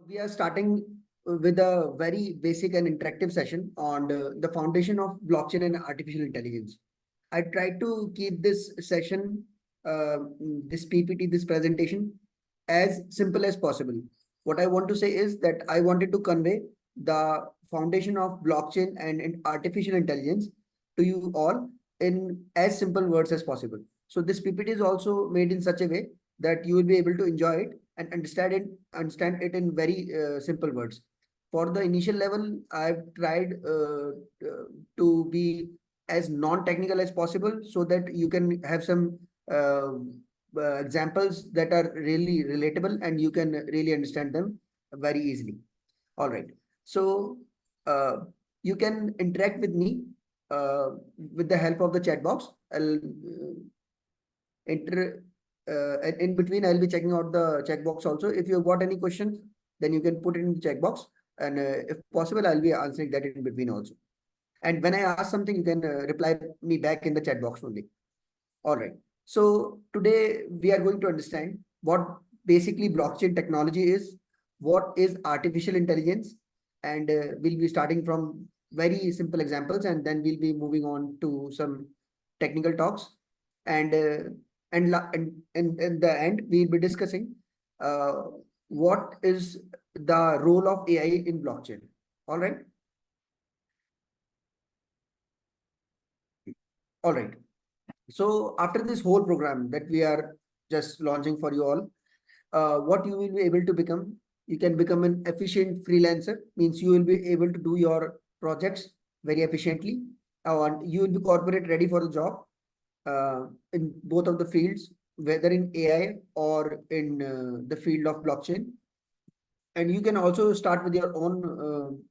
We are starting with a very basic and interactive session on the foundation of blockchain and artificial intelligence. I tried to keep this session, this PPT, this presentation as simple as possible. What I want to say is that I wanted to convey the foundation of blockchain and artificial intelligence to you all in as simple words as possible. So this PPT is also made in such a way that you will be able to enjoy it and understand it in very simple words. For the initial level, I've tried to be as non-technical as possible so that you can have some uh, examples that are really relatable and you can really understand them very easily. All right. So uh, you can interact with me with the help of the chat box. I'll enter and in between. I'll be checking out the checkbox also. If you've got any questions, then you can put it in the checkbox, and if possible, I'll be answering that in between also. And when I ask something, you can reply me back in the chat box only. All right. So today we are going to understand what basically blockchain technology is, what is artificial intelligence, and we'll be starting from very simple examples, and then we'll be moving on to some technical talks, and in the end we'll be discussing uh, what is the role of AI in blockchain. All right. All right. So after this whole program that we are just launching for you all, what you will be able to become, you can become an efficient freelancer, means you will be able to do your projects very efficiently, and you will be corporate ready for the job in both of the fields, whether in AI or in the field of blockchain. And you can also start with your own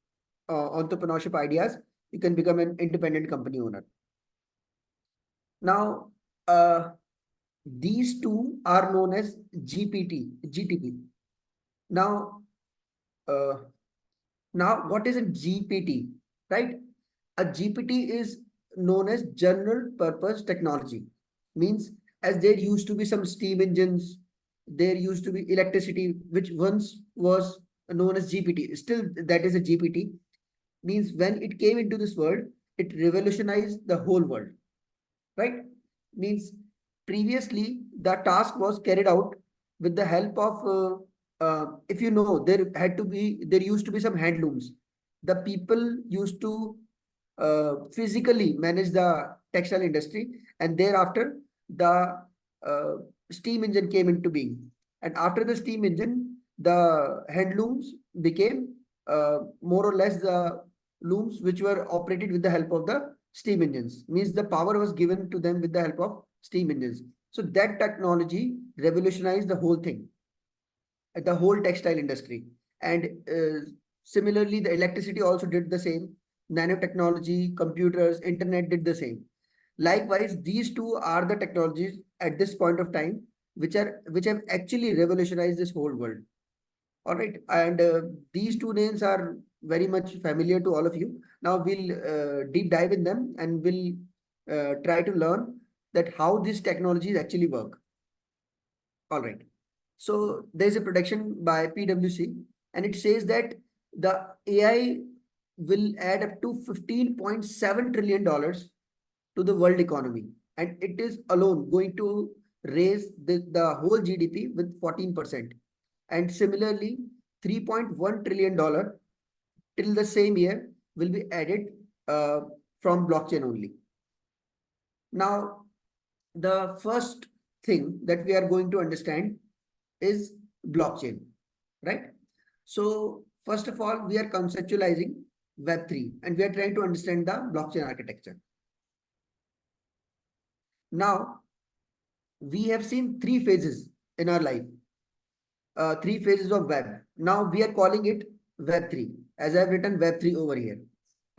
entrepreneurship ideas. You can become an independent company owner. Now, these two are known as GTP. Now, uh, now what is a GPT, right? A GPT is known as general purpose technology. Means as there used to be some steam engines, there used to be electricity, which once was known as GPT. Still, that is a GPT. Means when it came into this world, it revolutionized the whole world, right? Means previously the task was carried out with the help of if you know, there used to be some handlooms. The people used to physically manage the textile industry, and thereafter the uh, steam engine came into being, and after the steam engine the handlooms became more or less the looms which were operated with the help of the steam engines. Means the power was given to them with the help of steam engines. So that technology revolutionized the whole thing, the whole textile industry. And similarly, the electricity also did the same. Nanotechnology, computers, internet did the same. Likewise, these two are the technologies at this point of time which have actually revolutionized this whole world. All right, and these two names are very much familiar to all of you. Now we'll deep dive in them, and we'll try to learn that how these technologies actually work. All right. So there's a prediction by PwC, and it says that the AI will add up to $15.7 trillion to the world economy, and it is alone going to raise the whole GDP with 14%. And similarly, $3.1 trillion till the same year will be added uh, from blockchain only. Now, the first thing that we are going to understand is blockchain, right? So first of all, we are conceptualizing Web3, and we are trying to understand the blockchain architecture. Now, we have seen three phases in our life, three phases of web. Now we are calling it Web3, as I have written Web3 over here,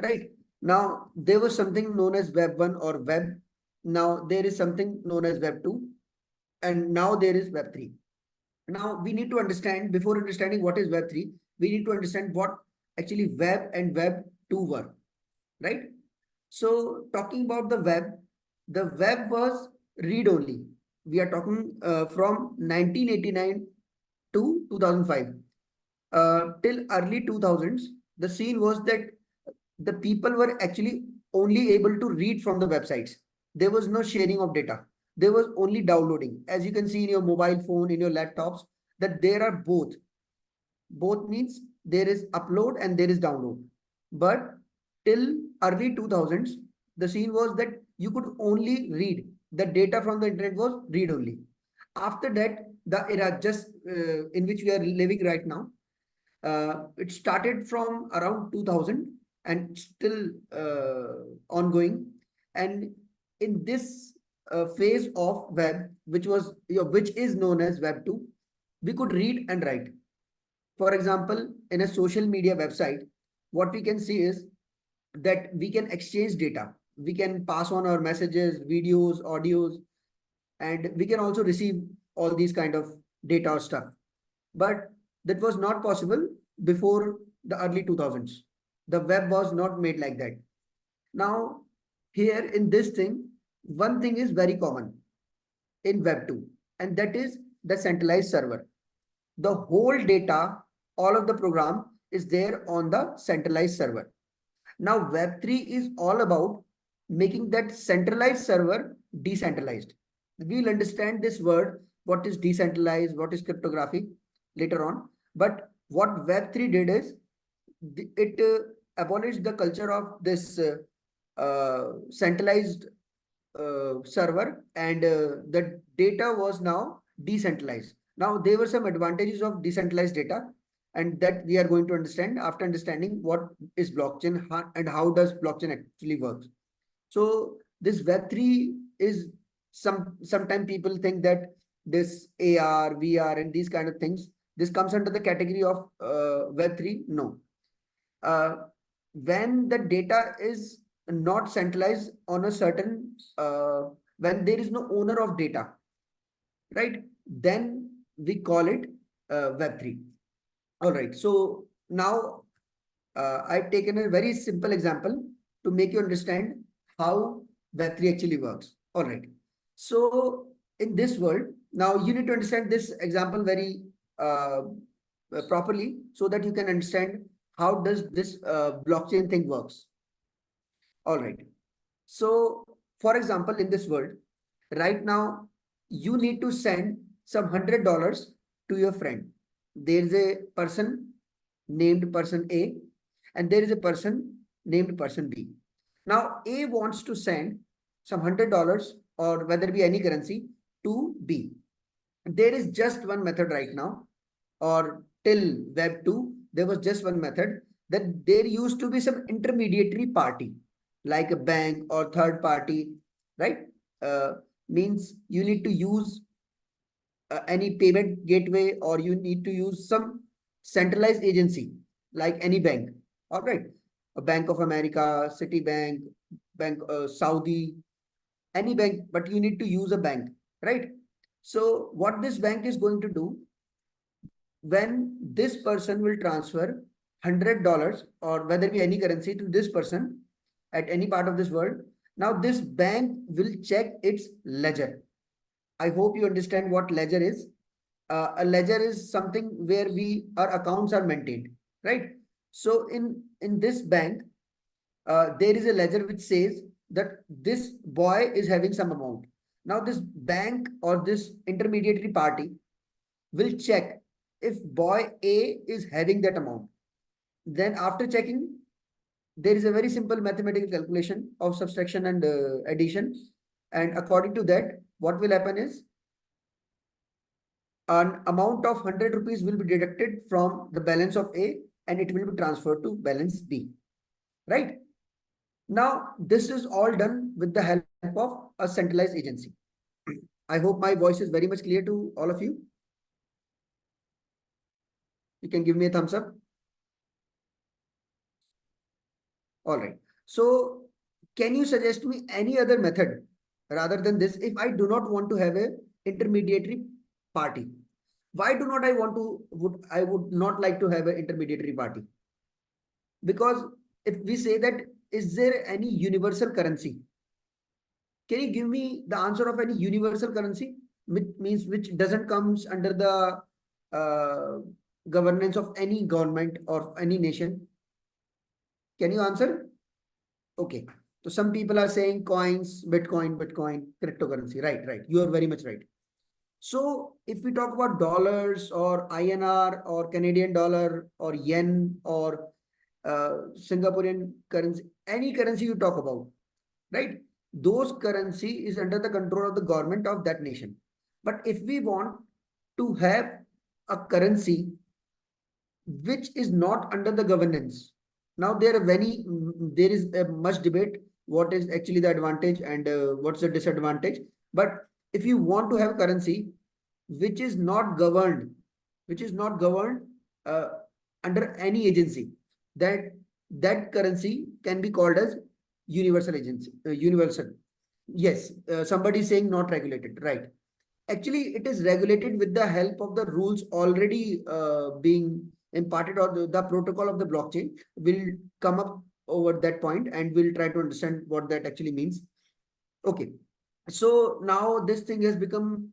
right? Now, there was something known as Web1 or Web. Now there is something known as Web2, and now there is Web3. Now we need to understand, before understanding what is Web3, we need to understand what actually Web and Web2 were, right? So talking about the web was read only. We are talking from 1989 to 2005. till early 2000s, the scene was that the people were actually only able to read from the websites. There was no sharing of data. There was only downloading. As you can see in your mobile phone, in your laptops, that there are both. Both means there is upload and there is download. But till early 2000s, the scene was that you could only read. The data from the internet was read only. After that, the era just in which we are living right now, it started from around 2000 and still ongoing. And in this phase of web, which is known as Web 2, we could read and write. For example, in a social media website, what we can see is that we can exchange data. We can pass on our messages, videos, audios, and we can also receive all these kind of data or stuff. But that was not possible before the early 2000s. The web was not made like that. Now, here in this thing, one thing is very common in Web 2, and that is the centralized server. The whole data, all of the program is there on the centralized server. Now, Web3 is all about making that centralized server decentralized. We'll understand this word, what is decentralized, what is cryptography later on. But what Web3 did is it abolished the culture of this centralized server, and the data was now decentralized. Now, there were some advantages of decentralized data, and that we are going to understand after understanding what is blockchain and how does blockchain actually works. So this Web3 is sometimes people think that this AR, VR, and these kind of things, this comes under the category of Web3. No. Uh, when the data is not centralized on a certain, when there is no owner of data, right? Then we call it Web3. All right. So now I've taken a very simple example to make you understand how Web3 actually works. All right. So in this world, now you need to understand this example very properly so that you can understand how does this blockchain thing works. All right. So for example, in this world, right now, you need to send some $100 to your friend. There is a person named person A, and there is a person named person B. Now, A wants to send some $100 or whether it be any currency to B. There is just one method right now, or till Web 2, there was just one method, that there used to be some intermediary party, like a bank or third party, right? Uh, Means you need to use any payment gateway, or you need to use some centralized agency like any bank. All right. A Bank of America, Citibank, Bank Saudi, any bank, but you need to use a bank, right? So what this bank is going to do, when this person will transfer $100 or whether it be any currency to this person at any part of this world, now this bank will check its ledger. I hope you understand what ledger is. A ledger is something where our accounts are maintained, right? So in this bank, there is a ledger which says that this boy is having some amount. Now this bank or this intermediary party will check if boy A is having that amount. Then after checking, there is a very simple mathematical calculation of subtraction and addition. And according to that, what will happen is an amount of 100 rupees will be deducted from the balance of A and it will be transferred to balance B, right? Now, this is all done with the help of a centralized agency. I hope my voice is very much clear to all of you. You can give me a thumbs up. All right. So can you suggest me any other method rather than this if I do not want to have a intermediary party? Why do not I want to I would not like to have an intermediary party? Because if we say that, is there any universal currency? Can you give me the answer of any universal currency? Which means which doesn't comes under the governance of any government or any nation? Can you answer? Okay. So some people are saying coins, Bitcoin, cryptocurrency. Right, right. You are very much right. So if we talk about dollars or INR or Canadian dollar or yen or Singaporean currency, any currency you talk about, right? Those currency is under the control of the government of that nation. But if we want to have a currency which is not under the governance, now there is a much debate what is actually the advantage and what's the disadvantage. But if you want to have currency which is not governed, which is not governed uh, under any agency, that that currency can be called as universal agency, universal. Yes, somebody is saying not regulated, right? Actually, it is regulated with the help of the rules already being imparted, or the protocol of the blockchain will come up over that point and we'll try to understand what that actually means. Okay. So now this thing has become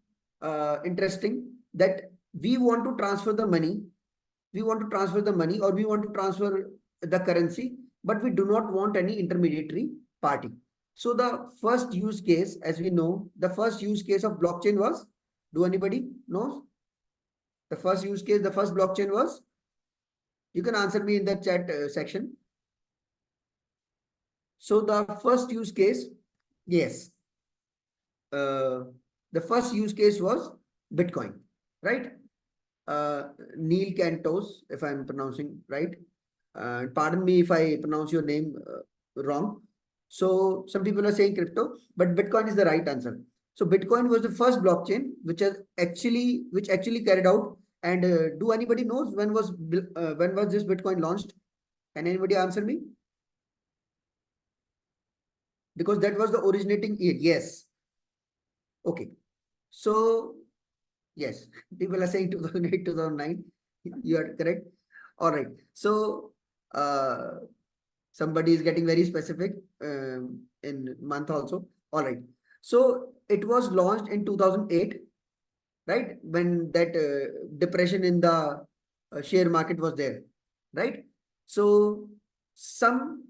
interesting that we want to transfer the money, or we want to transfer the currency, but we do not want any intermediary party. So the first use case, as we know, the first use case of blockchain was, do anybody knows? The first use case, the first blockchain was, you can answer me in the chat section. So the first use case, yes, uh, the first use case was Bitcoin, right? Neil Cantos, if I'm pronouncing right. Pardon me if I pronounce your name wrong. So some people are saying crypto, but Bitcoin is the right answer. So Bitcoin was the first blockchain which actually carried out. And do anybody knows when was this Bitcoin launched? Can anybody answer me? Because that was the originating year. Yes. Okay. So yes, people are saying 2008, 2009. You are correct. All right. So somebody is getting very specific in month also. All right. So it was launched in 2008, right? When that depression in the share market was there, right? So some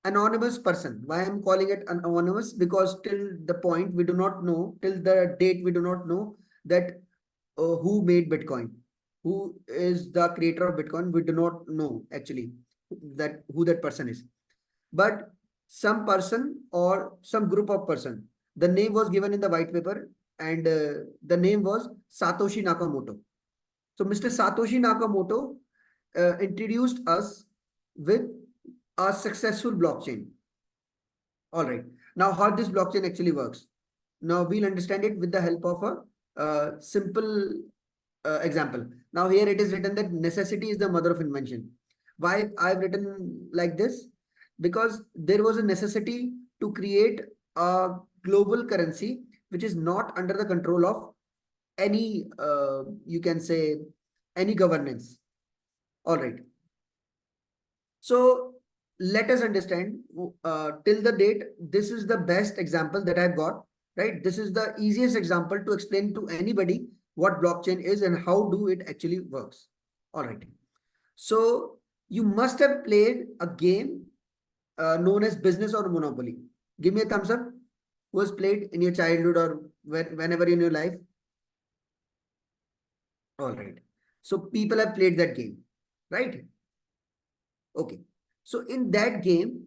anonymous person, why I'm calling it anonymous, because till the point we do not know, till the date we do not know that who made Bitcoin, who is the creator of Bitcoin. We do not know actually that who that person is, but some person or some group of person. The name was given in the white paper, and the name was Satoshi Nakamoto. So Mr. Satoshi Nakamoto introduced us with a successful blockchain. All right. Now, how this blockchain actually works? Now we'll understand it with the help of a simple example. Now here it is written that necessity is the mother of invention. Why I've written like this? Because there was a necessity to create a global currency which is not under the control of any, you can say, any governance. All right. So let us understand till the date, this is the best example that I've got, right? This is the easiest example to explain to anybody what blockchain is and how do it actually works. All right. So you must have played a game known as business or monopoly. Give me a thumbs up. Who has played in your childhood or whenever in your life? All right. So people have played that game, right? Okay. So in that game,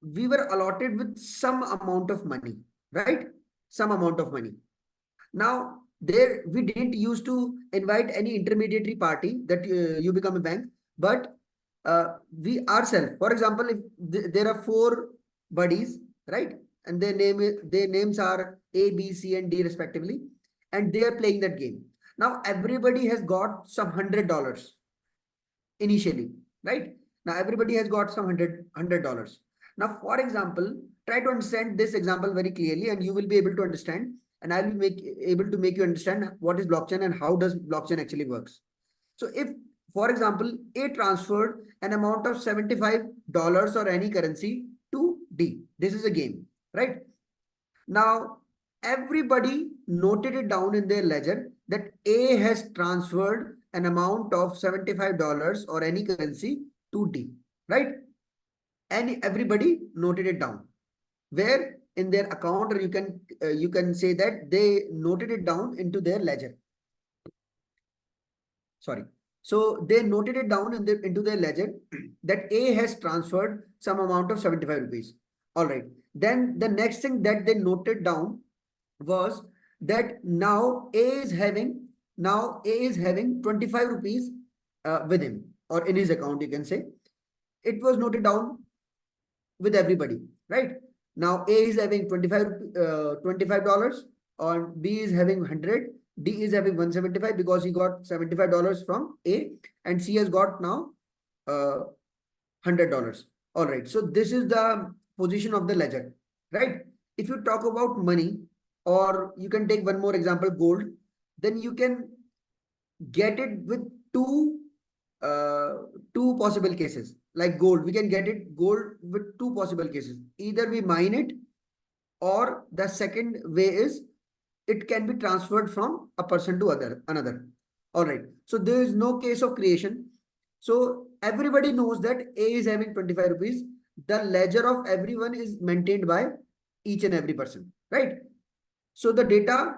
we were allotted with some amount of money, right? Some amount of money. Now, there we didn't used to invite any intermediary party that you become a bank, but we ourselves, for example, if there are four buddies, right? And their names are A, B, C, and D respectively, and they are playing that game. Now everybody has got some $100 initially, right? Now everybody has got some $100. Now, for example, try to understand this example very clearly, and you will be able to understand, and I will make able to make you understand what is blockchain and how does blockchain actually works. So if, for example, A transferred an amount of $75 or any currency to D, this is a game, right? Now, everybody noted it down in their ledger that A has transferred an amount of $75 or any currency to D, right? And everybody noted it down. Where in their account, or you can say that they noted it down into their ledger. Sorry. So they noted it down into their ledger that A has transferred some amount of 75 rupees. All right. Then the next thing that they noted down was that now A is having 25 rupees with him, or in his account, you can say. It was noted down with everybody, right? Now A is having $25, or B is having 100, D is having 175 because he got $75 from A, and C has got now $100. All right. So this is the position of the ledger, right? If you talk about money, or you can take one more example, gold, then you can get it with two two possible cases. Like gold, we can get it gold with two possible cases. Either we mine it, or the second way is it can be transferred from a person to another. All right. So there is no case of creation. So everybody knows that A is having 25 rupees. The ledger of everyone is maintained by each and every person, right? So the data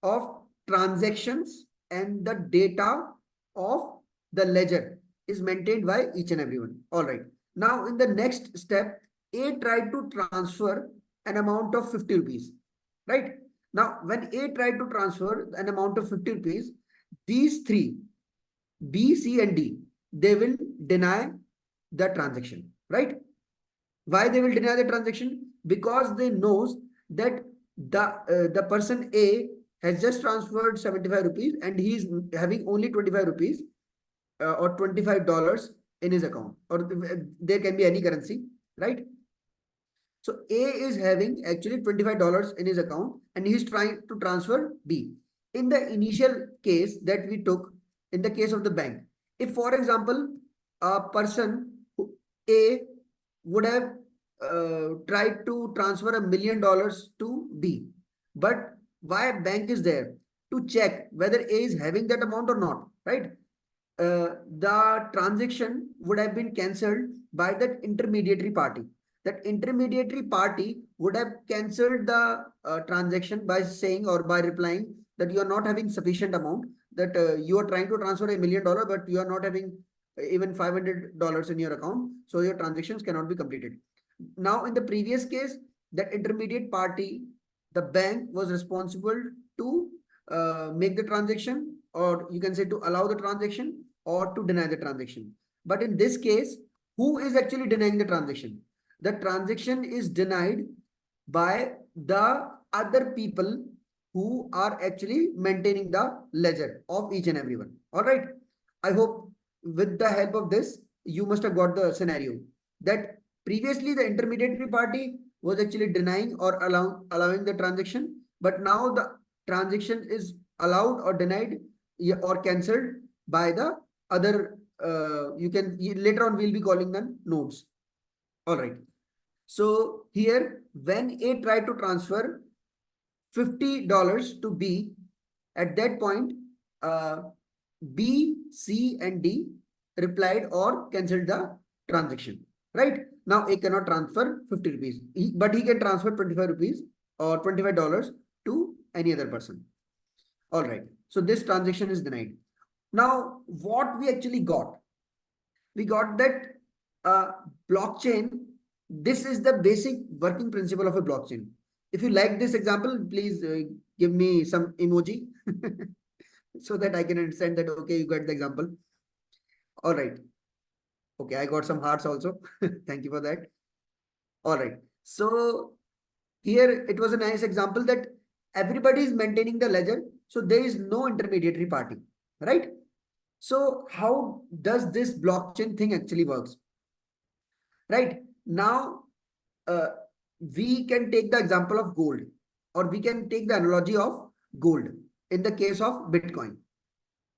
of transactions and the data of the ledger is maintained by each and everyone. All right. Now in the next step, A tried to transfer an amount of 50 rupees, right? Now when A tried to transfer an amount of 50 rupees, these three, B, C, and D, they will deny the transaction, right? Why they will deny the transaction? Because they knows that the person A has just transferred 75 rupees and he is having only 25 rupees or $25 in his account, or there can be any currency, right? So A is having actually $25 in his account and he's trying to transfer B. In the initial case that we took, in the case of the bank, if for example, a person A would have tried to transfer $1 million to B, but why bank is there? To check whether A is having that amount or not, right? The transaction would have been cancelled by that intermediary party. That intermediary party would have cancelled the transaction by saying or by replying that you are not having sufficient amount, that you are trying to transfer $1 million, but you are not having even $500 in your account, so your transactions cannot be completed. Now in the previous case, that intermediate party, the bank, was responsible to make the transaction, or you can say to allow the transaction or to deny the transaction. But in this case, who is actually denying the transaction? The transaction is denied by the other people who are actually maintaining the ledger of each and everyone. All right. I hope with the help of this, you must have got the scenario that previously the intermediary party was actually denying or allowing the transaction, but now the transaction is allowed or denied or cancelled by the other. Later on we'll be calling them nodes. All right. So here, when A tried to transfer $50 to B, at that point, B, C, and D replied or cancelled the transaction. Right? Now A cannot transfer 50 rupees, but he can transfer 25 rupees or $25 to any other person. All right. So this transaction is denied. Now, what we actually got? We got that blockchain. This is the basic working principle of a blockchain. If you like this example, please give me some emoji so that I can understand that, okay, you got the example. All right. Okay, I got some hearts also. Thank you for that. All right. So here it was a nice example that everybody is maintaining the ledger. So there is no intermediary party, right? So how does this blockchain thing actually works? Right now, we can take the example of gold, or we can take the analogy of gold in the case of Bitcoin.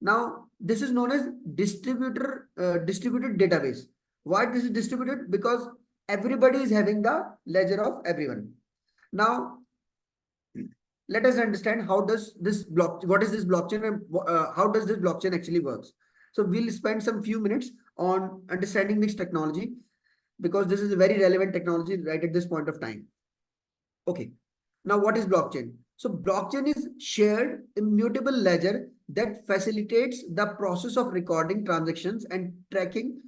Now, this is known as distributed database. Why this is distributed? Because everybody is having the ledger of everyone. Now, let us understand how does this what is this blockchain, and how does this blockchain actually works. So we'll spend some few minutes on understanding this technology, because this is a very relevant technology right at this point of time. Okay. Now, what is blockchain? So blockchain is shared immutable ledger that facilitates the process of recording transactions and tracking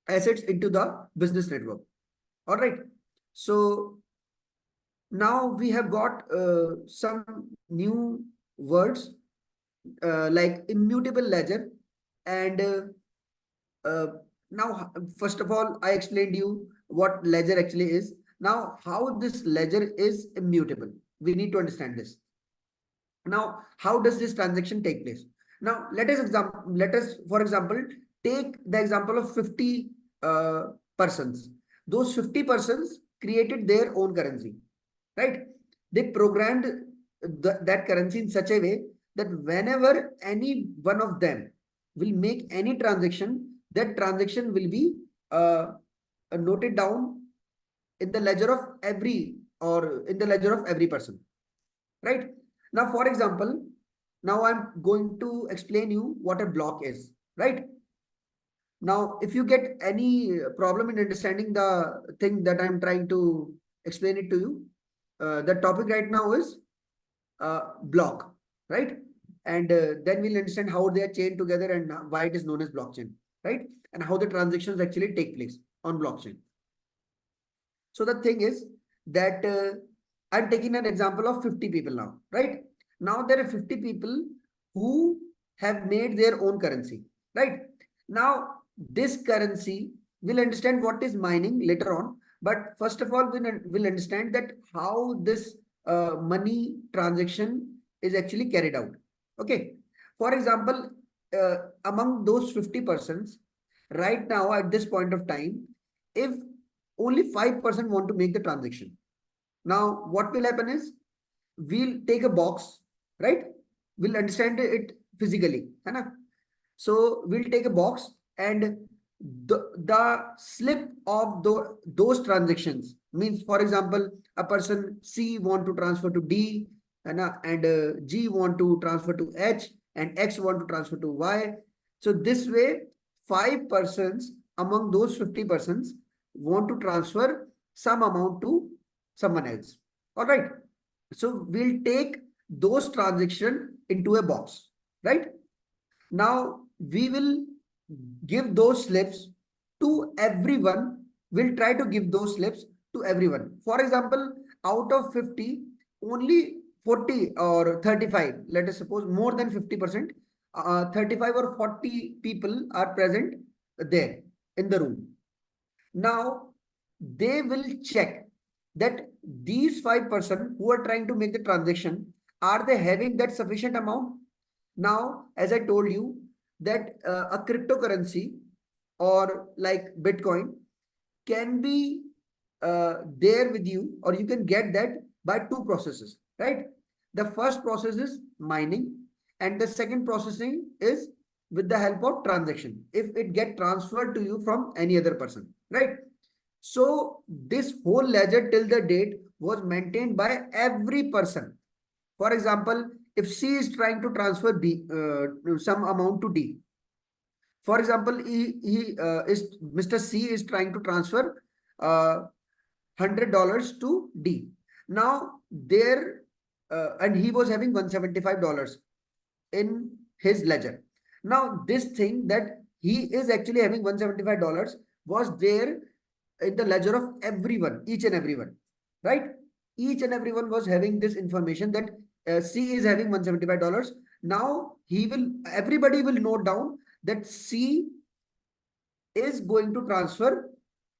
assets into the business network. All right. So now we have got some new words like immutable ledger. And uh, now, first of all, I explained you what ledger actually is. Now, how this ledger is immutable, we need to understand this. Now, how does this transaction take place? Now, let us, for example, take the example of 50 persons. Those 50 persons created their own currency, right? They programmed that currency in such a way that whenever any one of them will make any transaction, that transaction will be noted down in the ledger of every, or in the ledger of every person, right? Now, for example, now I'm going to explain you what a block is, right? Now, if you get any problem in understanding the thing that I'm trying to explain it to you, the topic right now is block, right? And then we'll understand how they are chained together and why it is known as blockchain, right? And how the transactions actually take place on blockchain. So the thing is that I'm taking an example of 50 people now, right? Now there are 50 people who have made their own currency, right? Now this currency, we'll understand what is mining later on. But first of all, we'll understand that how this money transaction is actually carried out. Okay. For example, among those 50 persons, right now at this point of time, if only 5% want to make the transaction. Now, what will happen is we'll take a box, right? We'll understand it physically. Hai. So we'll take a box, and the slip of those transactions means, for example, a person C want to transfer to D, and G want to transfer to H, and X want to transfer to Y. So this way, 5 persons among those 50 persons want to transfer some amount to someone else. All right. So we'll take those transactions into a box, right? Now we will give those slips to everyone. We'll try to give those slips to everyone. For example, out of 50, only 40 or 35, let us suppose more than 50%, 35 or 40 people are present there in the room. Now they will check that these 5% who are trying to make the transaction, are they having that sufficient amount? Now, as I told you, that a cryptocurrency or like Bitcoin can be there with you, or you can get that by two processes, right? The first process is mining, and the second processing is with the help of transaction, if it get transferred to you from any other person, right? So this whole ledger till the date was maintained by every person. For example, if C is trying to transfer B some amount to D, for example, he is Mr. C is trying to transfer $100 to D. Now there and he was having $175 in his ledger. Now this thing that he is actually having $175 was there in the ledger of everyone, each and everyone, right? Each and everyone was having this information that C is having $175. Now everybody will note down that C is going to transfer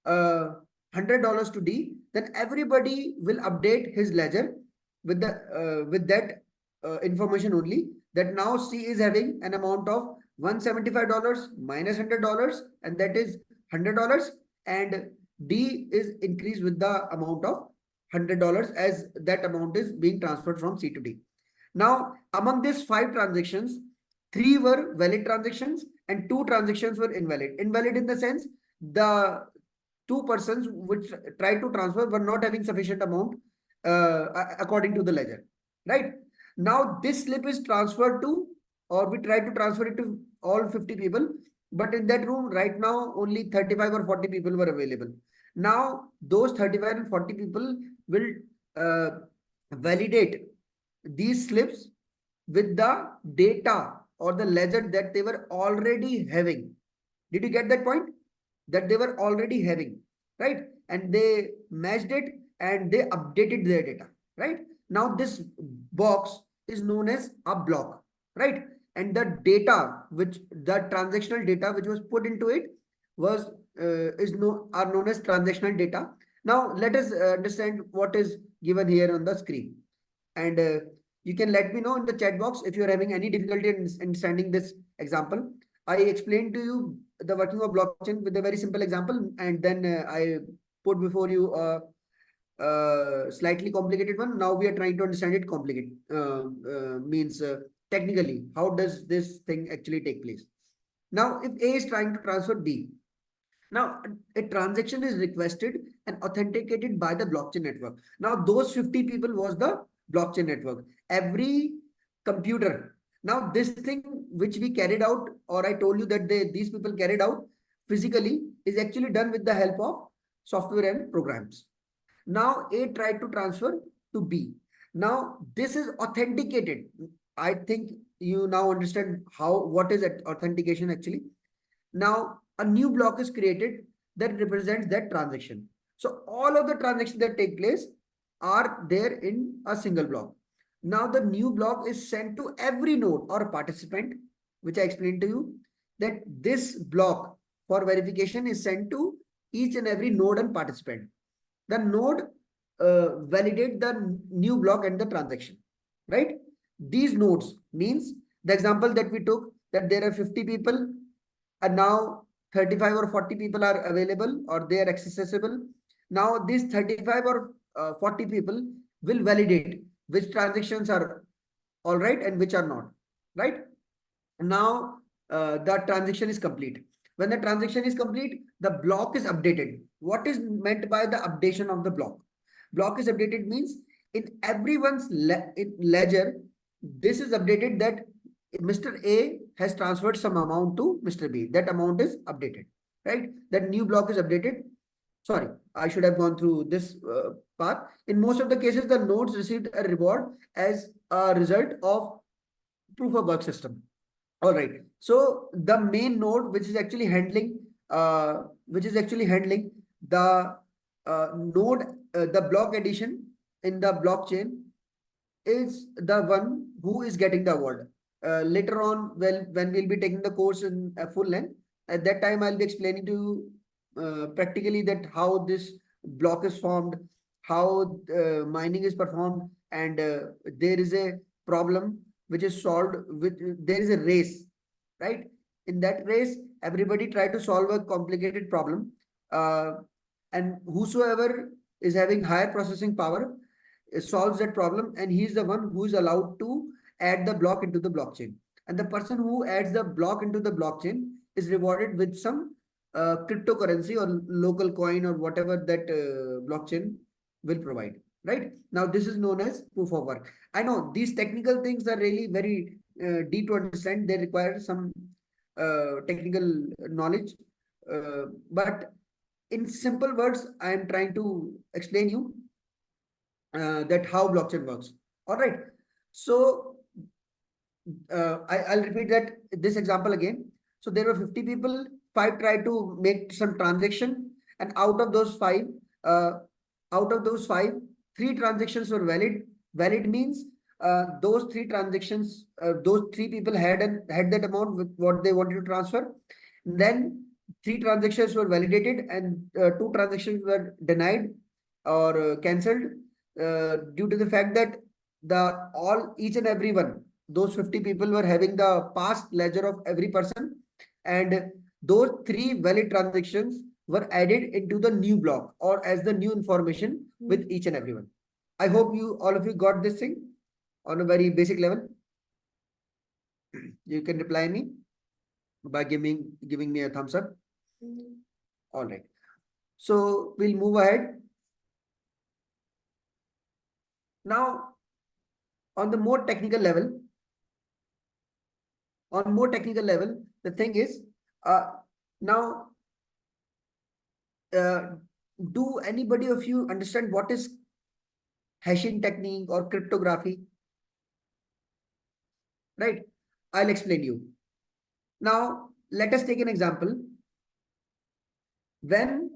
$100 to D. Then everybody will update his ledger with that information only, that now C is having an amount of $175 minus $100, and that is $100, and D is increased with the amount of $100 as that amount is being transferred from C to D. Now, among these 5 transactions, 3 were valid transactions and 2 transactions were invalid. Invalid in the sense the 2 persons which tried to transfer were not having sufficient amount according to the ledger. right? Now this slip is transferred to, or we try to transfer it to all 50 people, but in that room right now only 35 or 40 people were available. Now those 35 and 40 people will uh, validate these slips with the data or the ledger that they were already having. Did you get that point? That they were already having, right? And they matched it and they updated their data, right? Now this box is known as a block, right? And the data, which the transactional data which was put into it was are known as transactional data. Now let us understand what is given here on the screen. And you can let me know in the chat box if you're having any difficulty in understanding this example. I explained to you the working of blockchain with a very simple example, and then I put before you a slightly complicated one. Now we are trying to understand it complicated, means technically, how does this thing actually take place? Now, if A is trying to transfer B, now, a transaction is requested and authenticated by the blockchain network. Now, those 50 people was the blockchain network. Every computer. Now, this thing which we carried out, or I told you that these people carried out physically, is actually done with the help of software and programs. Now, A tried to transfer to B. Now, this is authenticated. I think you now understand what is authentication actually. Now, a new block is created that represents that transaction. So all of the transactions that take place are there in a single block. Now the new block is sent to every node or participant, which I explained to you, that this block for verification is sent to each and every node and participant. The node validate the new block and the transaction, right? These nodes means the example that we took, that there are 50 people and now 35 or 40 people are available or they are accessible. Now these 35 or 40 people will validate which transactions are all right and which are not, right? Now the transaction is complete. When the transaction is complete, the block is updated. What is meant by the updation of the block? Block is updated means in everyone's ledger, this is updated that Mr. A has transferred some amount to Mr. B. That amount is updated, right? That new block is updated. Sorry, I should have gone through this path. In most of the cases, the nodes received a reward as a result of proof of work system. All right. So the main node, which is actually handling the node, the block addition in the blockchain, is the one who is getting the award. Later on, well, when we'll be taking the course in a full length, at that time I'll be explaining to you practically that how this block is formed, how mining is performed, and there is a problem which is solved with there is a race, right? In that race, everybody try to solve a complicated problem, uh, and whosoever is having higher processing power solves that problem, and he's the one who is allowed to add the block into the blockchain. And the person who adds the block into the blockchain is rewarded with some cryptocurrency or local coin or whatever that blockchain will provide. Right now, this is known as proof of work. I know these technical things are really very deep to understand. They require some technical knowledge, but in simple words, I am trying to explain you that how blockchain works. All right. So I'll repeat that this example again. So there were 50 people, five tried to make some transaction, and uh, out of those five, three transactions were valid. Valid means those three people had that amount with what they wanted to transfer. Then three transactions were validated, and two transactions were denied or cancelled due to the fact that the all each and every one those 50 people were having the past ledger of every person, and those three valid transactions were added into the new block or as the new information with each and everyone. I hope you all of you got this thing on a very basic level. You can reply me by giving me a thumbs up. All right. So we'll move ahead. Now on the more technical level, the thing is, uh, now, uh, do anybody of you understand what is hashing technique or cryptography? Right? I'll explain you. Now, let us take an example. When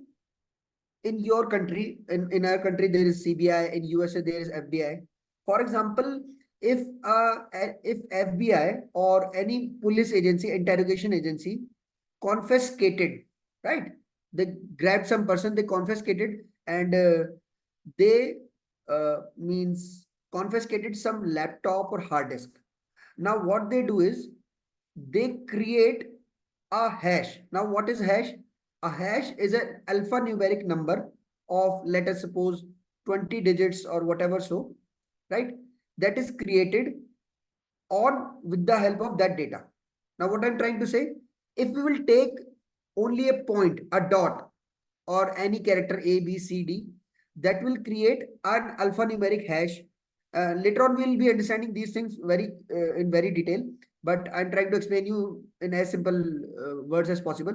in your country, in our country, there is CBI, in USA, there is FBI. For example, if FBI or any police agency, interrogation agency confiscated, right? They grabbed some person, they confiscated, and they means confiscated some laptop or hard disk. Now, what they do is they create a hash. Now, what is hash? A hash is an alphanumeric number of, let us suppose, 20 digits or whatever, so, right? That is created on with the help of that data. Now, what I'm trying to say, if we will take only a point, a dot, or any character A, B, C, D, that will create an alphanumeric hash. Later on, we'll be understanding these things in very detail, but I'm trying to explain you in as simple words as possible.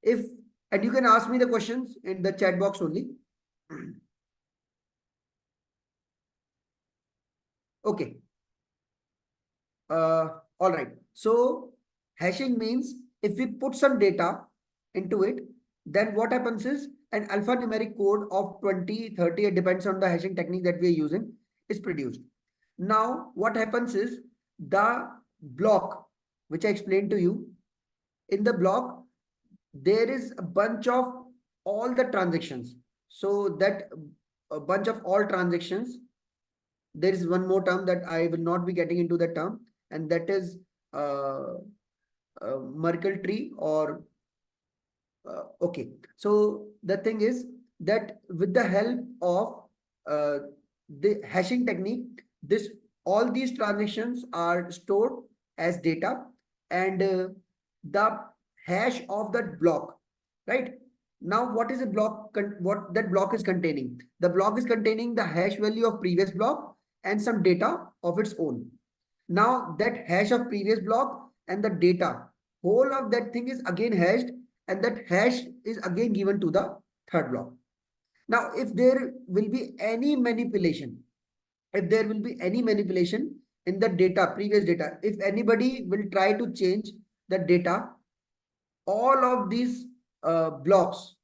If and you can ask me the questions in the chat box only. Okay. All right. So hashing means if we put some data into it, then what happens is an alphanumeric code of 20, 30, it depends on the hashing technique that we are using, is produced. Now, what happens is the block, which I explained to you, in the block, there is a bunch of all the transactions. So that a bunch of all transactions, there is one more term that I will not be getting into the term, and that is uh, Merkle tree or okay. So the thing is that with the help of uh, the hashing technique, this all these transactions are stored as data, and the hash of that block, right? Now, what is a block? What that block is containing? The block is containing the hash value of previous block and some data of its own. Now, that hash of previous block and the data, whole of that thing is again hashed, and that hash is again given to the third block. Now, if there will be any manipulation, in the data, previous data, if anybody will try to change the data, all of these blocks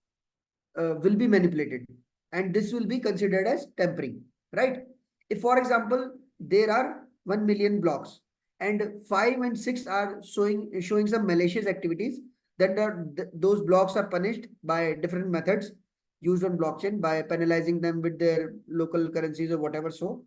will be manipulated, and this will be considered as tampering, right? If, for example, there are 1 million blocks and 5 and 6 are showing some malicious activities, then those blocks are punished by different methods used on blockchain by penalizing them with their local currencies or whatever. So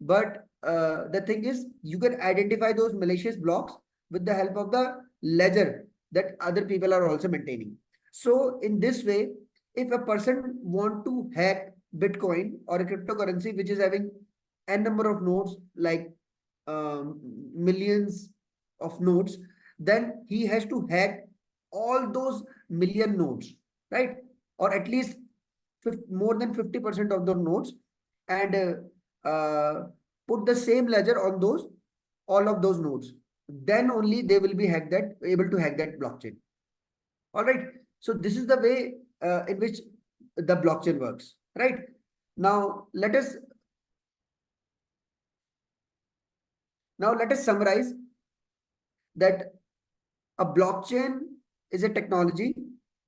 but the thing is, you can identify those malicious blocks with the help of the ledger that other people are also maintaining. So in this way, if a person want to hack Bitcoin or a cryptocurrency which is having n number of nodes, like millions of nodes, then he has to hack all those million nodes, right? Or at least more than 50% of the nodes, and put the same ledger on those all of those nodes. Then only they will be able to hack that blockchain. All right. So this is the way in which the blockchain works. Right. Now let us summarize that a blockchain is a technology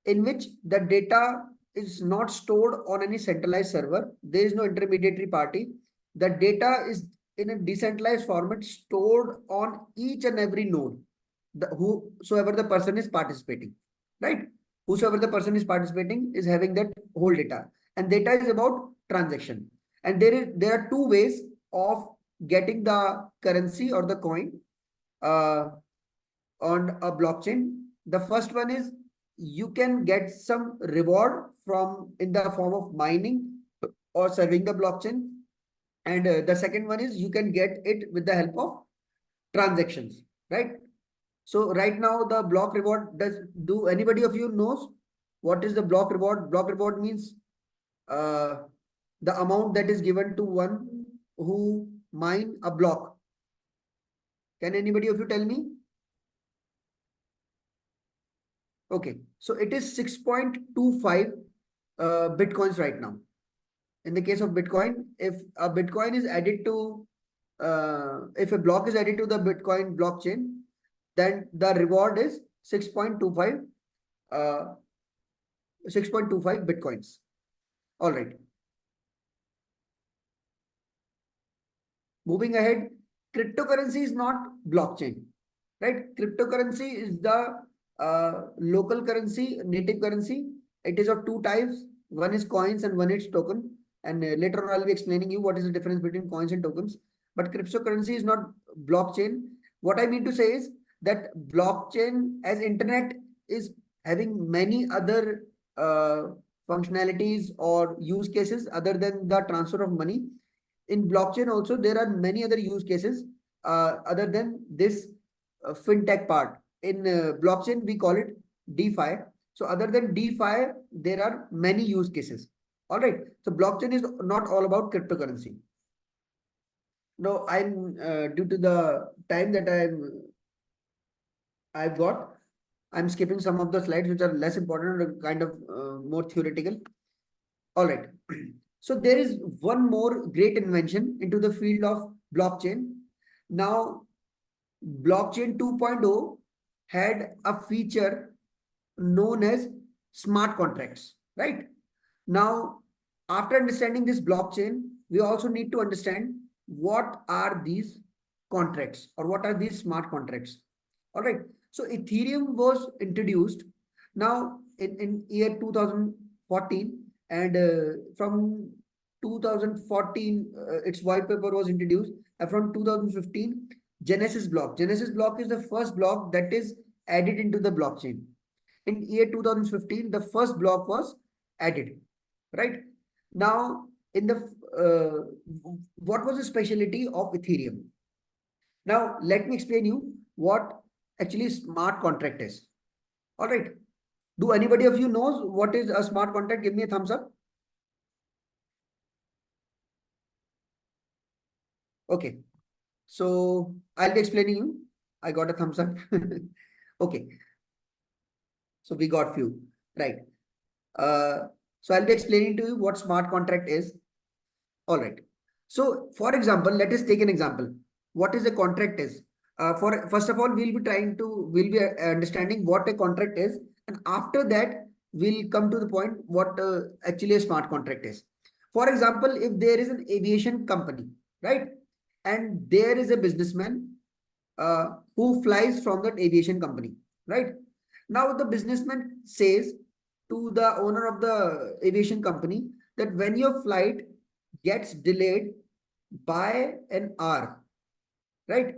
in which the data is not stored on any centralized server. There is no intermediary party. The data is in a decentralized format stored on each and every node, whosoever the person is participating, right? Whosoever the person is participating is having that whole data, and data is about transaction. And there are two ways of getting the currency or the coin uh, on a blockchain. The first one is you can get some reward from in the form of mining or serving the blockchain. And the second one is you can get it with the help of transactions, right? So right now the block reward, do anybody of you knows what is the block reward? Block reward means uh, the amount that is given to one who mine a block? Can anybody of you tell me? Okay, so it is 6.25 bitcoins right now. In the case of Bitcoin, if a Bitcoin is added to, if a block is added to the Bitcoin blockchain, then the reward is 6.25, uh, 6.25 Bitcoins. All right. Moving ahead, cryptocurrency is not blockchain, right? Cryptocurrency is the local currency, native currency. It is of two types. One is coins and one is token. And later on, I'll be explaining you what is the difference between coins and tokens. But cryptocurrency is not blockchain. What I mean to say is that blockchain as internet is having many other functionalities or use cases other than the transfer of money. In blockchain also, there are many other use cases other than this fintech part. In blockchain, we call it DeFi. So other than DeFi, there are many use cases. All right. So blockchain is not all about cryptocurrency. No, I'm due to the time that I've got, I'm skipping some of the slides which are less important or kind of more theoretical. All right. So there is one more great invention into the field of blockchain. Now, blockchain 2.0 had a feature known as smart contracts, right? Now, after understanding this blockchain, we also need to understand what are these contracts or what are these smart contracts. All right. So Ethereum was introduced now in year 2014, and from 2014 its white paper was introduced, and from 2015 Genesis block is the first block that is added into the blockchain. In year 2015 the first block was added, right? Now in the what was the specialty of Ethereum? Now let me explain you what actually smart contract is. All right, do anybody of you knows what is a smart contract? Give me a thumbs up. Okay, so I'll be explaining you. I got a thumbs up. Okay, so we got few, right? uh, so I'll be explaining to you what smart contract is. All right. So, for example, let us take an example. What is a contract is? For first of all, we'll be understanding what a contract is, and after that, we'll come to the point what actually a smart contract is. For example, if there is an aviation company, right, and there is a businessman who flies from that aviation company, right? Now the businessman says to the owner of the aviation company that when your flight gets delayed by an hour, right?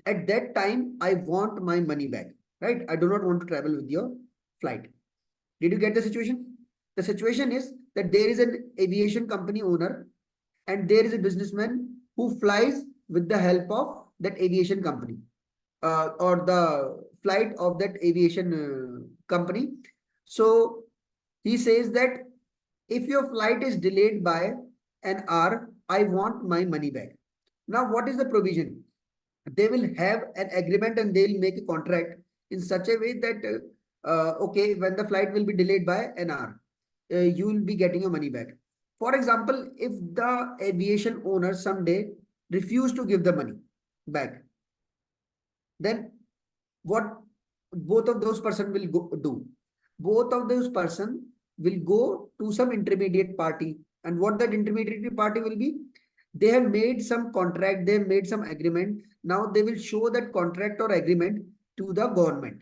At that time, I want my money back, right? I do not want to travel with your flight. Did you get the situation? The situation is that there is an aviation company owner and there is a businessman who flies with the help of that aviation company or the flight of that aviation company. So he says that if your flight is delayed by an hour, I want my money back. Now, what is the provision? They will have an agreement and they'll make a contract in such a way that, okay, when the flight will be delayed by an hour, you will be getting your money back. For example, if the aviation owner someday refuse to give the money back, then what both of those person will do? Both of those person will go to some intermediate party, and what that intermediate party will be? They have made some contract, they have made some agreement. Now they will show that contract or agreement to the government,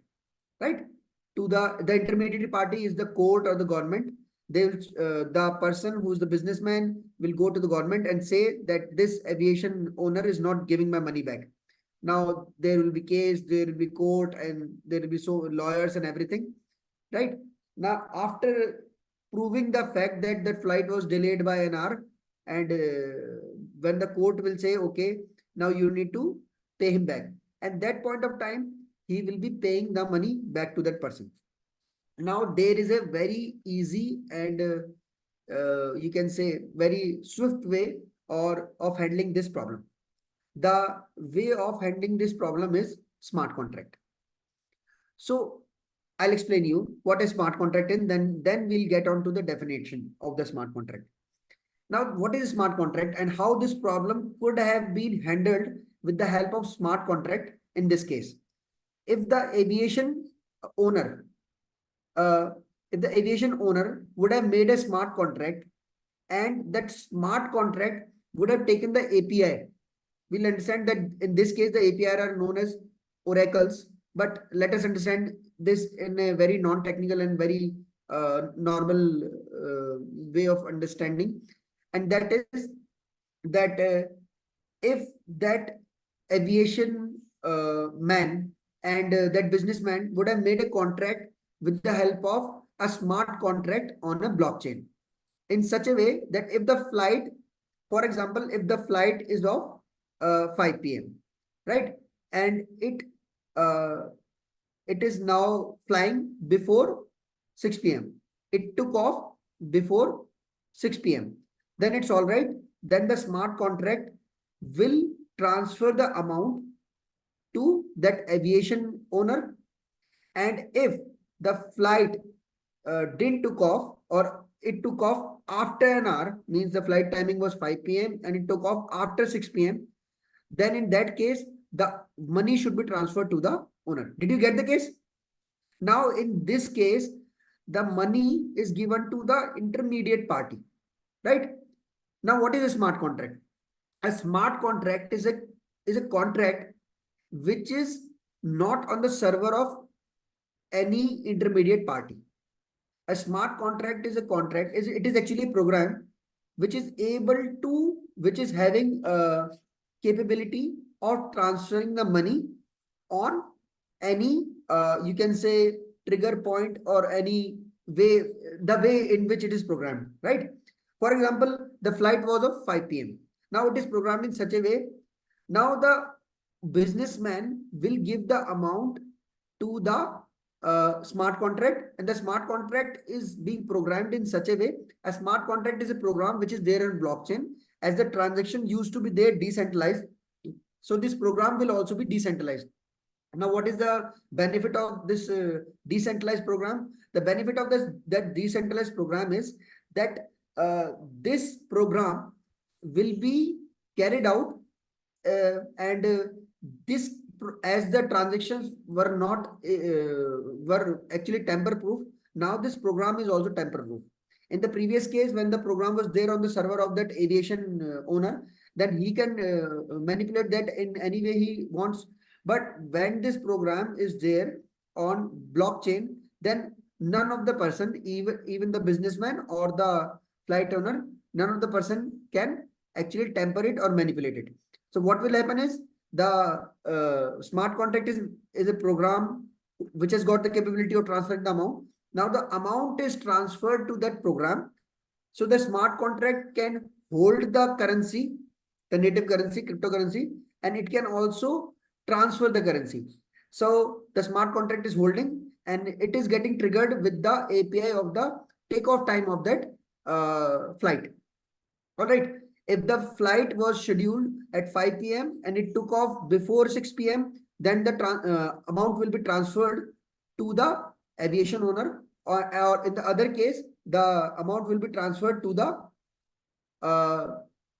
right? To the intermediary party is the court or the government. They will the person who's the businessman will go to the government and say that this aviation owner is not giving my money back. Now there will be case, there will be court, and there will be so lawyers and everything, right? Now after proving the fact that that flight was delayed by an hour, and when the court will say, okay, now you need to pay him back. At that point of time, he will be paying the money back to that person. Now there is a very easy and you can say very swift way or of handling this problem. the way of handling this problem is smart contract. So I'll explain you what is smart contract, and then we'll get on to the definition of the smart contract. Now, what is a smart contract and how this problem could have been handled with the help of smart contract in this case? If the aviation owner, uh, if the aviation owner would have made a smart contract, and that smart contract would have taken the API, we'll understand that in this case the API are known as oracles, but let us understand this in a very non-technical and very normal way of understanding, and that is that if that aviation man and that businessman would have made a contract with the help of a smart contract on a blockchain in such a way that if the flight, for example, if the flight is of 5 p.m., right, and uh, it is now flying before 6 p.m. It took off before 6 p.m. Then it's all right. Then the smart contract will transfer the amount to that aviation owner. And if the flight didn't took off, or it took off after an hour, means the flight timing was 5 p.m. and it took off after 6 p.m., then in that case, the money should be transferred to the owner. Did you get the case? Now, in this case, the money is given to the intermediate party, right? Now, what is a smart contract? A smart contract is a contract which is not on the server of any intermediate party. A smart contract is a contract, it is actually a program which is able to, which is having a capability of transferring the money on any, you can say, trigger point or any way, the way in which it is programmed, right? For example, the flight was of 5 p.m. Now it is programmed in such a way. Now the businessman will give the amount to the smart contract, and the smart contract is being programmed in such a way. A smart contract is a program which is there on blockchain, as the transaction used to be there decentralized. So this program will also be decentralized. Now, what is the benefit of this decentralized program? The benefit of this that decentralized program is that this program will be carried out, and this as the transactions were not were actually tamper proof. Now this program is also tamper proof. In the previous case, when the program was there on the server of that aviation owner, then he can manipulate that in any way he wants. But when this program is there on blockchain, then none of the person, even the businessman or the flight owner, none of the person can actually tamper it or manipulate it. So what will happen is the smart contract is a program which has got the capability of transferring the amount. Now the amount is transferred to that program. So the smart contract can hold the currency, the native currency, cryptocurrency, and it can also transfer the currency. So the smart contract is holding, and it is getting triggered with the API of the takeoff time of that flight. All right. If the flight was scheduled at 5 p.m. and it took off before 6 p.m., then the amount will be transferred to the aviation owner, or in the other case, the amount will be transferred to the,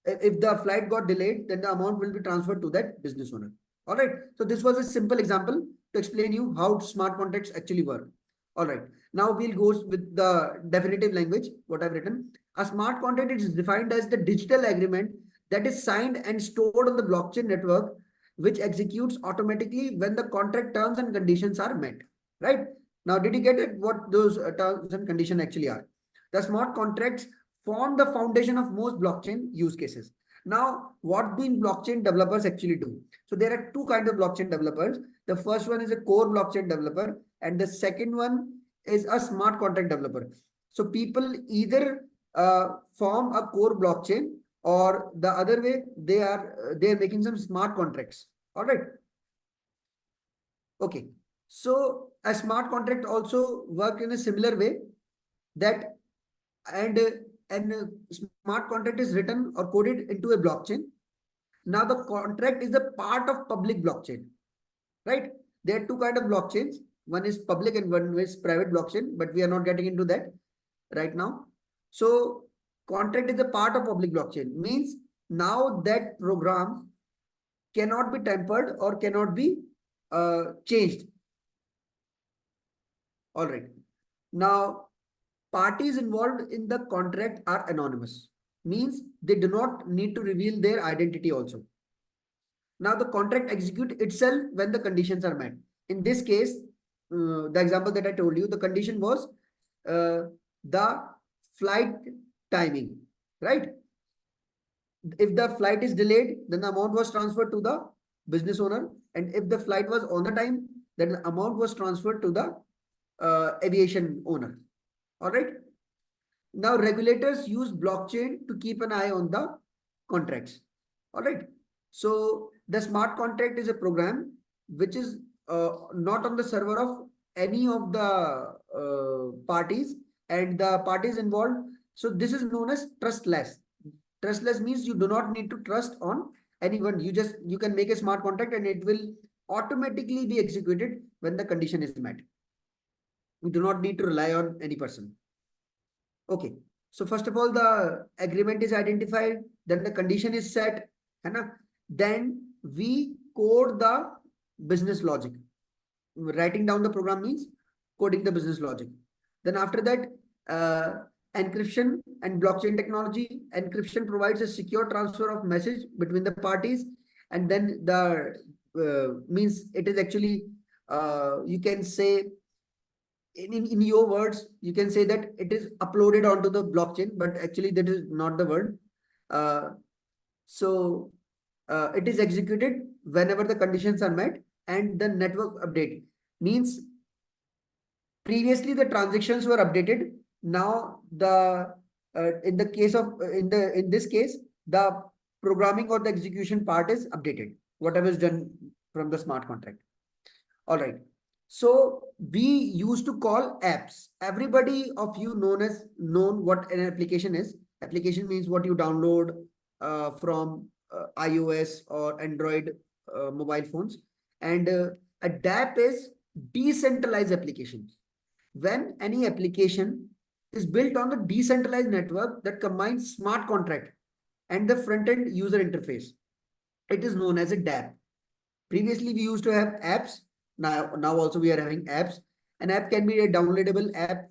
if the flight got delayed, then the amount will be transferred to that business owner. All right. So this was a simple example to explain you how smart contracts actually work. All right. Now we'll go with the definitive language, what I've written. A smart contract is defined as the digital agreement that is signed and stored on the blockchain network, which executes automatically when the contract terms and conditions are met. Right? Now, did you get it? What those terms and conditions actually are? The smart contracts form the foundation of most blockchain use cases. Now, what do blockchain developers actually do? So there are two kinds of blockchain developers. The first one is a core blockchain developer, and the second one is a smart contract developer. So people either form a core blockchain, or the other way they are making some smart contracts. All right. Okay. So a smart contract also work in a similar way, that and smart contract is written or coded into a blockchain. Now the contract is a part of public blockchain, right? There are two kind of blockchains. One is public and one is private blockchain, but we are not getting into that right now. So contract is a part of public blockchain, means now that program cannot be tampered or cannot be changed. All right. Now, parties involved in the contract are anonymous, means they do not need to reveal their identity also. Now, the contract execute itself when the conditions are met. In this case, the example that I told you, the condition was the flight timing, right? If the flight is delayed, then the amount was transferred to the business owner. And if the flight was on the time, then the amount was transferred to the aviation owner. All right. Now, regulators use blockchain to keep an eye on the contracts. All right. So the smart contract is a program which is not on the server of any of the parties, and the parties involved. So this is known as trustless. Trustless means you do not need to trust on anyone. You can make a smart contract and it will automatically be executed when the condition is met. We do not need to rely on any person. Okay. So first of all, the agreement is identified, then the condition is set, है ना? Then we code the business logic. Writing down the program means coding the business logic. Then after that, encryption and blockchain technology. Encryption provides a secure transfer of message between the parties, and then the means it is actually you can say in your words, you can say that it is uploaded onto the blockchain, but actually that is not the word. Uh, so it is executed whenever the conditions are met, and the network update means previously the transactions were updated. Now the in the case of in this case, the programming or the execution part is updated. Whatever is done from the smart contract. All right. So we used to call apps. Everybody of you known what an application is. Application means what you download from iOS or Android mobile phones. And a DApp is decentralized application. When any application is built on a decentralized network that combines smart contract and the front-end user interface, it is known as a DApp. Previously, we used to have apps. Now also we are having apps. An app can be a downloadable app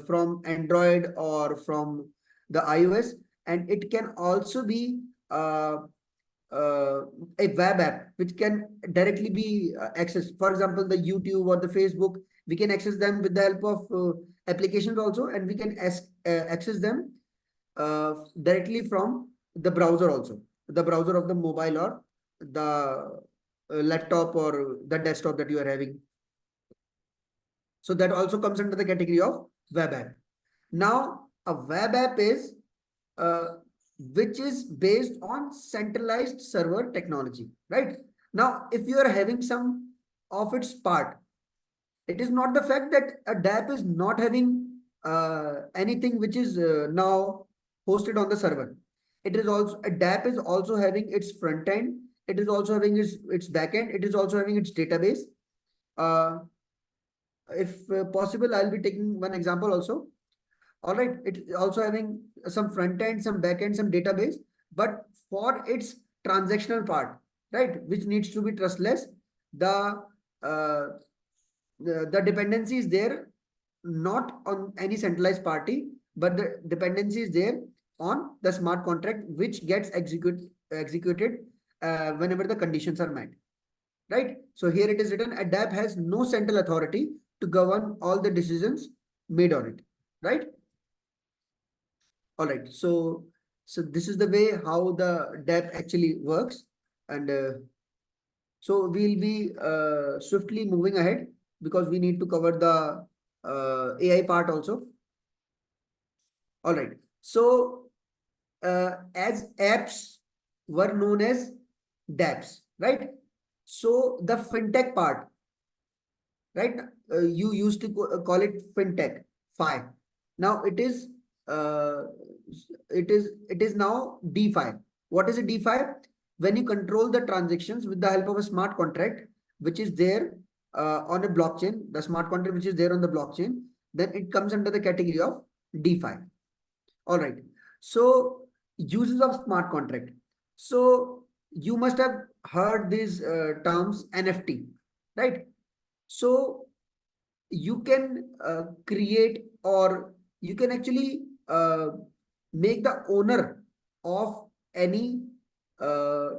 from Android or from the iOS, and it can also be a web app which can directly be accessed. For example, the YouTube or the Facebook, we can access them with the help of applications also, and we can access them directly from the browser also, the browser of the mobile or the laptop or the desktop that you are having. So that also comes under the category of web app. Now, a web app is which is based on centralized server technology, right? Now, if you are having some of its part, it is not the fact that a DApp is not having anything which is now hosted on the server. It is also a DApp is also having its front end. It is also having its back end. It is also having its database. If possible, I'll be taking one example also. All right, it's also having some front end, some back end, some database, but for its transactional part, right, which needs to be trustless, the uh, the dependency is there not on any centralized party, but the dependency is there on the smart contract which gets executed whenever the conditions are met, right? So here it is written, a DApp has no central authority to govern all the decisions made on it, right? All right. So this is the way how the DApp actually works, and so we'll be swiftly moving ahead because we need to cover the AI part also. All right. So as apps were known as dApps, right? So the fintech part, right? You used to call it fintech, fi. Now uh, it is now DeFi. What is a DeFi? when you control the transactions with the help of a smart contract, which is there on a blockchain, the smart contract which is there on the blockchain, then it comes under the category of DeFi. All right. So uses of smart contract. So you must have heard these terms NFT, right? So you can create, or you can actually make the owner of any uh,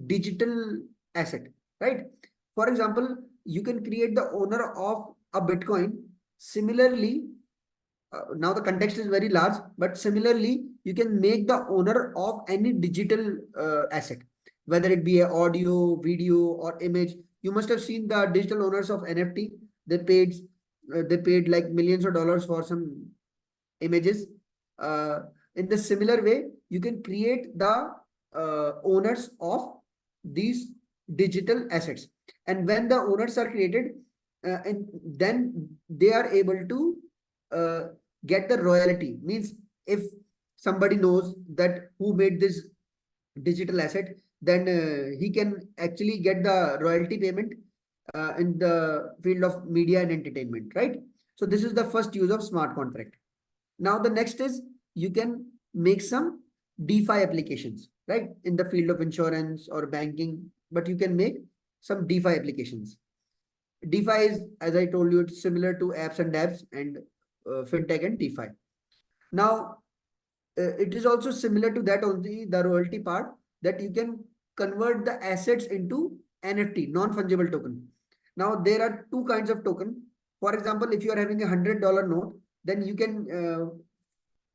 digital asset, right? For example, you can create the owner of a Bitcoin. Similarly, now the context is very large, but similarly, you can make the owner of any digital asset, whether it be a audio, video, or image. You must have seen the digital owners of NFT. They paid like millions of dollars for some images. Uh, in the similar way, you can create the owners of these digital assets. And when the owners are created, and then they are able to uh, get the royalty. Means if somebody knows that who made this digital asset, then he can actually get the royalty payment in the field of media and entertainment, right? So this is the first use of smart contract. Now the next is you can make some DeFi applications, right? In the field of insurance or banking, but you can make some DeFi applications. DeFi is, as I told you, it's similar to apps and dApps and fintech and DeFi. Now, it is also similar to that only the royalty part, that you can convert the assets into NFT, non-fungible token. Now, there are two kinds of token. For example, if you are having $100 note, then you can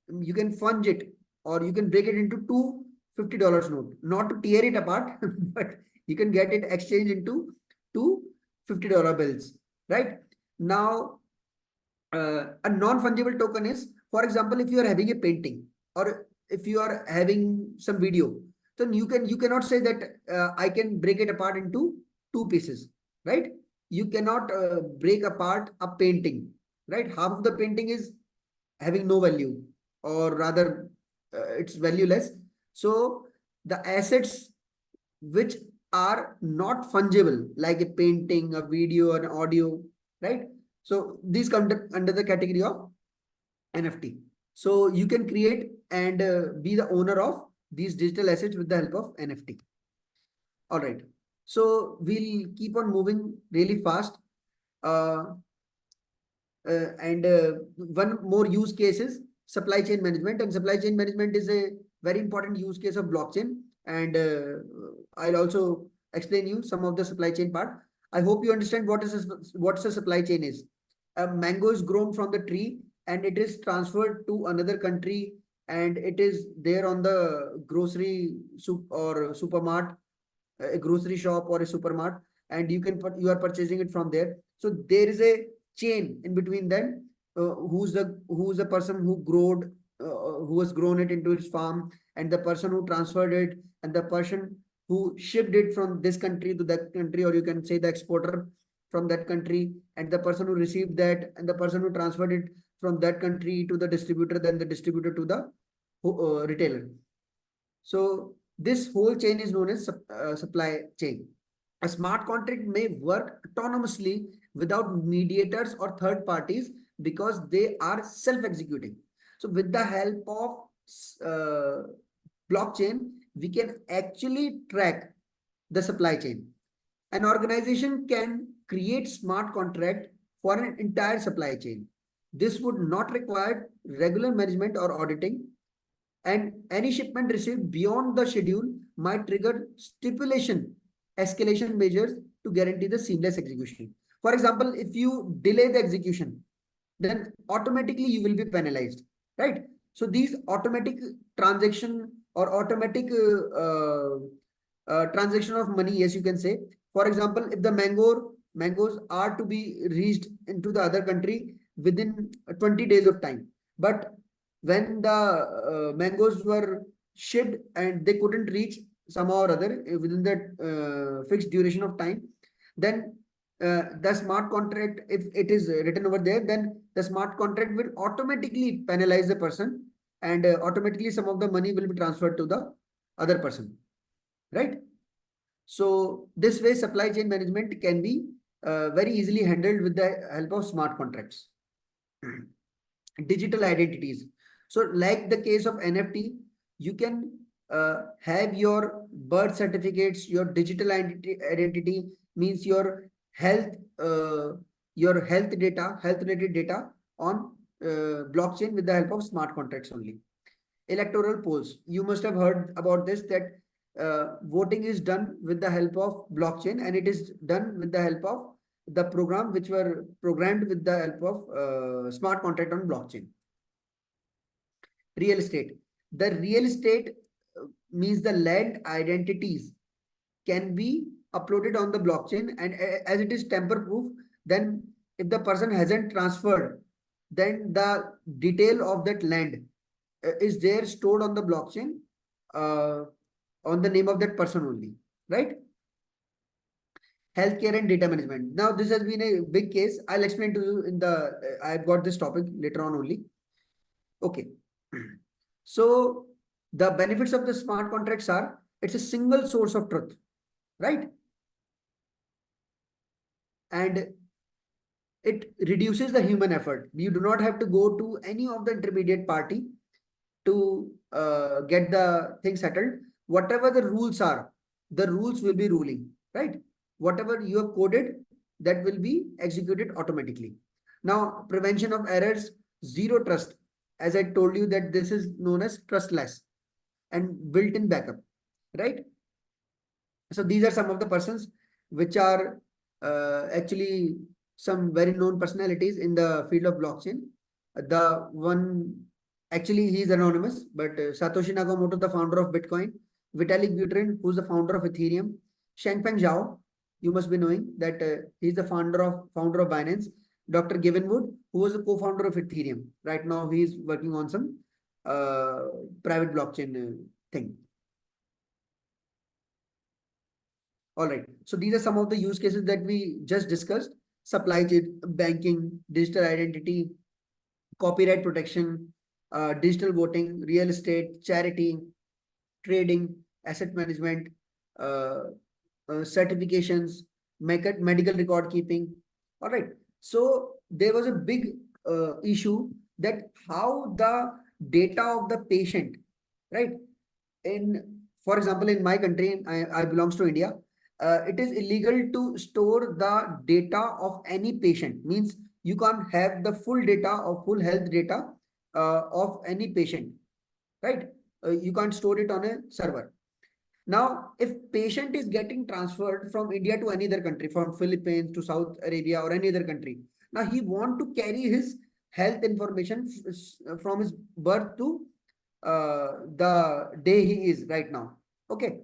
funge it, or you can break it into two $50 note, not to tear it apart, but you can get it exchanged into two $50 bills, right? Now, a non-fungible token is, for example, if you are having a painting, or if you are having some video, then you cannot say that I can break it apart into two pieces, right? You cannot break apart a painting, right? Half of the painting is having no value, or rather it's valueless. So the assets which are not fungible, like a painting, a video, an audio, right? So these come under the category of NFT. So you can create and be the owner of these digital assets with the help of NFT. All right. So we'll keep on moving really fast. Uh, and one more use case is supply chain management, and supply chain management is a very important use case of blockchain. And I'll also explain you some of the supply chain part. I hope you understand what a supply chain is. A mango is grown from the tree and it is transferred to another country, and it is there on the grocery soup or supermart, a grocery shop or a supermart, and you are purchasing it from there. So there is a chain in between them. Who's the person who has grown it into his farm, and the person who transferred it, and the person who shipped it from this country to that country, or you can say the exporter from that country, and the person who received that, and the person who transferred it from that country to the distributor, then the distributor to the retailer. So this whole chain is known as supply chain. A smart contract may work autonomously without mediators or third parties because they are self-executing. So with the help of blockchain, we can actually track the supply chain. An organization can create smart contract for an entire supply chain. This would not require regular management or auditing, and any shipment received beyond the schedule might trigger stipulation escalation measures to guarantee the seamless execution. For example, if you delay the execution, then automatically you will be penalized, right? So these automatic transaction or automatic transaction of money, yes, you can say. For example, if the mangoes are to be reached into the other country within 20 days of time, but when the mangoes were shipped and they couldn't reach somehow or other within that fixed duration of time, then the smart contract, if it is written over there, then the smart contract will automatically penalize the person, and automatically some of the money will be transferred to the other person, right? So this way supply chain management can be very easily handled with the help of smart contracts. Digital identities. So like the case of NFT, you can have your birth certificates, your digital identity means health, uh, your health related data on blockchain with the help of smart contracts only. Electoral polls. You must have heard about this, that voting is done with the help of blockchain, and it is done with the help of the program which were programmed with the help of smart contract on blockchain. Real estate. The real estate means the land identities can be uploaded on the blockchain, and as it is tamper proof, then if the person hasn't transferred, then the detail of that land is there stored on the blockchain uh, on the name of that person only, right? Healthcare and data management. Now, this has been a big case. I'll explain to you in the, I've got this topic later on only. Okay. So the benefits of the smart contracts are it's a single source of truth, right? And it reduces the human effort. You do not have to go to any of the intermediate party to get the thing settled. Whatever the rules are, the rules will be ruling, right? Whatever you have coded, that will be executed automatically. Now, prevention of errors, zero trust. As I told you that this is known as trustless and built-in backup, right? So these are some of the persons which are actually some very known personalities in the field of blockchain. The one, actually he is anonymous, but Satoshi Nakamoto, the founder of Bitcoin, Vitalik Buterin, who's the founder of Ethereum, Shangpeng Zhao, you must be knowing that he is the founder of Binance, Dr. Gavin Wood, who was a co-founder of Ethereum. Right now, he is working on some uh, private blockchain thing. All right. So these are some of the use cases that we just discussed: supply chain, banking, digital identity, copyright protection, digital voting, real estate, charity, trading, asset management, uh, certifications, medical record keeping. All right. So there was a big issue that how the data of the patient, right? In, for example, in my country, I belongs to India. It is illegal to store the data of any patient. Means you can't have the full data or full health data of any patient, right? You can't store it on a server. Now, if patient is getting transferred from India to any other country, from Philippines to South Arabia or any other country, now he want to carry his health information from his birth to the day he is right now. Okay,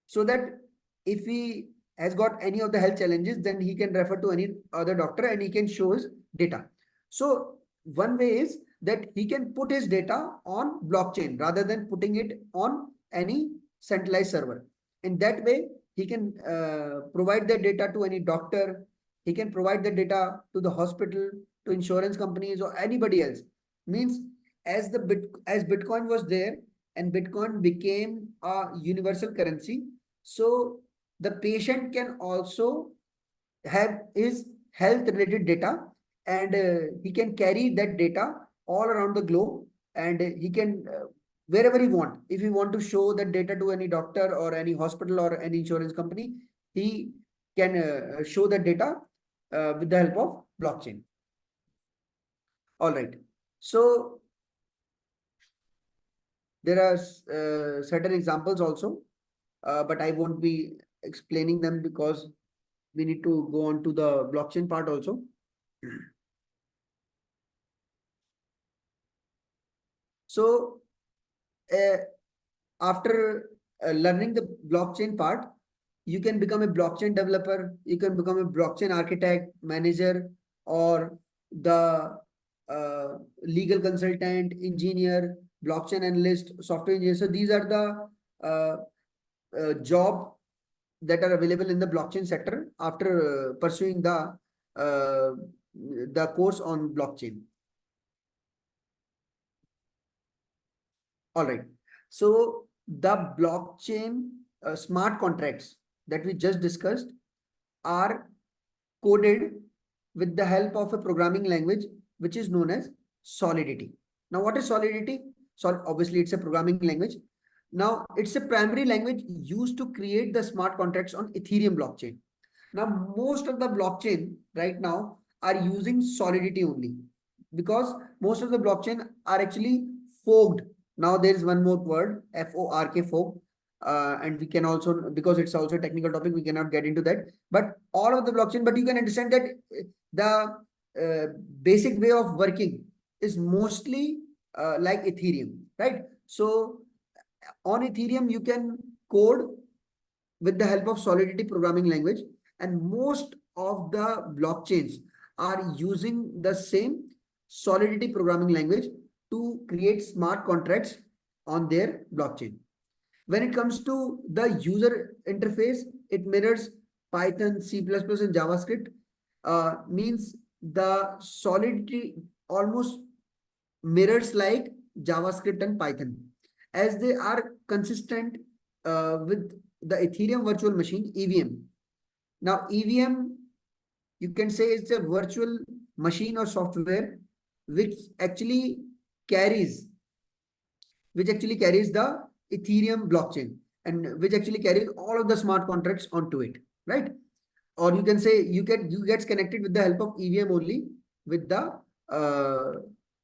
so that if he has got any of the health challenges, then he can refer to any other doctor and he can show his data. So one way is that he can put his data on blockchain rather than putting it on any centralized server. In that way, he can provide the data to any doctor. He can provide the data to the hospital, to insurance companies, or anybody else. Means as Bitcoin was there and Bitcoin became a universal currency, so the patient can also have his health related data, and he can carry that data all around the globe, and he can wherever he want. If he want to show that data to any doctor or any hospital or any insurance company, he can show that data with the help of blockchain. All right. So there are certain examples also, but I won't be explaining them because we need to go on to the blockchain part also. So uh, after learning the blockchain part, you can become a blockchain developer, you can become a blockchain architect, manager, or the legal consultant, engineer, blockchain analyst, software engineer. So these are the job that are available in the blockchain sector after pursuing the course on blockchain. All right. So the blockchain smart contracts that we just discussed are coded with the help of a programming language which is known as Solidity. Now, what is Solidity? So obviously, it's a programming language. Now, it's a primary language used to create the smart contracts on Ethereum blockchain. Now, most of the blockchain right now are using Solidity only because most of the blockchain are actually forked. Now, there is one more word, fork, fork. And we can also, because it's also a technical topic, we cannot get into that. But all of the blockchain, but you can understand that the basic way of working is mostly like Ethereum, right? So on Ethereum, you can code with the help of Solidity programming language, and most of the blockchains are using the same Solidity programming language to create smart contracts on their blockchain. When it comes to the user interface, it mirrors Python, C++, and JavaScript. Means the Solidity almost mirrors like JavaScript and Python, as they are consistent with the Ethereum virtual machine, EVM. Now, EVM, you can say it's a virtual machine or software which actually carries the Ethereum blockchain, and which actually carries all of the smart contracts onto it, right? Or you can say you gets connected with the help of EVM only with the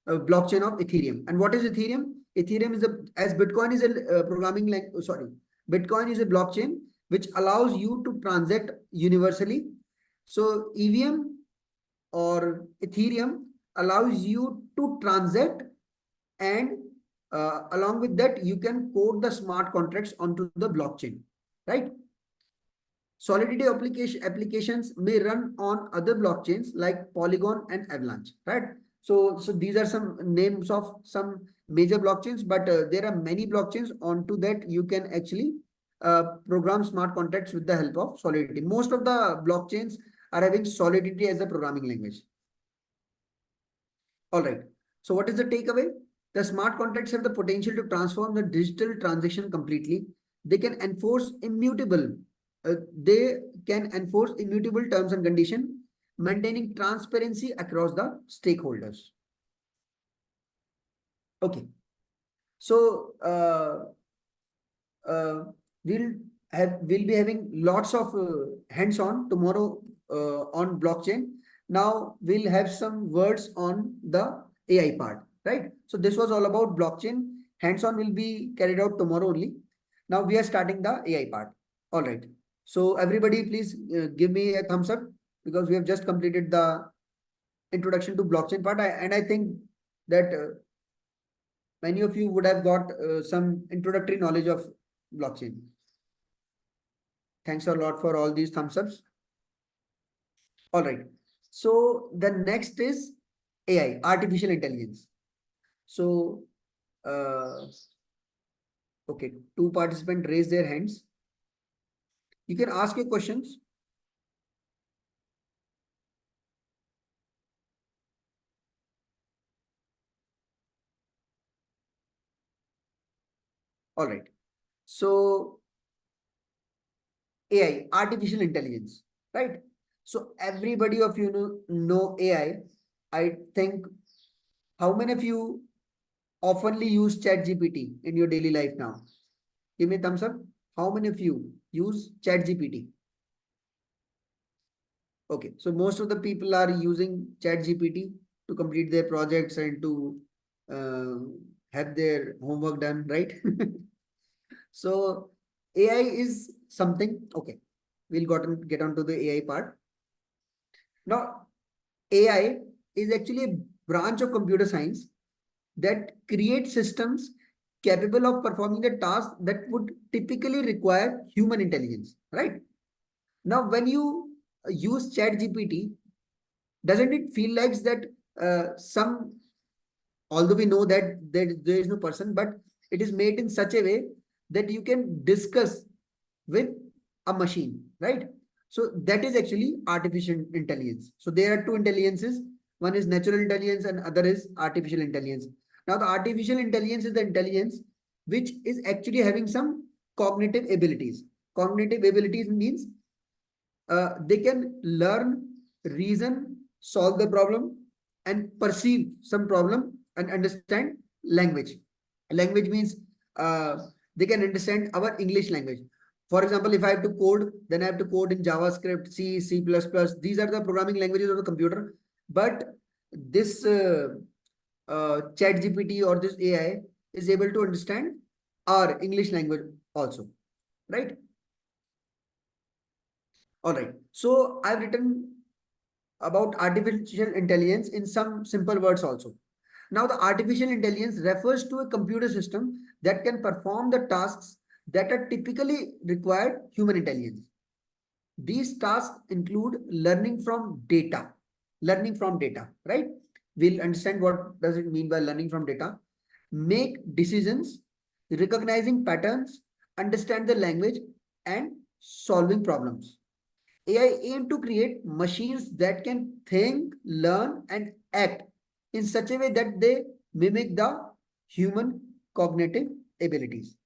blockchain of Ethereum. And what is Ethereum? Ethereum is as Bitcoin is a programming language. Sorry, Bitcoin is a blockchain which allows you to transact universally. So EVM or Ethereum allows you to transact, and along with that, you can code the smart contracts onto the blockchain, right? Solidity applications may run on other blockchains like Polygon and Avalanche, right? So these are some names of some major blockchains, but there are many blockchains onto that you can actually program smart contracts with the help of Solidity. Most of the blockchains are having Solidity as a programming language. All right. So what is the takeaway? The smart contracts have the potential to transform the digital transaction completely. They can enforce immutable. They can enforce immutable terms and conditions, maintaining transparency across the stakeholders. Okay. So uh, we'll be having lots of hands-on tomorrow on blockchain. Now we'll have some words on the AI part, right? So this was all about blockchain. Hands-on will be carried out tomorrow only. Now we are starting the AI part. All right. So everybody, please give me a thumbs up because we have just completed the introduction to blockchain part. And I think that many of you would have got some introductory knowledge of blockchain. Thanks a lot for all these thumbs ups. All right. So the next is AI, artificial intelligence. So, okay, two participants raise their hands. You can ask your questions. All right. So AI, artificial intelligence, right? So everybody of you know AI. I think how many of you oftenly use ChatGPT in your daily life now? Give me a thumbs up. How many of you use ChatGPT? Okay, so most of the people are using ChatGPT to complete their projects and to uh, have their homework done, right? So AI is something. Okay, we'll get on to the AI part. Now, AI is actually a branch of computer science that creates systems capable of performing the tasks that would typically require human intelligence, right? Now, when you use ChatGPT, doesn't it feel like that some, although we know that there is no person, but it is made in such a way that you can discuss with a machine, right? So that is actually artificial intelligence. So there are two intelligences. One is natural intelligence and other is artificial intelligence. Now the artificial intelligence is the intelligence which is actually having some cognitive abilities. Cognitive abilities means they can learn, reason, solve the problem, and perceive some problem and understand language. Language means uh, they can understand our English language. For example, if I have to code, then I have to code in JavaScript, C, C++. These are the programming languages of the computer. But this chat GPT or this AI is able to understand our English language also, right? All right. So I've written about artificial intelligence in some simple words also. Now, the artificial intelligence refers to a computer system that can perform the tasks that are typically required human intelligence. These tasks include learning from data, right? We'll understand what does it mean by learning from data, make decisions, recognizing patterns, understand the language, and solving problems. AI aim to create machines that can think, learn, and act in such a way that they mimic the human cognitive abilities.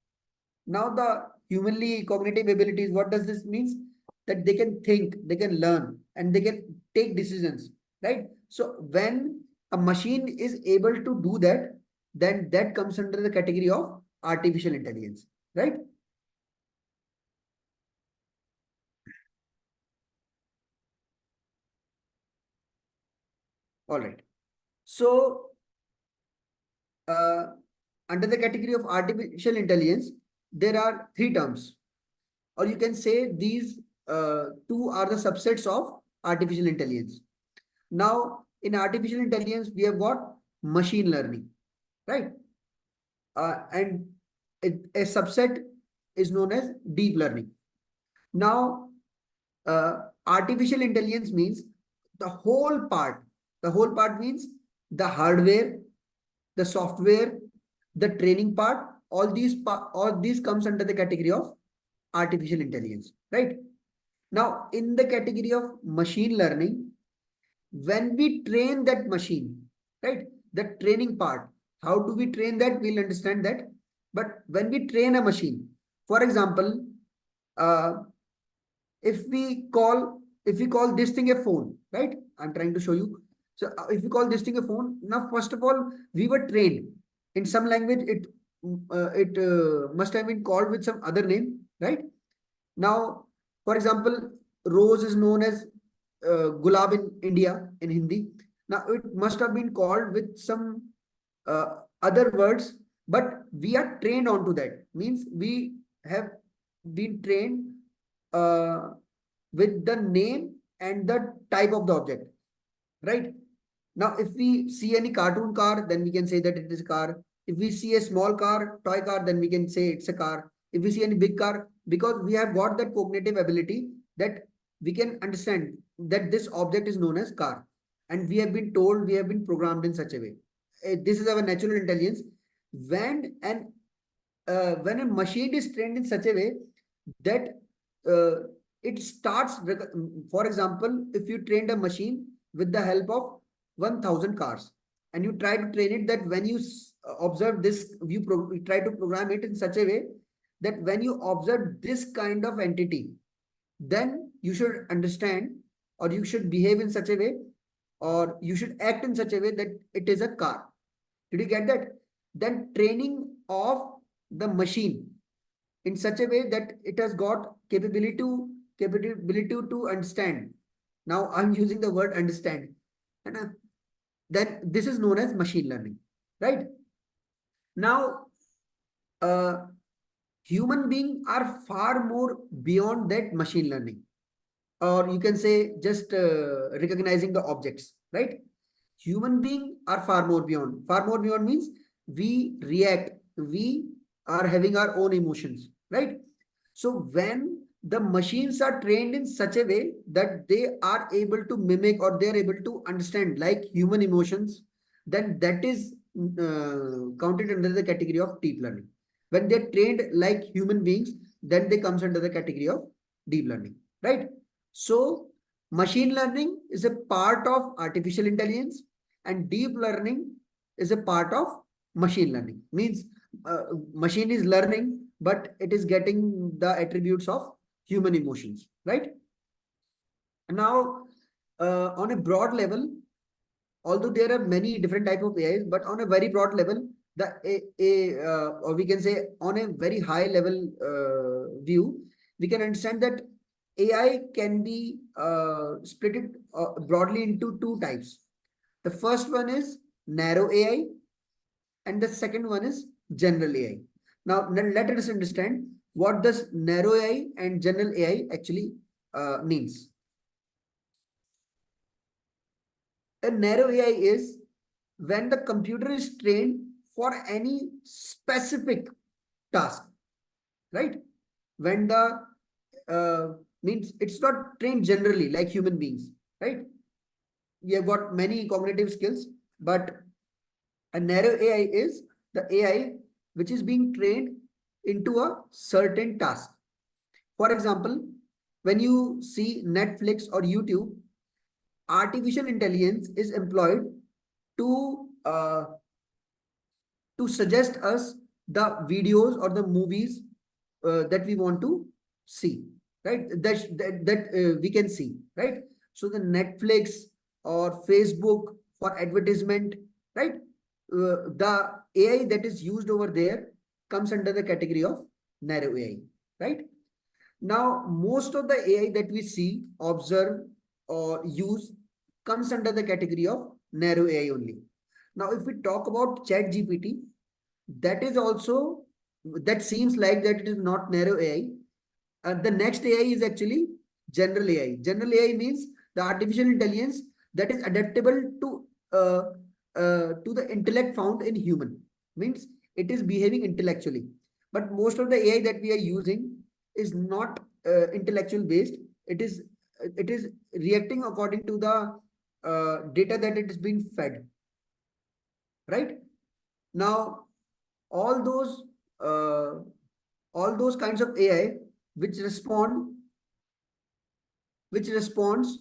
Now, the humanly cognitive abilities, what does this mean? That they can think, they can learn, and they can take decisions, right? So, when a machine is able to do that, then that comes under the category of artificial intelligence, right? All right. So, uh, under the category of artificial intelligence, there are three terms, or you can say these two are the subsets of artificial intelligence. Now, in artificial intelligence, we have got machine learning, right? And a subset is known as deep learning. Now, artificial intelligence means the whole part. The whole part means the hardware, the software, the training part. All these comes under the category of artificial intelligence, right? Now, in the category of machine learning, when we train that machine, right? The training part, how do we train that? We'll understand that. But when we train a machine, for example, uh, if we call this thing a phone, right? I'm trying to show you. So if we call this thing a phone, now first of all, we were trained in some language. It must have been called with some other name, right? Now, for example, rose is known as gulab in India in Hindi. Now, it must have been called with some other words, but we are trained onto that. Means we have been trained uh, with the name and the type of the object, right? Now, if we see any cartoon car, then we can say that it is a car. If we see a small car, toy car, then we can say it's a car. If we see any big car, because we have got that cognitive ability that we can understand that this object is known as car. And we have been told, we have been programmed in such a way. This is our natural intelligence. And when a machine is trained in such a way that it starts, for example, if you trained a machine with the help of 1000 cars and you try to train it that when you observe this, you try to program it in such a way that when you observe this kind of entity, then you should understand or you should behave in such a way or you should act in such a way that it is a car. Did you get that? Then training of the machine in such a way that it has got capability to understand. Now I'm using the word understand. And then this is known as machine learning, right? Now, uh, human beings are far more beyond that machine learning, or you can say just recognizing the objects, right? Human beings are far more beyond. Far more beyond means we react, we are having our own emotions, right? So when the machines are trained in such a way that they are able to mimic or they are able to understand like human emotions, then that is counted under the category of deep learning. When they're trained like human beings, then they comes under the category of deep learning, right? So machine learning is a part of artificial intelligence and deep learning is a part of machine learning. Means machine is learning but it is getting the attributes of human emotions, right? Now, on a broad level, although there are many different type of AIs, but on a very broad level, or we can say on a very high level view, we can understand that AI can be split it broadly into two types. The first one is narrow AI, and the second one is general AI. Now, let us understand what does narrow AI and general AI actually means. A narrow AI is when the computer is trained for any specific task, right? When the means it's not trained generally like human beings, right? We have got many cognitive skills, but a narrow AI is the AI which is being trained into a certain task. For example, when you see Netflix or YouTube, artificial intelligence is employed to suggest us the videos or the movies that we want to see, right? That we can see, right? So the Netflix or Facebook for advertisement, right? The AI that is used over there comes under the category of narrow AI, right? Now, most of the AI that we see, observe, or use comes under the category of narrow AI only. Now, if we talk about Chat GPT, that is also, that seems like that it is not narrow AI. The next AI is actually general AI. General AI means the artificial intelligence that is adaptable uh, to the intellect found in human. Means it is behaving intellectually. But most of the AI that we are using is not intellectual based. It is reacting according to the data that it is being fed, right? Now, all those uh, all those kinds of AI which respond which responds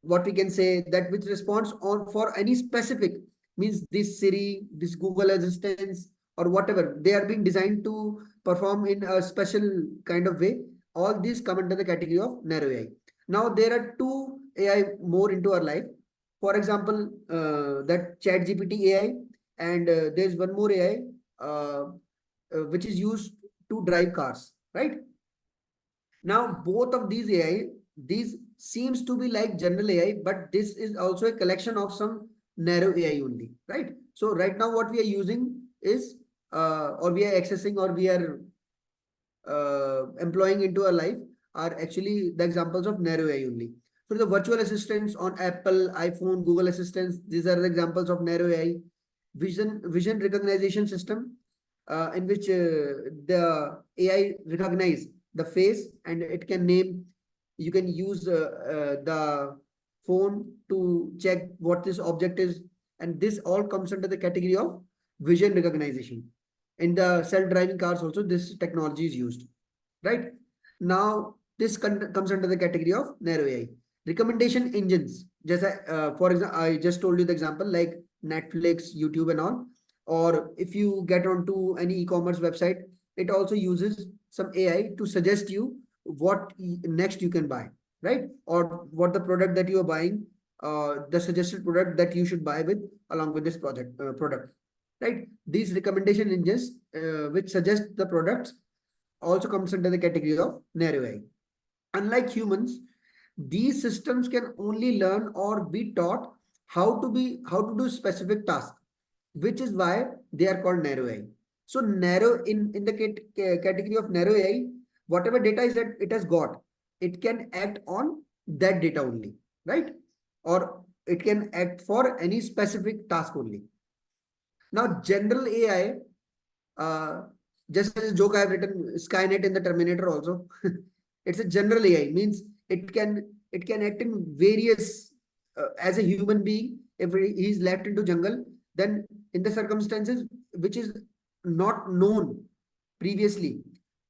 what we can say that which responds on for any specific, means this Siri, this Google Assistants, or whatever, they are being designed to perform in a special kind of way. All these come under the category of narrow AI. Now there are two AI more into our life. For example, that Chat GPT AI, and there's one more AI which is used to drive cars, right? Now, both of these AI, these seems to be like general AI, but this is also a collection of some narrow AI only, right? So right now what we are using is, or we are accessing, or we are employing into our life are actually the examples of narrow AI only. So the virtual assistants on Apple, iPhone, Google Assistants, these are the examples of narrow AI. Vision recognition system, in which the AI recognize the face and it can name. You can use the phone to check what this object is, and this all comes under the category of vision recognition. In the self-driving cars also, this technology is used, right? Now, this comes under the category of narrow AI. Recommendation engines, just for example, I just told you the example like Netflix, YouTube, and all. Or if you get onto any e-commerce website, it also uses some AI to suggest you what next you can buy, right? Or what the product that you are buying, the suggested product that you should buy with along with this product, right? These recommendation engines which suggest the products also comes under the category of narrow AI. Unlike humans, these systems can only learn or be taught how to do specific tasks, which is why they are called narrow AI. So narrow in the category of narrow AI, whatever data is that it has got, it can act on that data only, right? Or it can act for any specific task only. Now, general AI, just as a joke, I have written Skynet in the Terminator also. It's a general AI, means it can act in various as a human being. If he is left into jungle, then in the circumstances which is not known previously,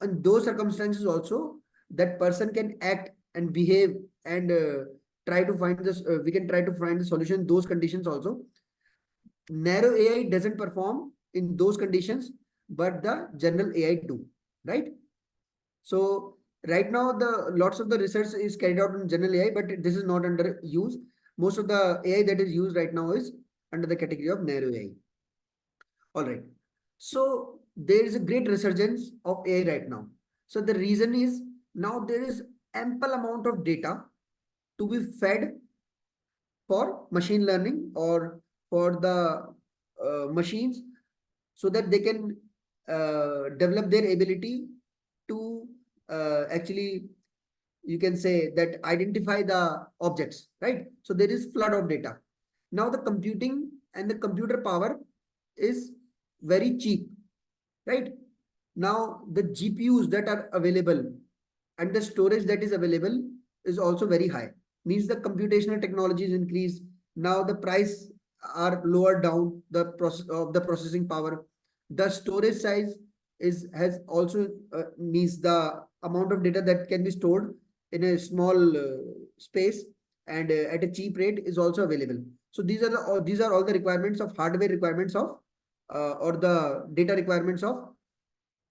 and those circumstances also, that person can act and behave and try to find this. We can try to find the solution. Those conditions also, narrow AI doesn't perform in those conditions, but the general AI do, right? So right now the lots of the research is carried out in general AI, but this is not under use. Most of the AI that is used right now is under the category of narrow AI. All right. So there is a great resurgence of AI right now. So the reason is now there is ample amount of data to be fed for machine learning or for the machines so that they can develop their ability to actually, you can say that, identify the objects, right? So there is flood of data. Now the computing and the computer power is very cheap, right? Now the GPUs that are available and the storage that is available is also very high. Means the computational technology is increased. Now the price are lower down the process of the processing power. The storage size is has also means the amount of data that can be stored in a small space and at a cheap rate is also available. So these are all the requirements of hardware requirements of or the data requirements of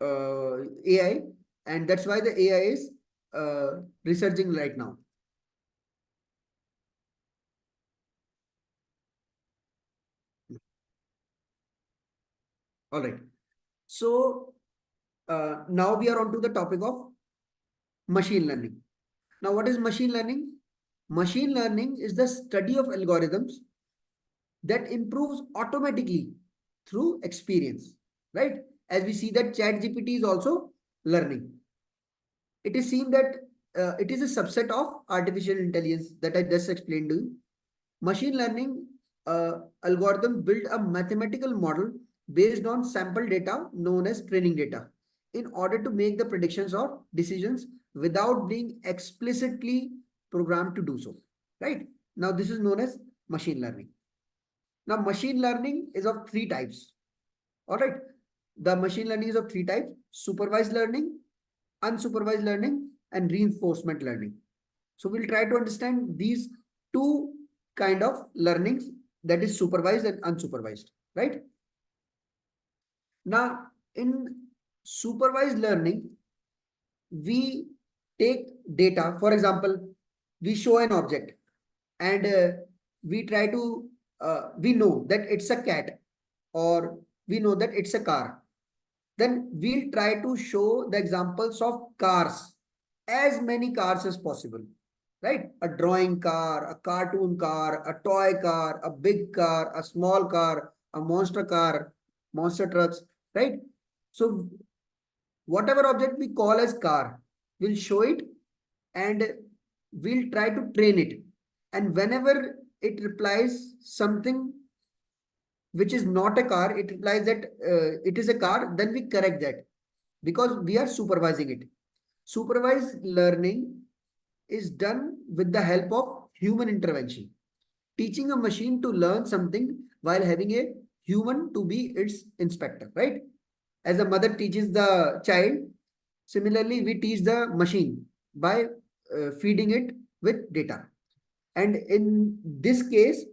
AI, and that's why the AI is researching right now. All right. So now we are on to the topic of machine learning. Now, what is machine learning? Machine learning is the study of algorithms that improves automatically through experience, right? As we see that ChatGPT is also learning. It is seen that it is a subset of artificial intelligence that I just explained to you. Machine learning algorithm build a mathematical model based on sample data known as training data in order to make the predictions or decisions without being explicitly programmed to do so. Right? Now, this is known as machine learning. Now, machine learning is of three types. All right. The machine learning is of three types: supervised learning, unsupervised learning, and reinforcement learning. So we'll try to understand these two kind of learnings, that is supervised and unsupervised, right? Now, in supervised learning, we take data. For example, we show an object and we try to, we know that it's a cat or we know that it's a car. Then we'll try to show the examples of cars, as many cars as possible, right? A drawing car, a cartoon car, a toy car, a big car, a small car, monster trucks, right? So whatever object we call as car, we'll show it and we'll try to train it. And whenever it replies something which is not a car, it implies that it is a car, then we correct that because we are supervising it. Supervised learning is done with the help of human intervention, teaching a machine to learn something while having a human to be its inspector, right? As a mother teaches the child, similarly, we teach the machine by feeding it with data. And in this case,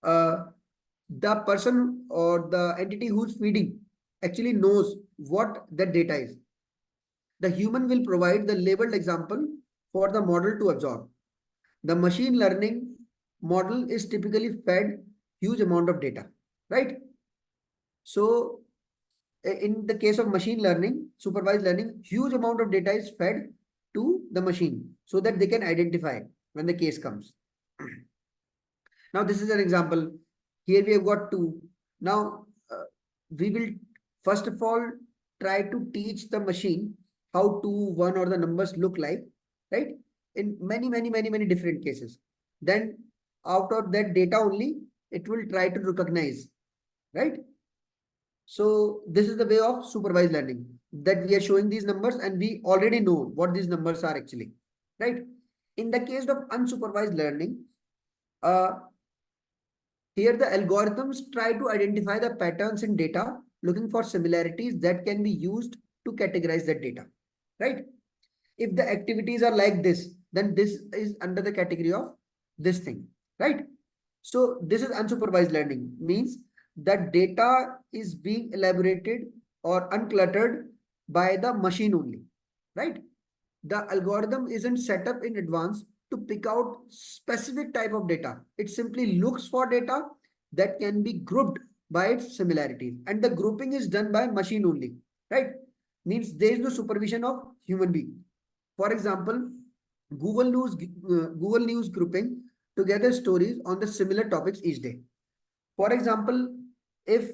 uh, the person or the entity who's feeding actually knows what the data is. The human will provide the labeled example for the model to absorb. The machine learning model is typically fed huge amount of data, right? So in the case of machine learning, supervised learning, huge amount of data is fed to the machine so that they can identify when the case comes. Now, this is an example. Here we have got two. Now, we will first of all try to teach the machine how two, one, or the numbers look like, right? In many different cases. Then, out of that data only, it will try to recognize, right? So, this is the way of supervised learning, that we are showing these numbers and we already know what these numbers are actually, right? In the case of unsupervised learning, uh, here, the algorithms try to identify the patterns in data, looking for similarities that can be used to categorize that data, right? If the activities are like this, then this is under the category of this thing, right? So this is unsupervised learning, means that data is being elaborated or uncluttered by the machine only, right? The algorithm isn't set up in advance to pick out specific type of data. It simply looks for data that can be grouped by its similarities, and the grouping is done by machine only, right? Means there is no supervision of human being. For example, Google News grouping together stories on the similar topics each day. For example, if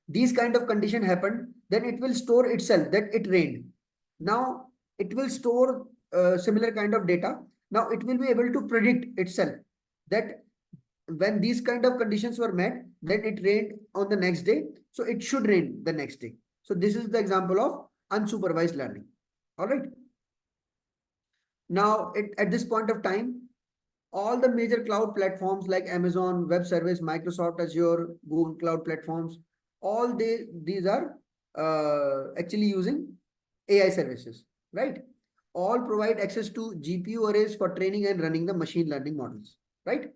these kind of condition happened, then it will store itself that it rained. Now it will store similar kind of data. Now it will be able to predict itself that when these kind of conditions were met, then it rained on the next day. So it should rain the next day. So this is the example of unsupervised learning. All right. Now, at this point of time, all the major cloud platforms like Amazon Web Service, Microsoft Azure, Google Cloud platforms, these are actually using AI services, right? All provide access to GPU arrays for training and running the machine learning models, right?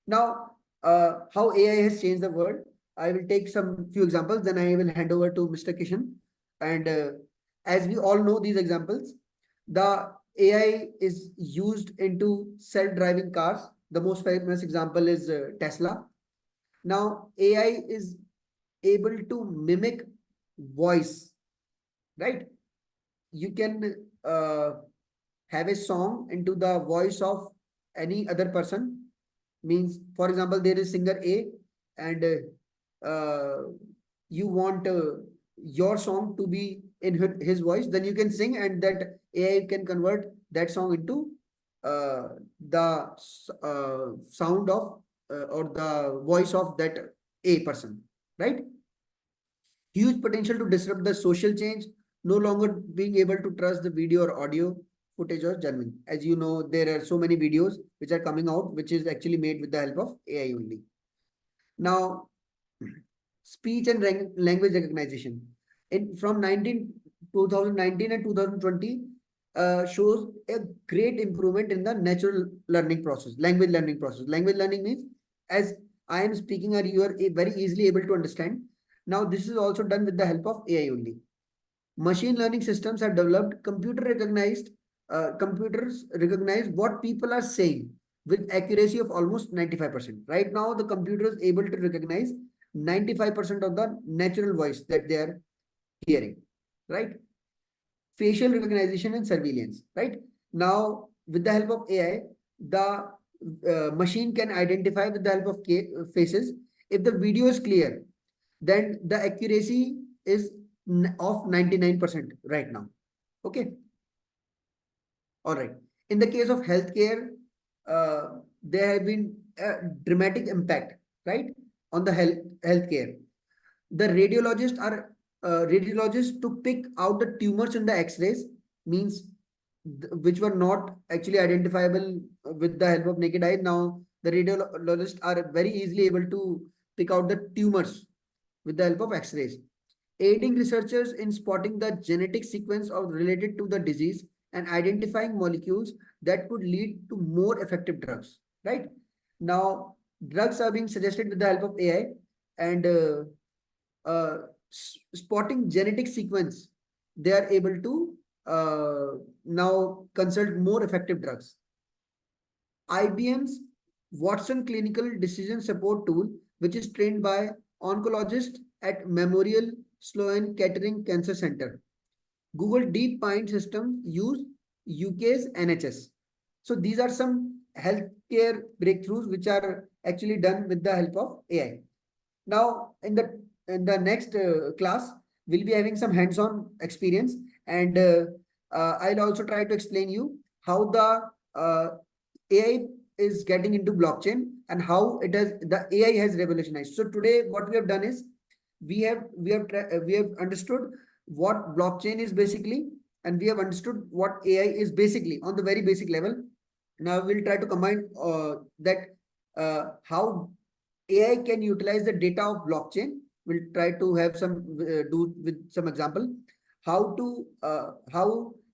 Now, how AI has changed the world. I will take some few examples, then I will hand over to Mr. Kishan. And as we all know these examples, the AI is used into self-driving cars. The most famous example is Tesla. Now, AI is able to mimic voice, right? You can have a song into the voice of any other person. Means, for example, there is singer A, and you want your song to be in his voice, then you can sing, and that AI can convert that song into the sound of or the voice of that A person, right? Huge potential to disrupt the social change, no longer being able to trust the video or audio footage or genuine. As you know, there are so many videos which are coming out, which is actually made with the help of AI only. Now, speech and language recognition. From 2019 and 2020 shows a great improvement in the natural learning process, language learning process. Language learning means as I am speaking or you are very easily able to understand. Now, this is also done with the help of AI only. Machine learning systems are developed, computers recognize what people are saying with accuracy of almost 95%. Right now, the computer is able to recognize 95% of the natural voice that they are hearing, right? Facial recognition and surveillance, right? Now, with the help of AI, the machine can identify with the help of faces. If the video is clear, then the accuracy is of 99% right now. Okay. All right. In the case of healthcare, there have been a dramatic impact, right, on the healthcare. The radiologists to pick out the tumors in the X-rays, means which were not actually identifiable with the help of naked eye. Now the radiologists are very easily able to pick out the tumors with the help of X-rays, aiding researchers in spotting the genetic sequence of related to the disease and identifying molecules that could lead to more effective drugs. Right now, drugs are being suggested with the help of AI, and spotting genetic sequence, they are able to now consult more effective drugs. IBM's Watson Clinical Decision Support Tool, which is trained by oncologists at Memorial Sloan Kettering Cancer Center. Google DeepMind system use UK's NHS. So these are some healthcare breakthroughs which are actually done with the help of AI. Now, in the next class, we'll be having some hands-on experience, and I'll also try to explain you how the AI is getting into blockchain and how the AI has revolutionized. So today, what we have done is we have understood what blockchain is basically, and we have understood what AI is basically on the very basic level. Now we'll try to combine that how AI can utilize the data of blockchain. We'll try to have some do with some example how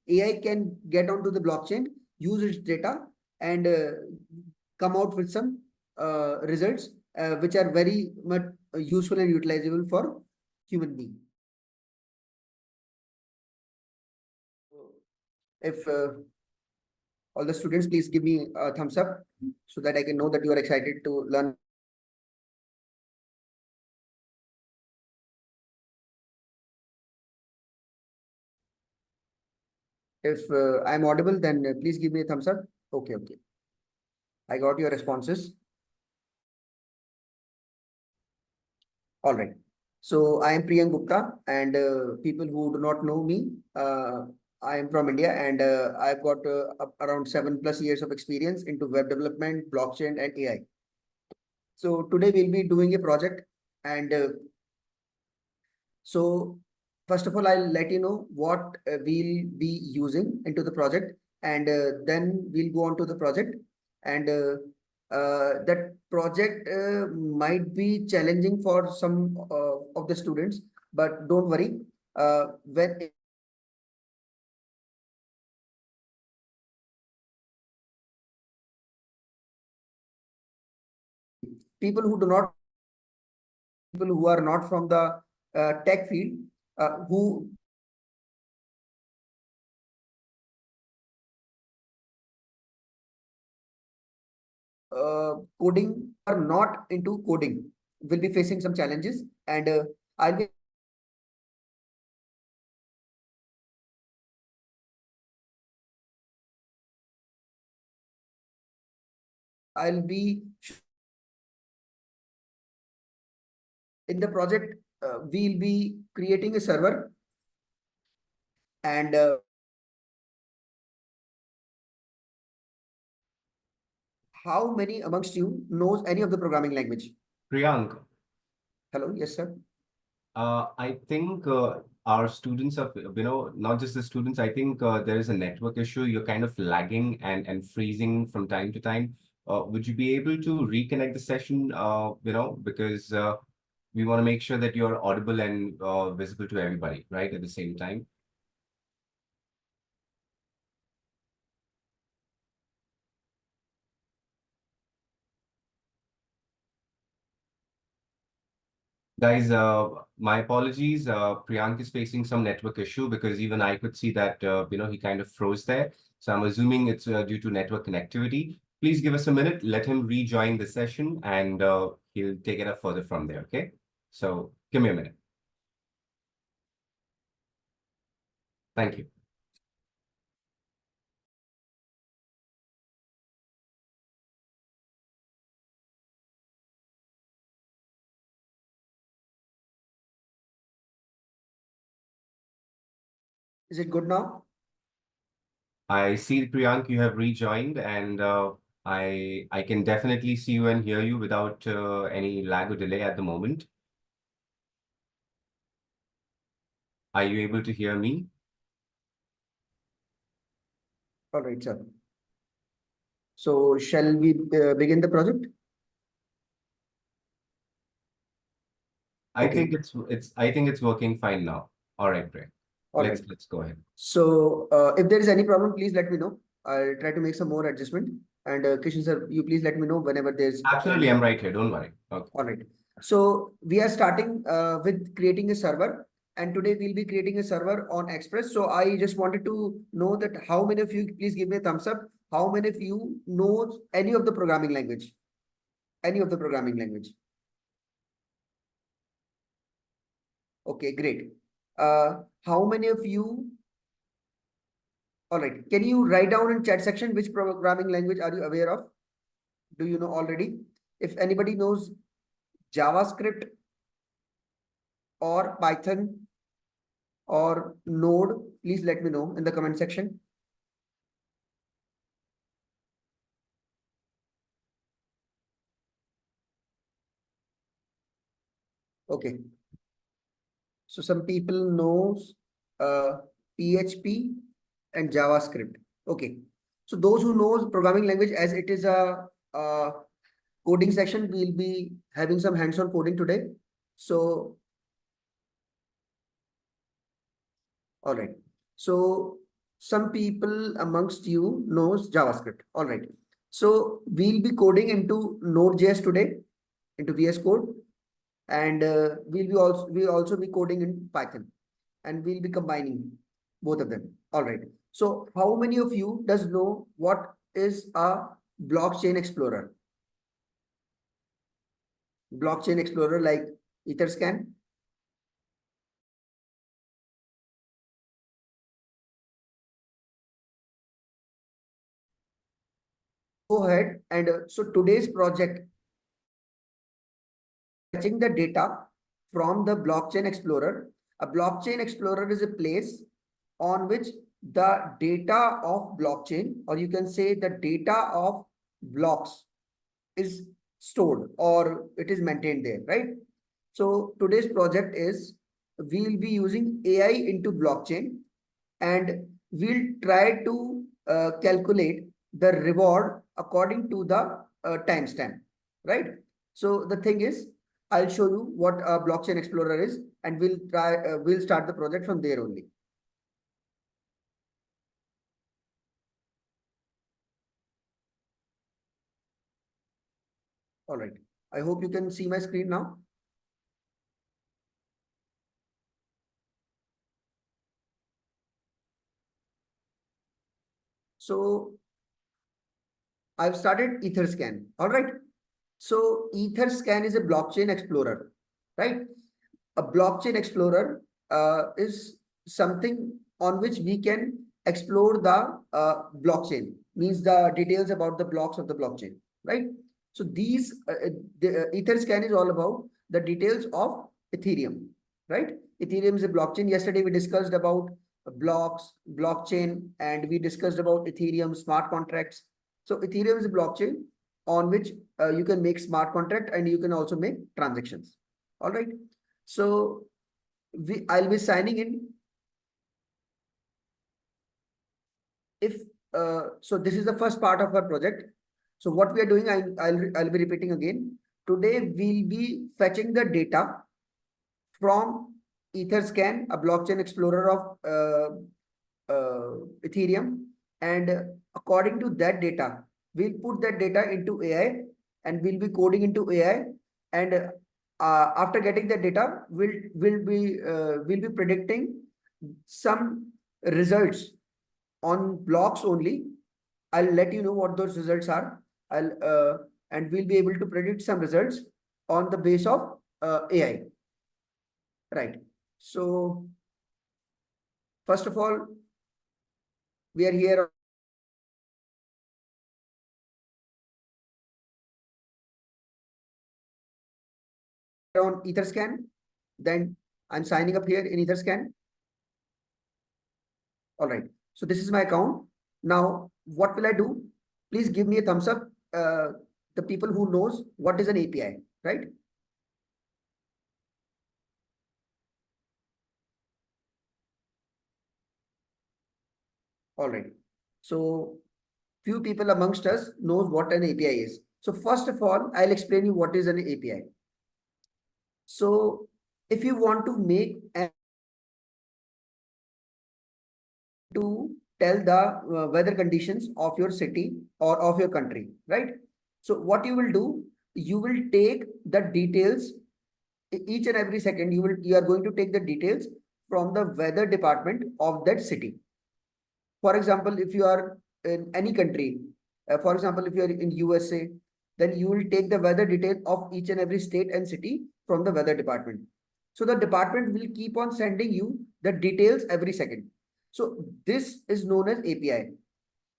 AI can get onto the blockchain, use its data, and come out with some results which are very much useful and utilizable for human being. If all the students, please give me a thumbs up so that I can know that you are excited to learn. If I'm audible, then please give me a thumbs up. Okay, okay. I got your responses. All right. So I am Priyank Gupta, and people who do not know me, I am from India, and I've got around 7+ years of experience into web development, blockchain, and AI. So today we'll be doing a project, and so first of all, I'll let you know what we'll be using into the project, and then we'll go on to the project. And that project might be challenging for some of the students, but don't worry. When people who do not, people who are not from the tech field, who coding are not into coding will be facing some challenges, and I'll be I'll be in the project. We'll be creating a server, and how many amongst you knows any of the programming language? Priyank, Hello, yes, sir. I think our students are, not just the students, I think there is a network issue. You're kind of lagging and freezing from time to time. Would you be able to reconnect the session, because we want to make sure that you're audible and visible to everybody, right, at the same time? Guys, my apologies. Priyank is facing some network issue because even I could see that, he kind of froze there. So I'm assuming it's due to network connectivity. Please give us a minute. Let him rejoin the session and he'll take it up further from there. Okay. So give me a minute. Thank you. Is it good now? I see, Priyank, you have rejoined, and I can definitely see you and hear you without any lag or delay at the moment. Are you able to hear me? All right, sir. So shall we begin the project? I Okay. think it's working fine now. All right, Priyank. All right. Let's go ahead. So if there is any problem, please let me know. I'll try to make some more adjustment. And Kishan sir, you please let me know whenever there's Absolutely, any. I'm right here. Don't worry. Okay. All right. So we are starting with creating a server, and today we'll be creating a server on Express. So I just wanted to know that how many of you, please give me a thumbs up. How many of you know any of the programming language? Any of the programming language? Okay, great. How many of you? All right. Can you write down in chat section which programming language are you aware of? Do you know already? If anybody knows JavaScript or Python or Node, please let me know in the comment section. Okay. So some people knows PHP and JavaScript. Okay. So those who knows programming language, as it is a coding section, we'll be having some hands-on coding today. So, all right. So some people amongst you knows JavaScript. All right. So we'll be coding into Node.js today, into VS Code, and we'll also be coding in Python, and we'll be combining both of them. All right. So how many of you does know what is a blockchain explorer? Blockchain explorer like Etherscan. Go ahead and so today's project fetching the data from the blockchain explorer. A blockchain explorer is a place on which the data of blockchain, or you can say the data of blocks, is stored or it is maintained there, right? So today's project is we'll be using AI into blockchain and we'll try to calculate the reward according to the timestamp, right? So the thing is, I'll show you what a blockchain explorer is, and we'll start the project from there only. All right. I hope you can see my screen now. So I've started Etherscan. All right. So Etherscan is a blockchain explorer, right? A blockchain explorer is something on which we can explore the blockchain, means the details about the blocks of the blockchain, right? So these the Etherscan is all about the details of Ethereum, right? Ethereum is a blockchain. Yesterday we discussed about blocks, blockchain, and we discussed about Ethereum smart contracts. So Ethereum is a blockchain on which you can make smart contract and you can also make transactions. All right. So I'll be signing in. If so, this is the first part of our project. So what we are doing, I'll be repeating again. Today we'll be fetching the data from Etherscan, a blockchain explorer of Ethereum, and according to that data, we'll put that data into AI, and we'll be coding into AI, and after getting the data, we'll be predicting some results on blocks only. I'll let you know what those results are. And we'll be able to predict some results on the base of AI. Right. So first of all, we are here on Etherscan. Then I'm signing up here in Etherscan. All right. So this is my account. Now, what will I do? Please give me a thumbs up. The people who knows what is an API, right? All right. So few people amongst us knows what an API is. So first of all, I'll explain you what is an API. So if you want to make an to tell the weather conditions of your city or of your country, right? So what you will do, you will take the details each and every second. You are going to take the details from the weather department of that city. For example, if you are in any country, for example, if you are in USA, then you will take the weather detail of each and every state and city from the weather department. So the department will keep on sending you the details every second. So this is known as API.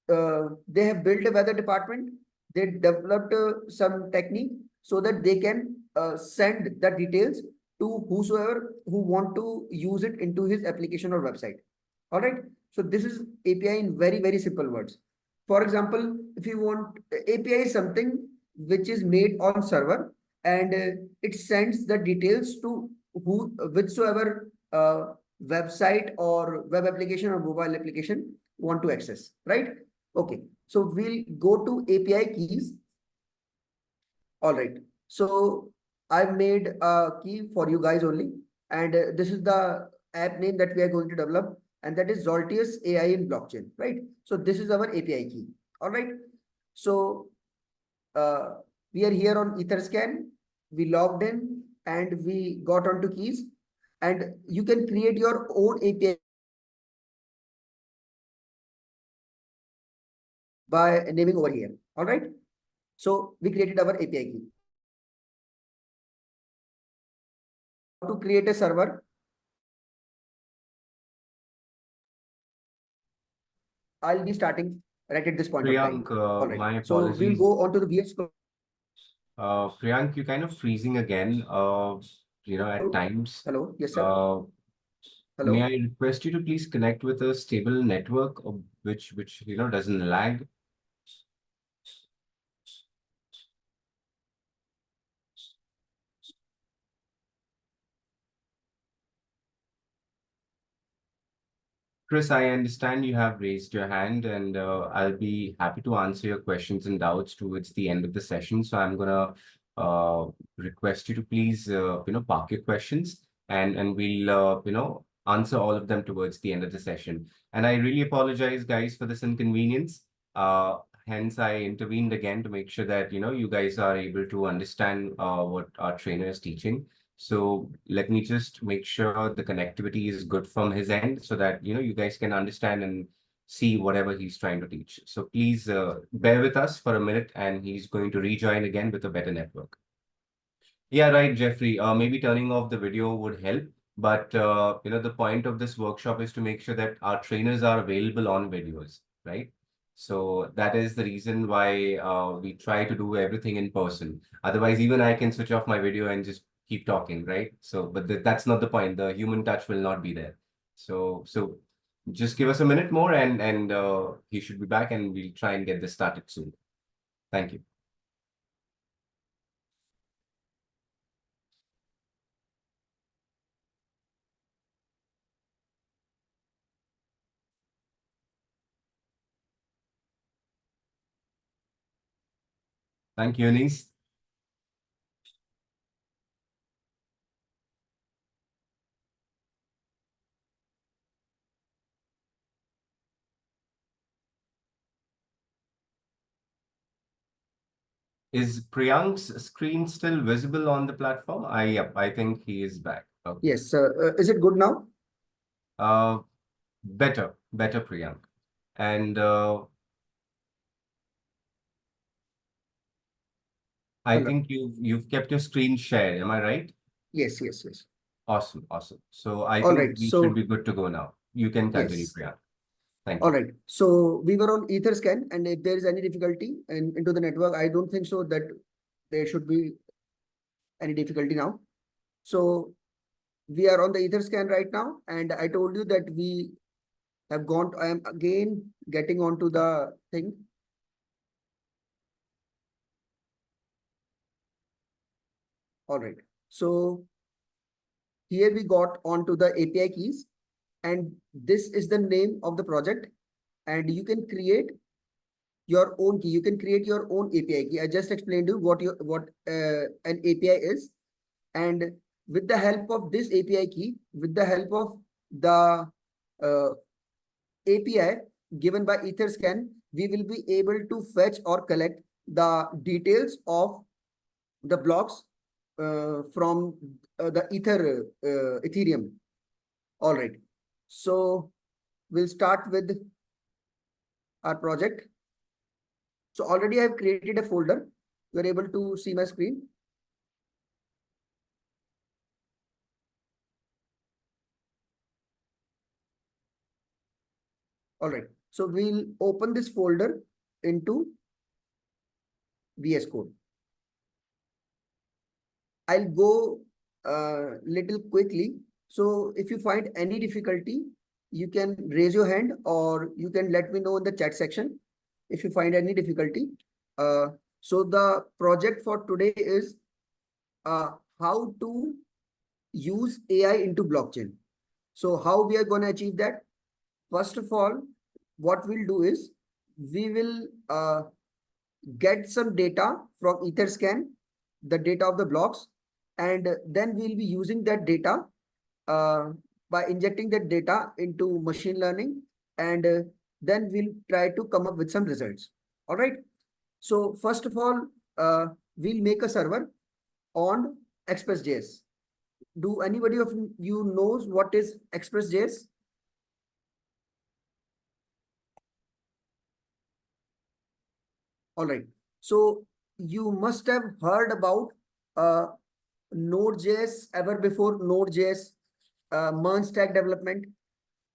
They have built a weather department. They developed some technique so that they can send the details to whosoever who want to use it into his application or website. All right. So this is API in very, very simple words. For example, if you want API is something which is made on server and it sends the details to who whichsoever website or web application or mobile application want to access, right? Okay, so we'll go to API keys. All right. So I've made a key for you guys only, and this is the app name that we are going to develop, and that is Zoltius AI in blockchain, right? So this is our API key. All right. So uh, we are here on Etherscan. We logged in and we got onto keys, and you can create your own API by naming over here. All right. So we created our API key. To create a server, I'll be starting right at this point of time. Priyank, All right. my So we'll apologies. go on to the VS Code. Priyank, you're kind of freezing again, at times. Hello. Yes, sir. Uh, may I Hello. request you to please connect with a stable network which doesn't lag? Chris, I understand you have raised your hand, and I'll be happy to answer your questions and doubts towards the end of the session. So I'm gonna request you to please, park your questions, and we'll answer all of them towards the end of the session. And I really apologize, guys, for this inconvenience. Uh, Hence, I intervened again to make sure that you guys are able to understand what our trainer is teaching. So let me just make sure the connectivity is good from his end so that you guys can understand and see whatever he's trying to teach. So please bear with us for a minute and he's going to rejoin again with a better network. Yeah, right, Jeffrey. Maybe turning off the video would help. But the point of this workshop is to make sure that our trainers are available on videos, right? So that is the reason why we try to do everything in person. Otherwise, even I can switch off my video and just keep talking, right? So, but that's not the point. The human touch will not be there. So just give us a minute more, and he should be back, and we'll try and get this started soon. Thank you. Thank you, Anis. Is Priyank's screen still visible on the platform? Yep, I think he is back. Okay. Yes. Is it good now? Uh, better, Priyank. And I Hello. think you've kept your screen shared. Am I right? Yes. Yes. Yes. Awesome, awesome. So I All think right. we should So be good to go now. You can continue, yes. Priyank. Thank All you. right. So we were on Etherscan, and if there is any difficulty into the network, I don't think so that there should be any difficulty now. So we are on the Etherscan right now, and I told you that we have gone. I am again getting onto the thing. All right. So here we got onto the API keys, and this is the name of the project, and you can create your own key. You can create your own API key. I just explained you what an API is, and with the help of this API key, with the help of the uh, API given by Etherscan, we will be able to fetch or collect the details of the blocks from the Ethereum. All right. So we'll start with our project. So already I've created a folder. You're able to see my screen. All right. So we'll open this folder into VS Code. I'll go little quickly. So if you find any difficulty, you can raise your hand or you can let me know in the chat section if you find any difficulty. So the project for today is how to use AI into blockchain. So how we are going to achieve that? First of all, what we'll do is we will get some data from Etherscan, the data of the blocks, and then we'll be using that data uh, by injecting that data into machine learning, and then we'll try to come up with some results. All right. So first of all, we'll make a server on Express.js. Do anybody of you knows what is Express.js? All right. So you must have heard about uh, Node.js ever before Node.js merge stack development.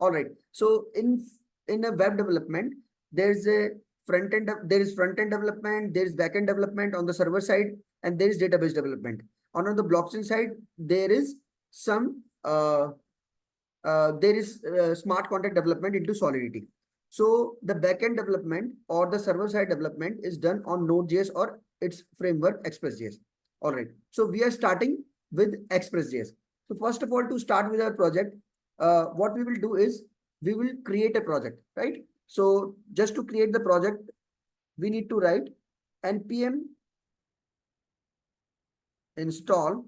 All right. So in a web development, there's a there is front end development, there is back end development on the server side, and there is database development. On the blockchain side, there is some there is smart contract development into Solidity. So the backend development or the server side development is done on Node.js or its framework Express.js. All right. So we are starting with Express.js. So first of all, to start with our project, what we will do is we will create a project, right? So just to create the project, we need to write npm install,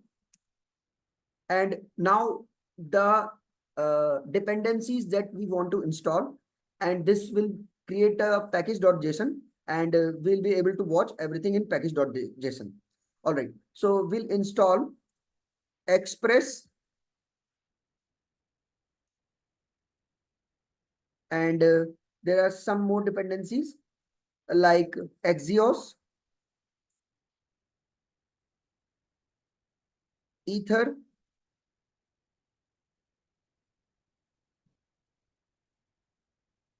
and now the dependencies that we want to install, and this will create a package.json, and we'll be able to watch everything in package.json. All right, so we'll install express, and there are some more dependencies like axios, ether.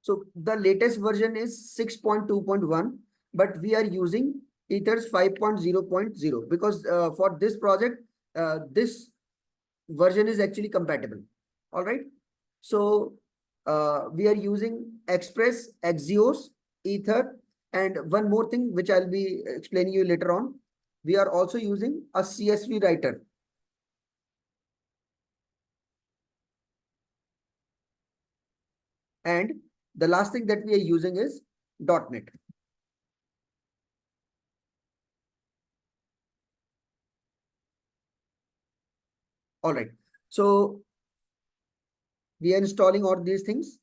So the latest version is 6.2.1, but we are using Ether's 5.0.0 because for this project, this version is actually compatible. All right. So we are using Express, Axios, Ether, and one more thing which I'll be explaining you later on. We are also using a CSV writer. And the last thing that we are using is .NET. All right. So we are installing all these things.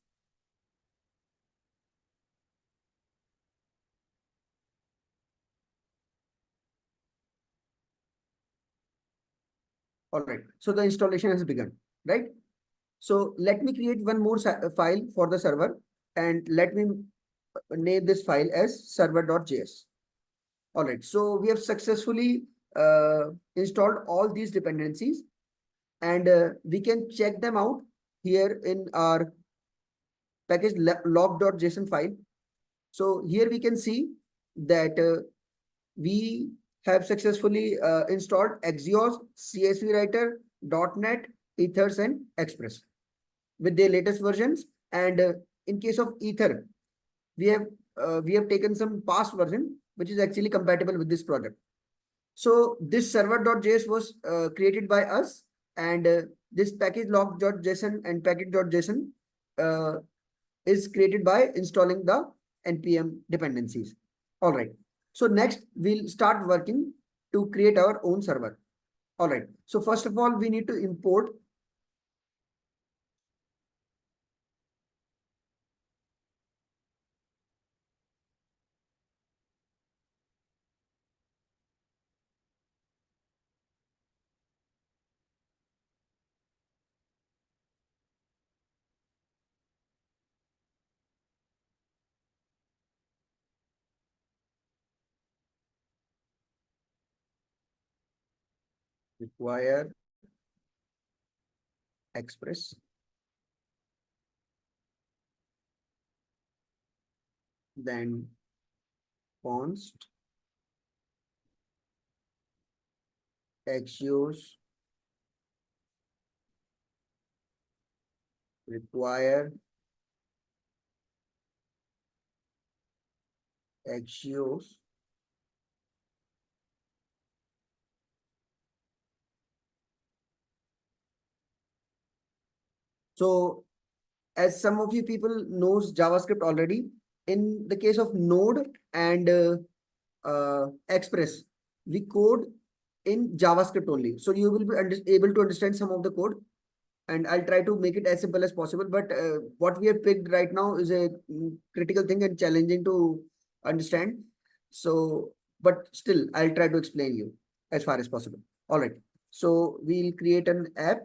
All right. So the installation has begun, right? So let me create one more file for the server, and let me name this file as server.js. All right. So we have successfully installed all these dependencies, and we can check them out here in our package log.json file. So here we can see that we have successfully installed Axios, CSV Writer, .NET, Ethers, and Express with their latest versions. And in case of Ether, we have taken some past version which is actually compatible with this project. So this server.js was created by us, and this package log.json and package.json uh, is created by installing the npm dependencies. All right. So next we'll start working to create our own server. All right. So first of all, we need to import require express, then const axios require axios. So as some of you people knows JavaScript already, in the case of Node and Express, we code in JavaScript only. So you will be able to understand some of the code, and I'll try to make it as simple as possible. But what we have picked right now is a critical thing and challenging to understand. So, but still, I'll try to explain you as far as possible. All right. So we'll create an app,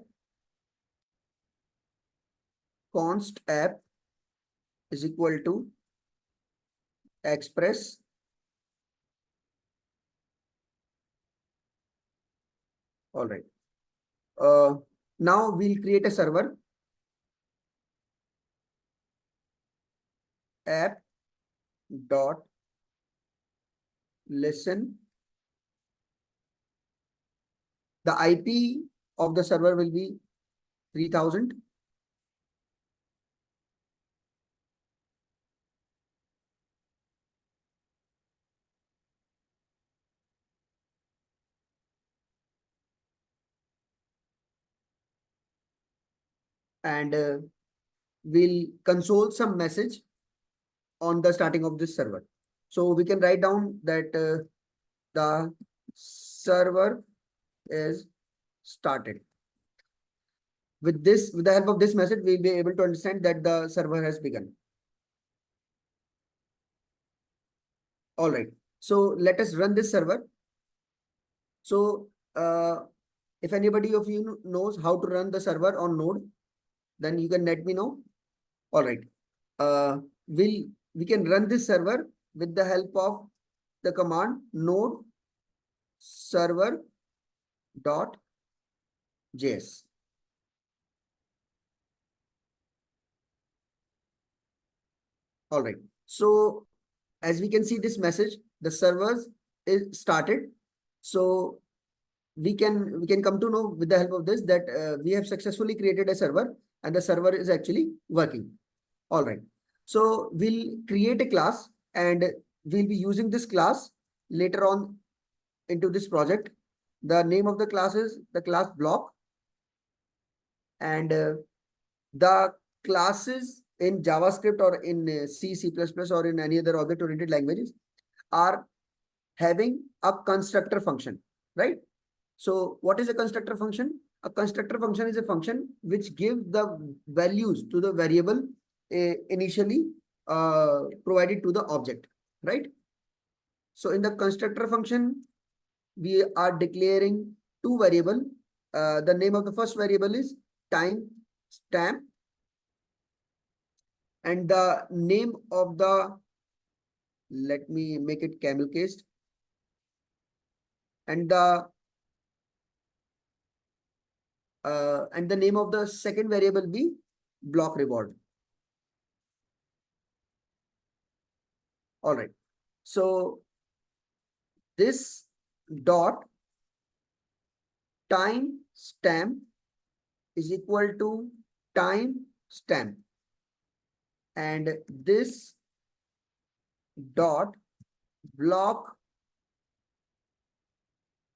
const app is equal to express All right. Uh, Now we'll create a server app dot listen. The IP of the server will be 3000, and we'll console some message on the starting of this server. So we can write down that the server is started. With this, with the help of this message, we'll be able to understand that the server has begun. All right. So let us run this server. So if anybody of you knows how to run the server on Node, then you can let me know. All right. Uh, we can run this server with the help of the command node server dot js. All right. So as we can see this message, the servers is started. So we can come to know with the help of this that we have successfully created a server and the server is actually working. All right. So we'll create a class and we'll be using this class later on into this project. The name of the class is the class block, and the classes in JavaScript or in C, C++ or in any other object-oriented languages are having a constructor function, right? So what is a constructor function? A constructor function is a function which gives the values to the variable initially provided to the object, right? So in the constructor function, we are declaring two variable. The name of the first variable is time stamp, and the name of the, let me make it camel cased, and the name of the second variable be block reward. All right. So this dot time stamp is equal to time stamp, and this dot block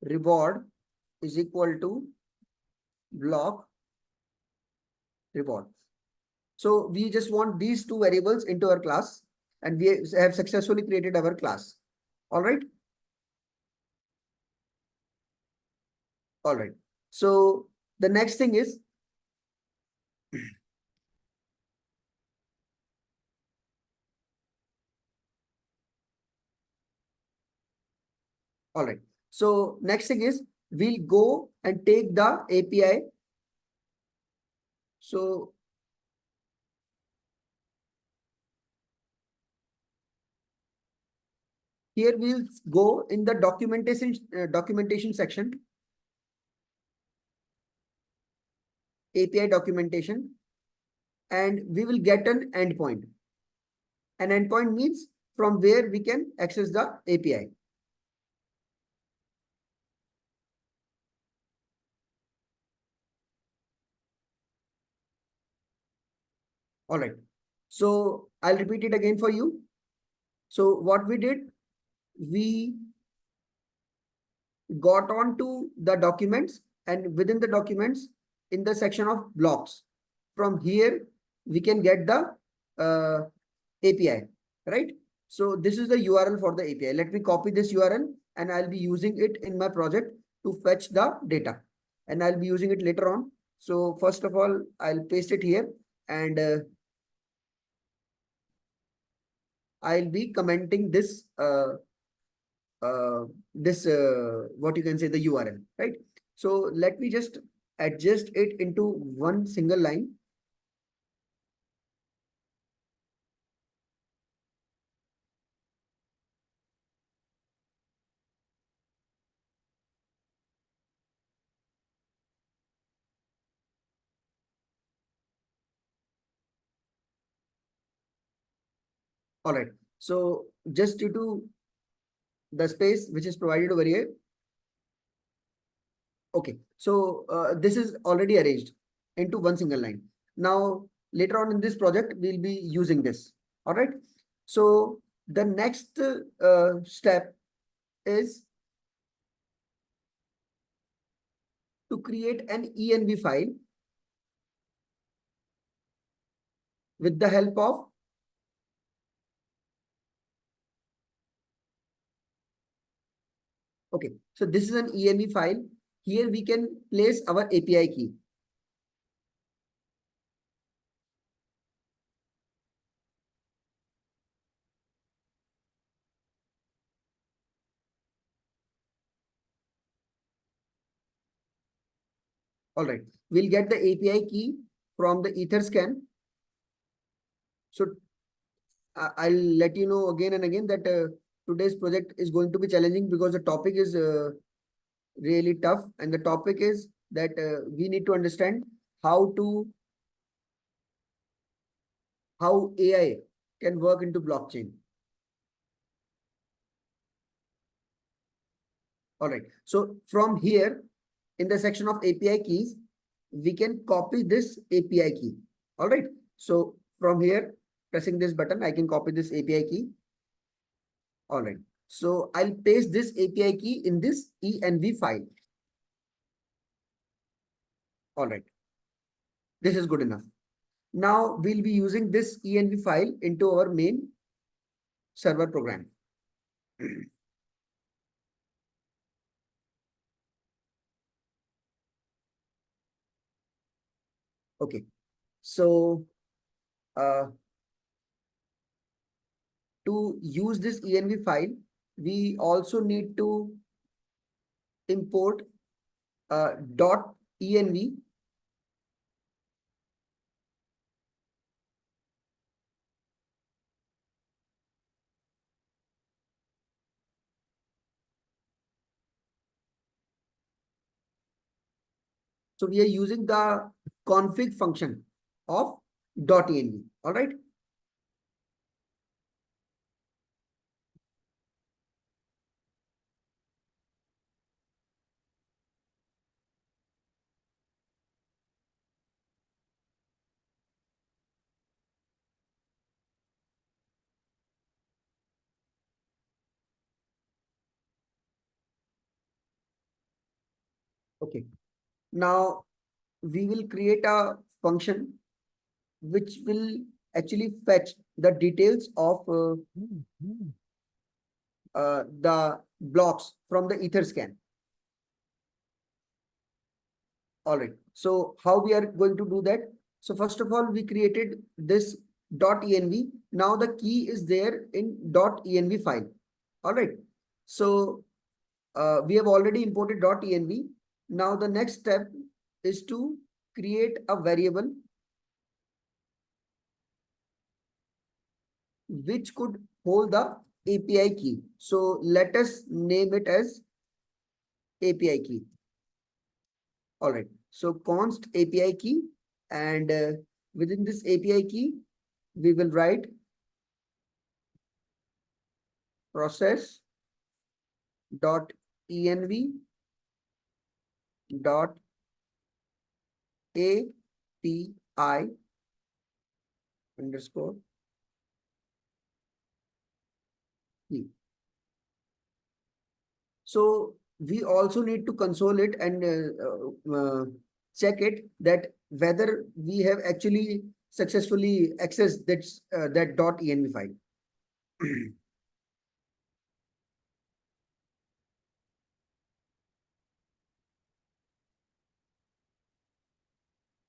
reward is equal to block reward. So we just want these two variables into our class, and we have successfully created our class. All right. All right. So the next thing is, all right. So next thing is we'll go and take the API. So here we'll go in the documentation section, API documentation, and we will get an endpoint. An endpoint means from where we can access the API. All right. So I'll repeat it again for you. So what we did, we got on to the documents, and within the documents in the section of blocks, from here we can get the API, right? So this is the URL for the API. Let me copy this URL and I'll be using it in my project to fetch the data, and I'll be using it later on. So first of all, I'll paste it here, and I'll be commenting this what you can say, the URL, right? So let me just adjust it into one single line. All right. So just due to the space which is provided over here. Okay. So this is already arranged into one single line. Now, later on in this project, we'll be using this. All right. So the next step is to create an env file with the help of, okay, so this is an env file. Here we can place our API key. All right, we'll get the API key from the Etherscan. So I'll let you know again and again that today's project is going to be challenging because the topic is really tough, and the topic is that we need to understand how to how AI can work into blockchain. All right. So from here, in the section of API keys, we can copy this API key. All right. So from here, pressing this button, I can copy this API key. All right. So I'll paste this API key in this env file. All right. This is good enough. Now we'll be using this env file into our main server program. Okay. So uh, to use this env file, we also need to import dot env. So we are using the config function of dot env. All right. Okay. Now we will create a function which will actually fetch the details of the blocks from the Etherscan. All right. So how we are going to do that? So first of all, we created this .env. Now the key is there in .env file. All right. So we have already imported .env. Now the next step is to create a variable which could hold the API key. So let us name it as API key. All right. So const API key, and within this API key, we will write process dot env dot API underscore key. So we also need to console it and check it that whether we have actually successfully accessed that .env file.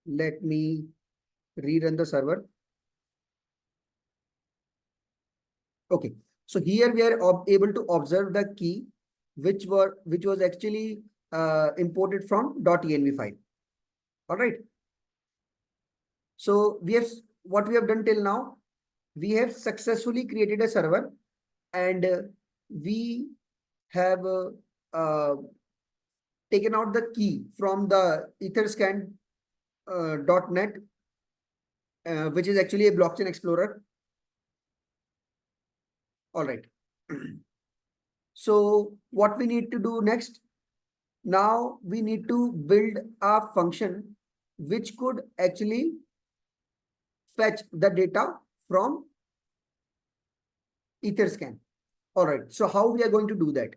Let me rerun the server. Okay, so here we are able to observe the key which was actually imported from .env file. All right. So we have what we have done till now. We have successfully created a server, and we have taken out the key from the Etherscan .net, which is actually a blockchain explorer. All right. So what we need to do next? Now we need to build a function which could actually fetch the data from Etherscan. All right. So how we are going to do that?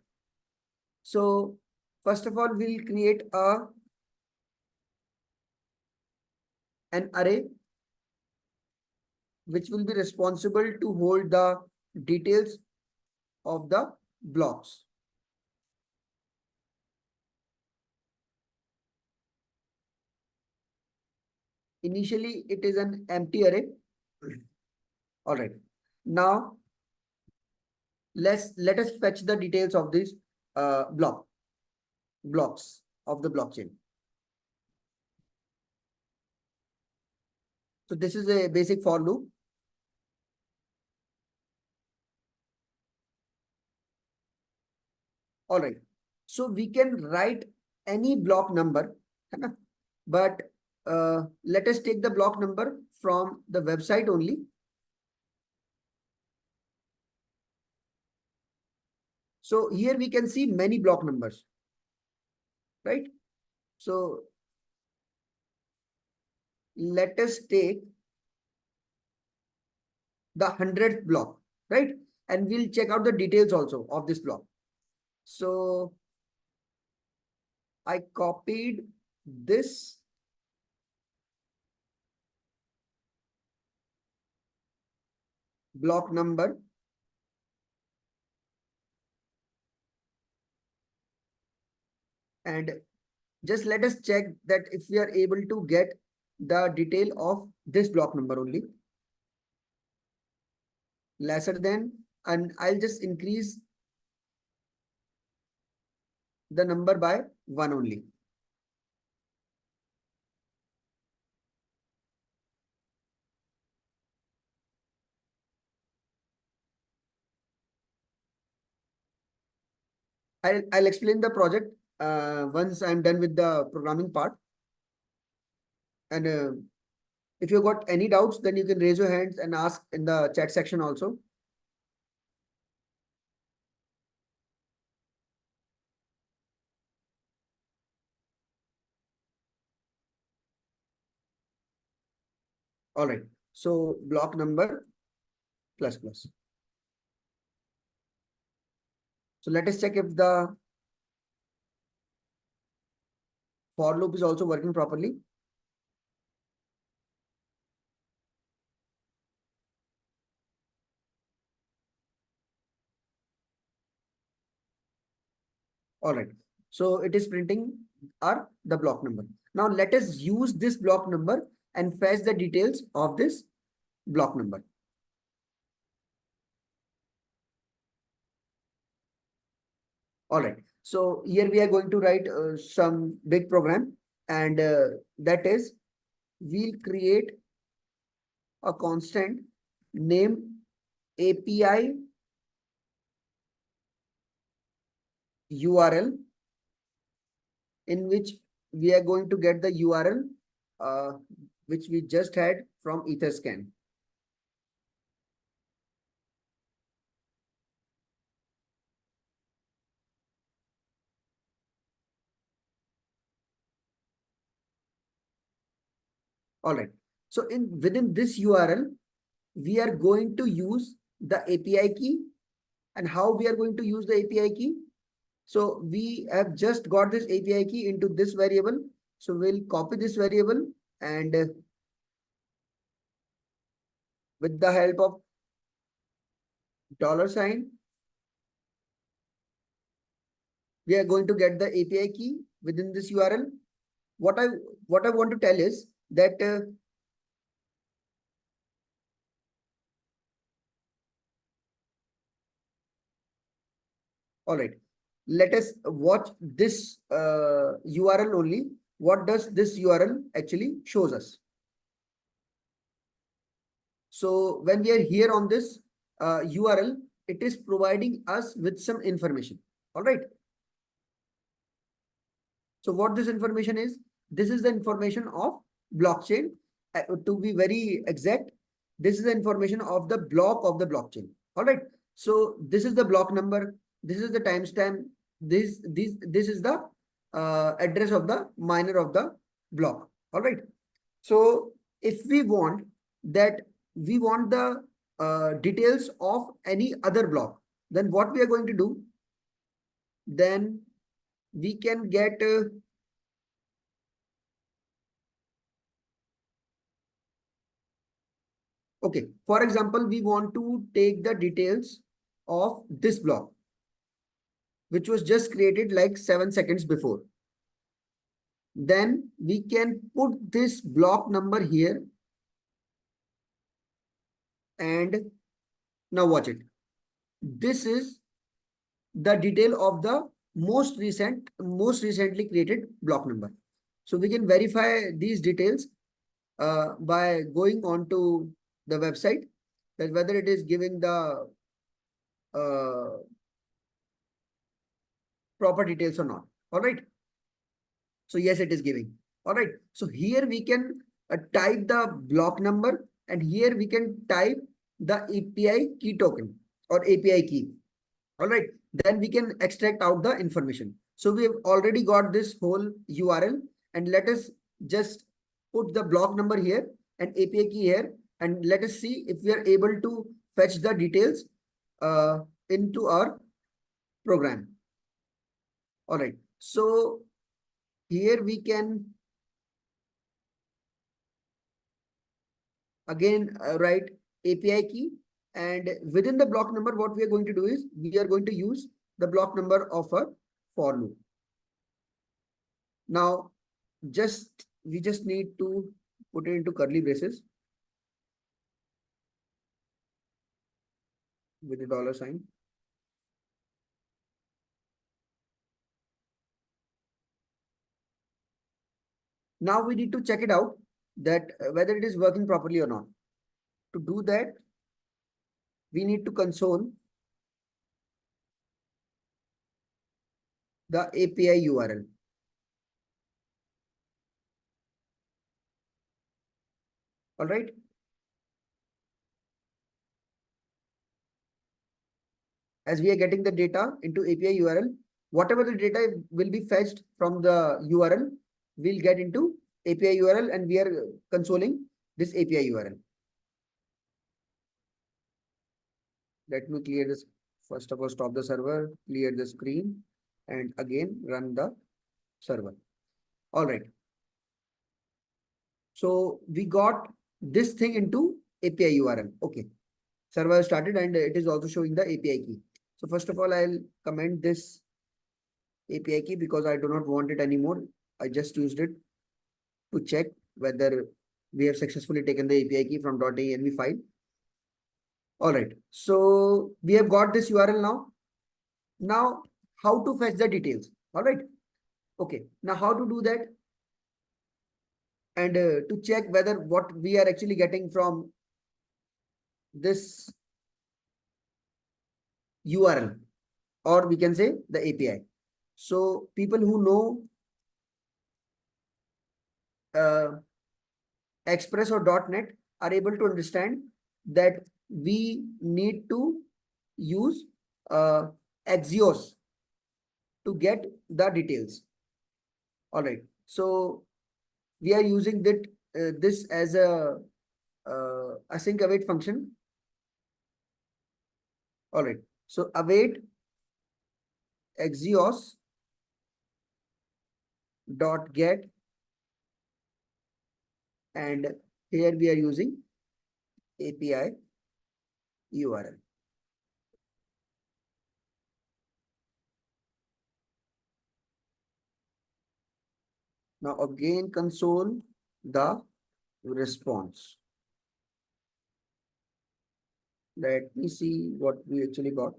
So first of all, we'll create an array which will be responsible to hold the details of the blocks. Initially, it is an empty array. All right. Now, let us fetch the details of these blocks of the blockchain. So this is a basic for loop. All right. So we can write any block number, है ना? But let us take the block number from the website only. So here we can see many block numbers, right? So let us take the 100th block, right? And we'll check out the details also of this block. So I copied this block number and just let us check that if we are able to get the detail of this block number only lesser than, and I'll just increase the number by 1 only. I'll explain the project once I'm done with the programming part. And if you got any doubts, then you can raise your hands and ask in the chat section also. All right. So block number plus plus. So let us check if the for loop is also working properly. All right. So it is printing the block number. Now let us use this block number and fetch the details of this block number. All right. So here we are going to write some big program, and that is we'll create a constant name API URL in which we are going to get the URL which we just had from Etherscan. All right. So within this URL, we are going to use the API key. And how we are going to use the API key? So we have just got this API key into this variable. So we'll copy this variable and with the help of $, we are going to get the API key within this URL. What I want to tell is that all right, let us watch this URL only. What does this URL actually shows us? So when we are here on this URL, it is providing us with some information. All right. So what this information is, this is the information of blockchain. To be very exact, this is the information of the block of the blockchain. All right. So this is the block number. This is the timestamp. This is the address of the miner of the block. All right. So if we want that, we want the details of any other block, then what we are going to do? Then we can get okay. For example, we want to take the details of this block, which was just created like 7 seconds before. Then we can put this block number here, and now watch it. This is the detail of the most recently created block number. So we can verify these details by going on to the website, that whether it is giving the uh, proper details or not. All right. So yes, it is giving. All right. So here we can type the block number, and here we can type the API key token or API key. All right. Then we can extract out the information. So we have already got this whole URL, and let us just put the block number here and API key here, and let us see if we are able to fetch the details into our program. All right. So here we can again write API key, and within the block number, what we are going to do is we are going to use the block number of a for loop. Now, we just need to put it into curly braces with a dollar sign. Now we need to check it out that whether it is working properly or not. To do that, we need to console the API URL. All right. As we are getting the data into API URL, whatever the data will be fetched from the URL, we'll get into API URL, and we are consoling this API URL. Let me clear this. First of all, stop the server, clear the screen, and again run the server. All right. So we got this thing into API URL. Okay. Server started, and it is also showing the API key. So first of all, I'll comment this API key because I do not want it anymore. I just used it to check whether we have successfully taken the API key from .env file. All right. So we have got this URL now. Now, how to fetch the details? All right. Okay. Now, how to do that? And to check whether what we are actually getting from this URL, or we can say the API. So people who know Express or .NET are able to understand that we need to use Axios to get the details. All right. So we are using this as a async await function. All right. So await Axios dot get, and here we are using API URL. Now again console the response. Let me see what we actually got.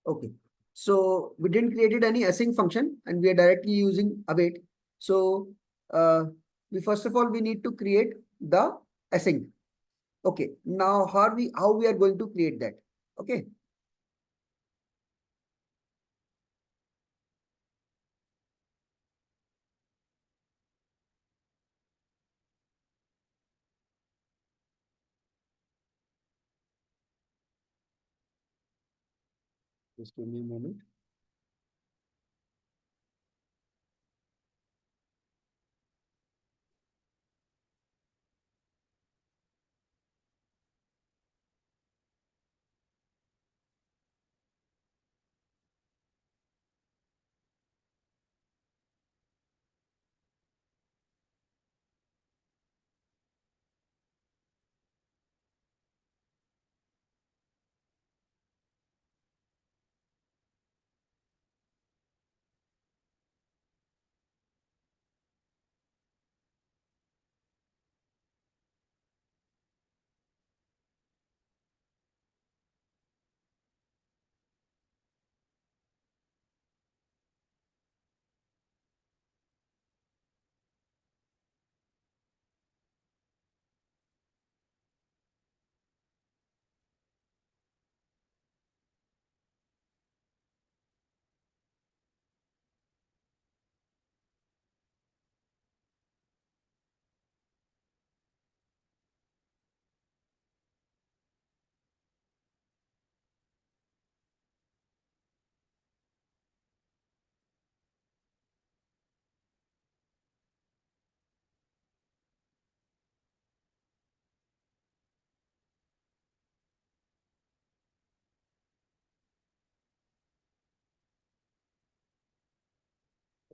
Okay. So we didn't created any async function, and we are directly using await. So we first of all, we need to create the async. Okay. Now how we are going to create that? Okay. Just give me a moment.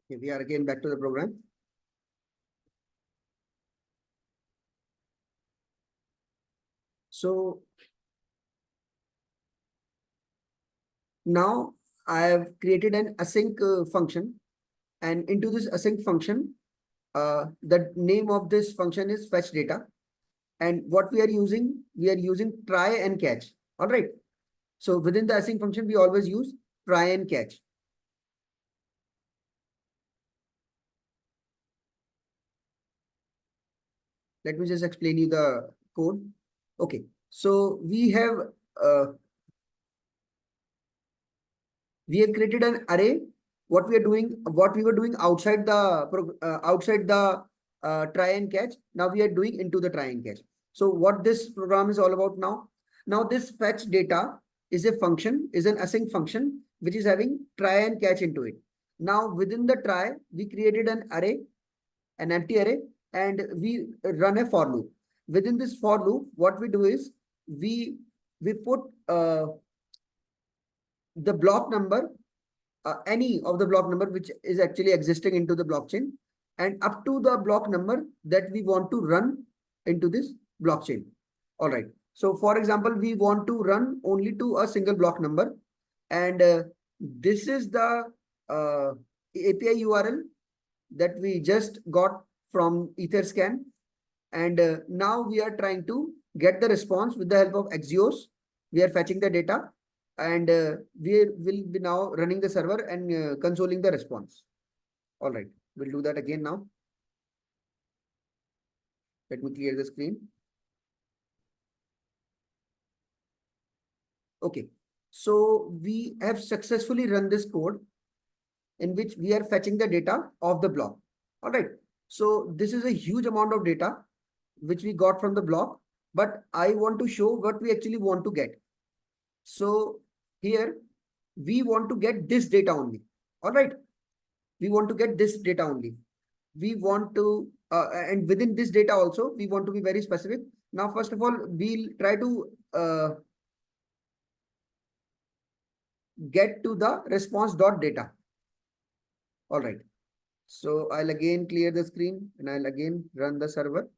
Okay, we are again back to the program. So now I have created an async function, and into this async function, the name of this function is fetch data. And what we are using try and catch. All right. So within the async function, we always use try and catch. Let me just explain you the code. Okay. So uh, we have created an array. What we were doing outside the try and catch, now we are doing into the try and catch. So what this program is all about now? Now this fetch data is a function, is an async function, which is having try and catch into it. Now within the try, we created an array, an empty array, and we run a for loop. Within this for loop, what we do is we put the block number, any of the block number which is actually existing into the blockchain, and up to the block number that we want to run into this blockchain. All right. So for example, we want to run only to a single block number, and this is the API URL that we just got from Etherscan. And now we are trying to get the response with the help of Axios. We are fetching the data, and we will be now running the server and consoling the response. All right, we'll do that again now. Let me clear the screen. Okay, so we have successfully run this code in which we are fetching the data of the block. All right, so this is a huge amount of data which we got from the block, but I want to show what we actually want to get. So here we want to get this data only. All right, we want to get this data only. We want to, and within this data also, we want to be very specific. Now, first of all, we'll try to get to the response dot data. All right. So I'll again clear the screen and I'll again run the server.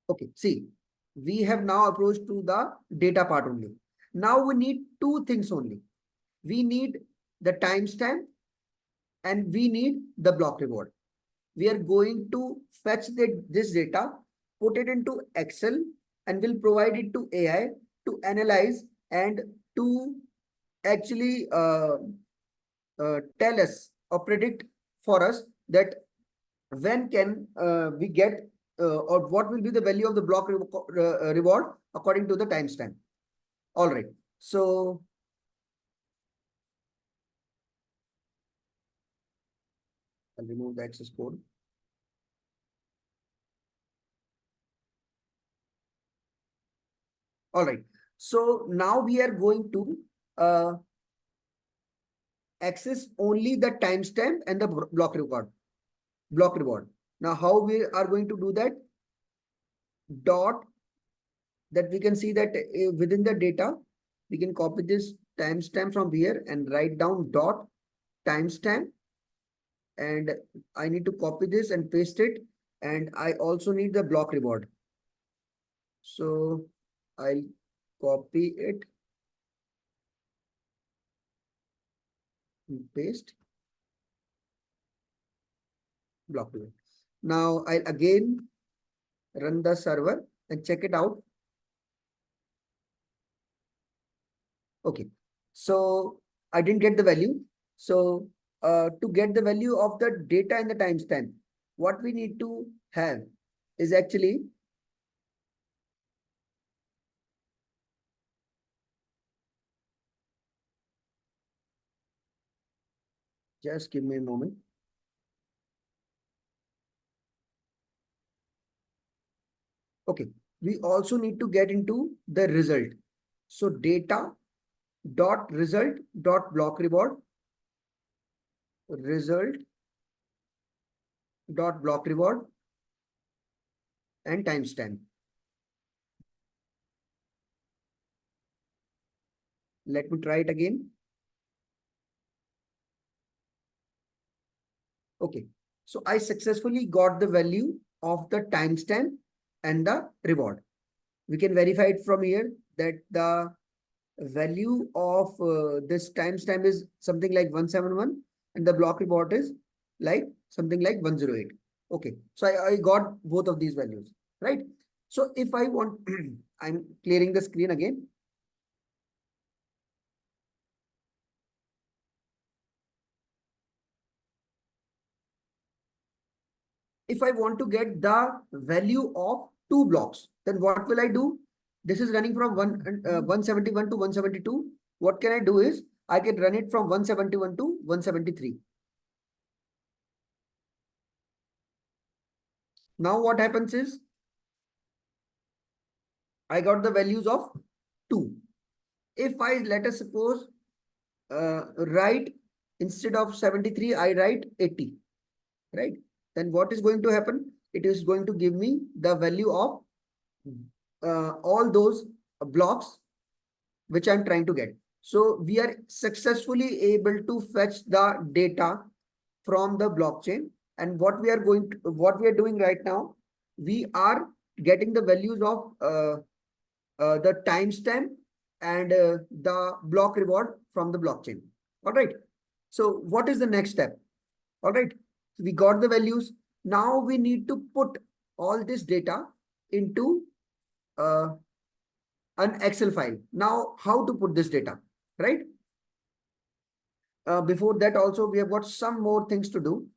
Okay, see, we have now approached to the data part only. Now we need two things only. We need the timestamp and we need the block reward. We are going to fetch this data, put it into Excel, and will provide it to AI to analyze and to actually tell us or predict for us that when can we get or what will be the value of the block reward according to the timestamp. All right. So I'll remove the access code. All right. So now we are going to uh, access only the timestamp and the block record. Block reward. Now, how we are going to do that? Dot, that we can see that within the data, we can copy this timestamp from here and write down dot timestamp. And I need to copy this and paste it. And I also need the block reward. So I'll copy it and paste block reward. Now I'll again run the server and check it out. Okay, so I didn't get the value. So to get the value of the data and the timestamp, what we need to have is actually, just give me a moment. Okay, we also need to get into the result. So data dot result dot block reward, result dot block reward and timestamp. Let me try it again. Okay, so I successfully got the value of the timestamp and the reward. We can verify it from here that the value of this timestamp is something like 171 and the block reward is like something like 108. Okay, so I got both of these values, right? So if I want, I'm clearing the screen again. If I want to get the value of two blocks, then what will I do? This is running from 171 to 172. What can I do is I can run it from 171 to 173. Now what happens is I got the values of 2. If I, let us suppose, write instead of 73, I write 80, right? Then what is going to happen? It is going to give me the value of all those blocks which I'm trying to get. So we are successfully able to fetch the data from the blockchain. And what we are doing right now, we are getting the values of the timestamp and the block reward from the blockchain. All right. So what is the next step? All right. We got the values. Now we need to put all this data into uh, an Excel file. Now, how to put this data, right? Before that, also, we have got some more things to do.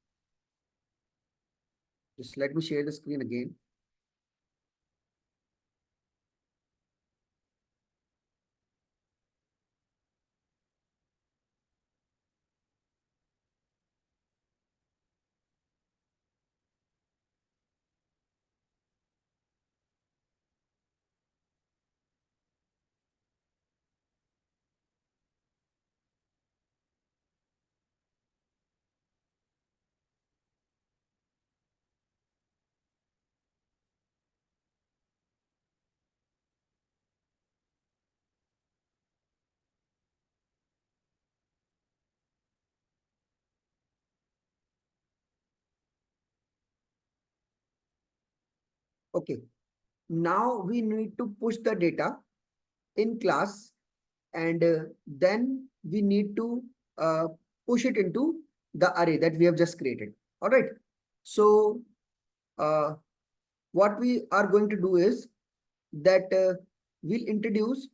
Just let me share the screen again. Okay. Now we need to push the data in class and then we need to uh, push it into the array that we have just created. All right. So uh, what we are going to do is that we'll introduce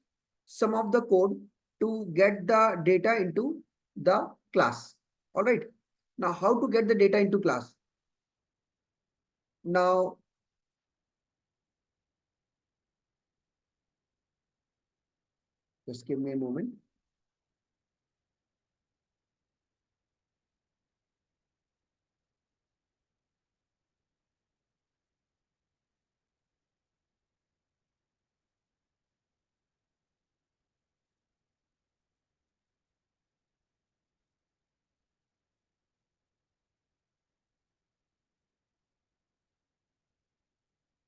some of the code to get the data into the class. All right. Now, how to get the data into class? Now, just give me a moment.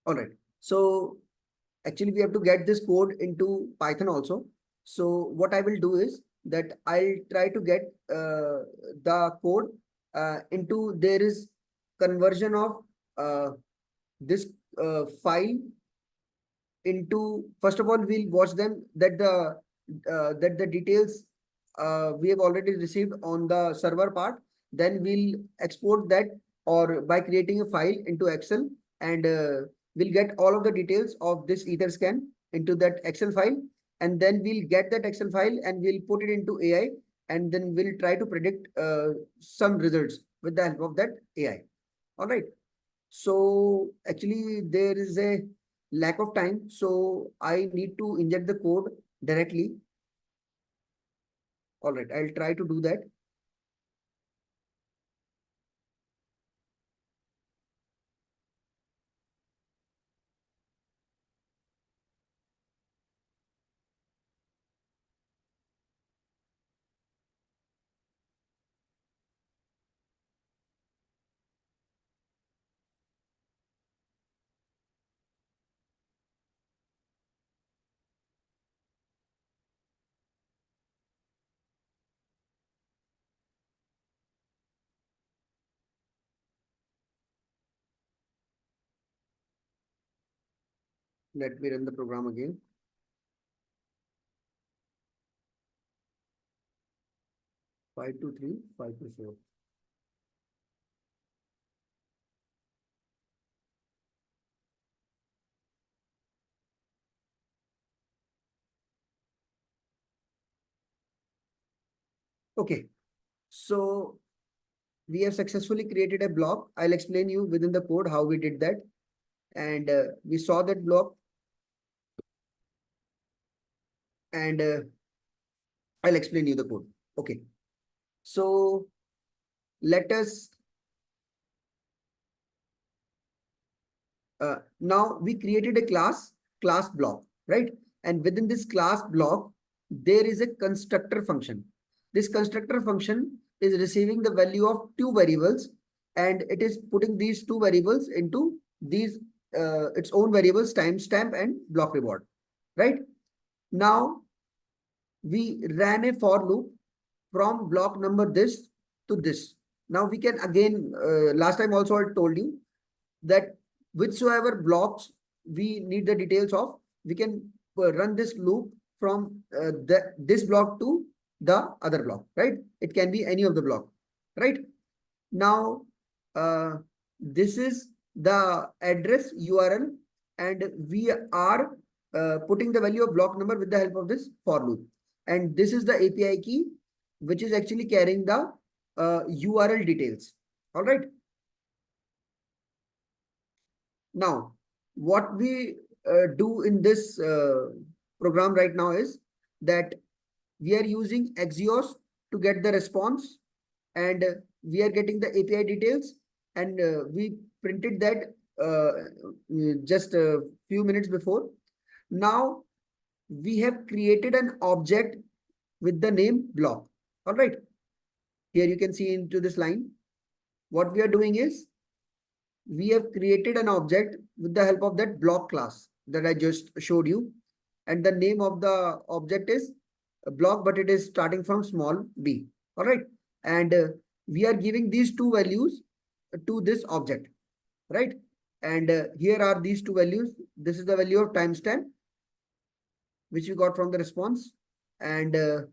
All right. So actually we have to get this code into Python also. So what I will do is that I'll try to get the code into there is conversion of this file into, first of all we'll watch them that the details we have already received on the server part. Then we'll export that or by creating a file into Excel, and we'll get all of the details of this ether scan into that Excel file, and then we'll get that Excel file and we'll put it into AI, and then we'll try to predict some results with the help of that AI. All right. So actually there is a lack of time. So I need to inject the code directly. All right, I'll try to do that. Let me run the program again. 523, 524. Okay, so we have successfully created a block. I'll explain you within the code how we did that. And we saw that block, and I'll explain you the code. Okay, so let us now we created a class block, right? And within this class block, there is a constructor function. This constructor function is receiving the value of two variables, and it is putting these two variables into these its own variables, timestamp and block reward, right? Now we ran a for loop from block number this to this. Now we can again, last time also I told you that whichsoever blocks we need the details of, we can run this loop from this block to the other block, right? It can be any of the block, right? Now, uh, this is the address URL, and we are putting the value of block number with the help of this for loop. And this is the API key, which is actually carrying the URL details. All right. Now, what we do in this program right now is that we are using Axios to get the response, and we are getting the API details, and we printed that just a few minutes before. Now we have created an object with the name block. All right. Here you can see into this line. What we are doing is we have created an object with the help of that block class that I just showed you. And the name of the object is a block, but it is starting from small b. All right. And we are giving these two values to this object, right? And here are these two values. This is the value of timestamp, which we got from the response, and the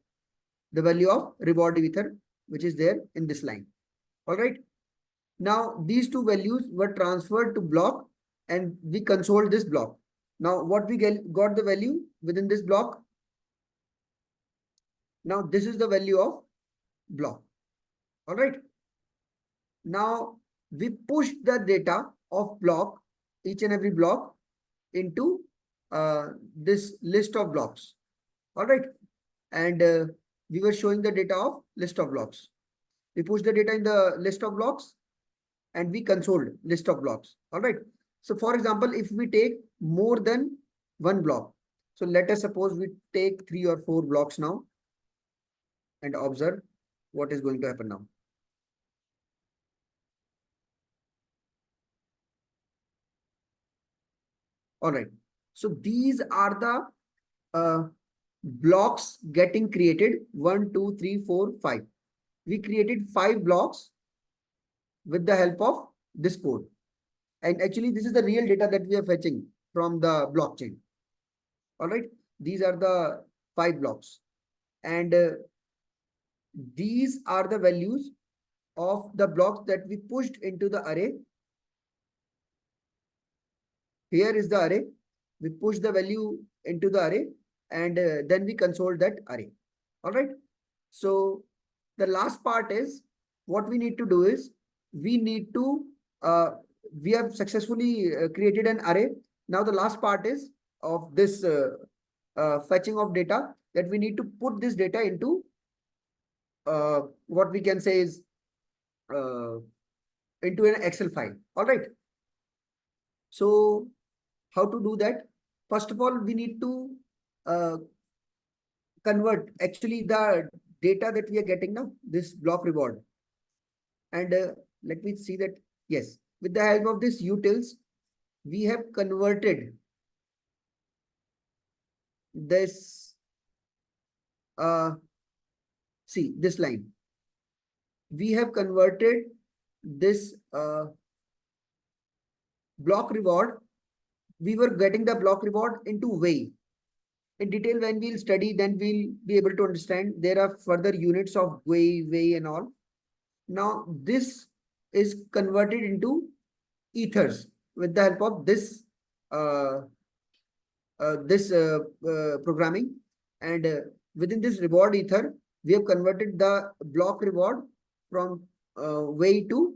value of reward ether, which is there in this line. All right. Now, these two values were transferred to block, and we consoled this block. Now, what we got the value within this block. Now, this is the value of block. All right. Now, we push the data of block, each and every block, into this list of blocks. All right. And we were showing the data of list of blocks. We push the data in the list of blocks, and we consoled list of blocks. All right. So for example, if we take more than one block, so let us suppose we take 3 or 4 blocks now, and observe what is going to happen now. All right. So these are the blocks getting created. 1, 2, 3, 4, 5. We created 5 blocks with the help of this code. And actually, this is the real data that we are fetching from the blockchain. All right. These are the 5 blocks. And these are the values of the blocks that we pushed into the array. Here is the array. We push the value into the array and then we console that array. All right. So the last part is what we need to do is we need to, uh, we have successfully created an array. Now the last part is of this fetching of data, that we need to put this data into what we can say is uh, into an Excel file. All right. So how to do that? First of all, we need to uh, convert actually the data that we are getting now, this block reward. And let me see that. Yes, with the help of this utils, we have converted this, uh, see this line. We have converted this block reward. We were getting the block reward into way. In detail, when we'll study, then we'll be able to understand there are further units of way and all. Now this is converted into ethers with the help of uh, this programming, and within this reward ether, we have converted the block reward from way to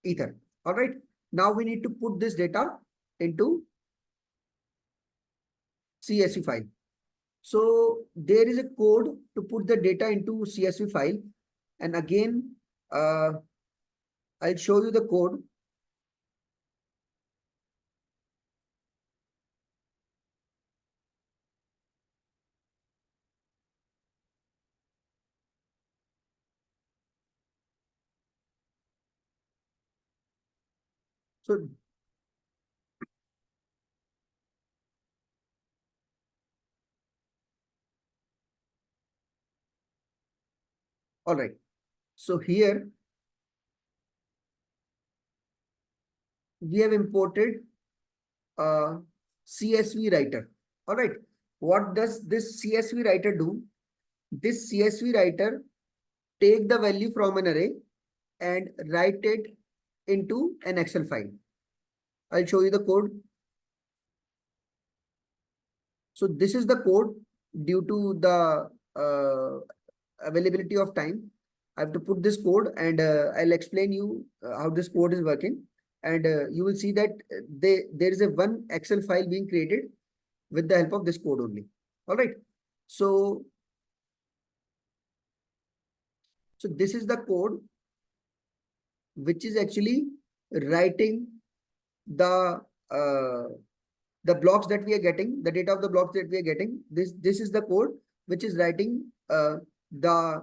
ether. All right. Now we need to put this data into CSV file. So there is a code to put the data into CSV file. And again, uh, I'll show you the code. So, all right. So here we have imported a CSV writer. All right. What does this CSV writer do? This CSV writer take the value from an array and write it into an Excel file. I'll show you the code. So this is the code. Due to the availability of time, I have to put this code, and I'll explain you how this code is working. And you will see that there is a one Excel file being created with the help of this code only. All right. So, so this is the code which is actually writing the uh, the blocks that we are getting, the data of the blocks that we are getting. This is the code which is writing the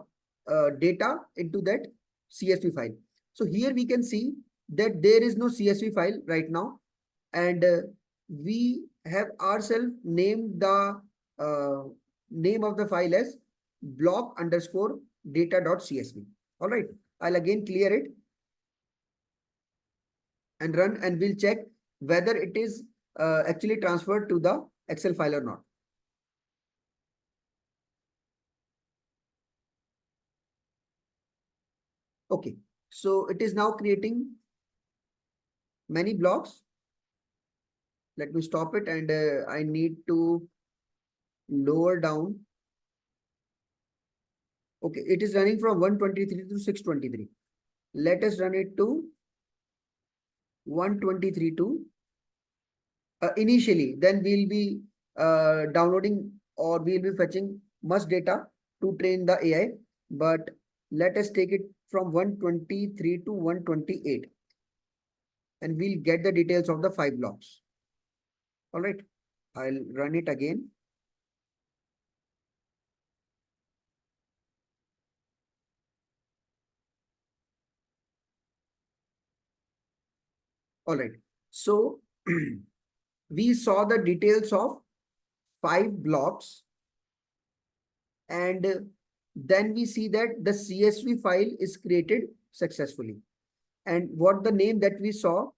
data into that CSV file. So here we can see that there is no CSV file right now, and we have ourselves named the name of the file as block underscore data.csv. All right, I'll again clear it and run, and we'll check whether it is actually transferred to the Excel file or not. Okay, so it is now creating many blocks. Let me stop it, and I need to lower down. Okay, it is running from 123 to 623. Let us run it to 123 to initially, then we'll be downloading, or we'll be fetching much data to train the AI. But let us take it from 123 to 128, and we'll get the details of the 5 blocks. All right, I'll run it again. All right, so we saw the details of 5 blocks, and then we see that the CSV file is created successfully. And what the name that we saw,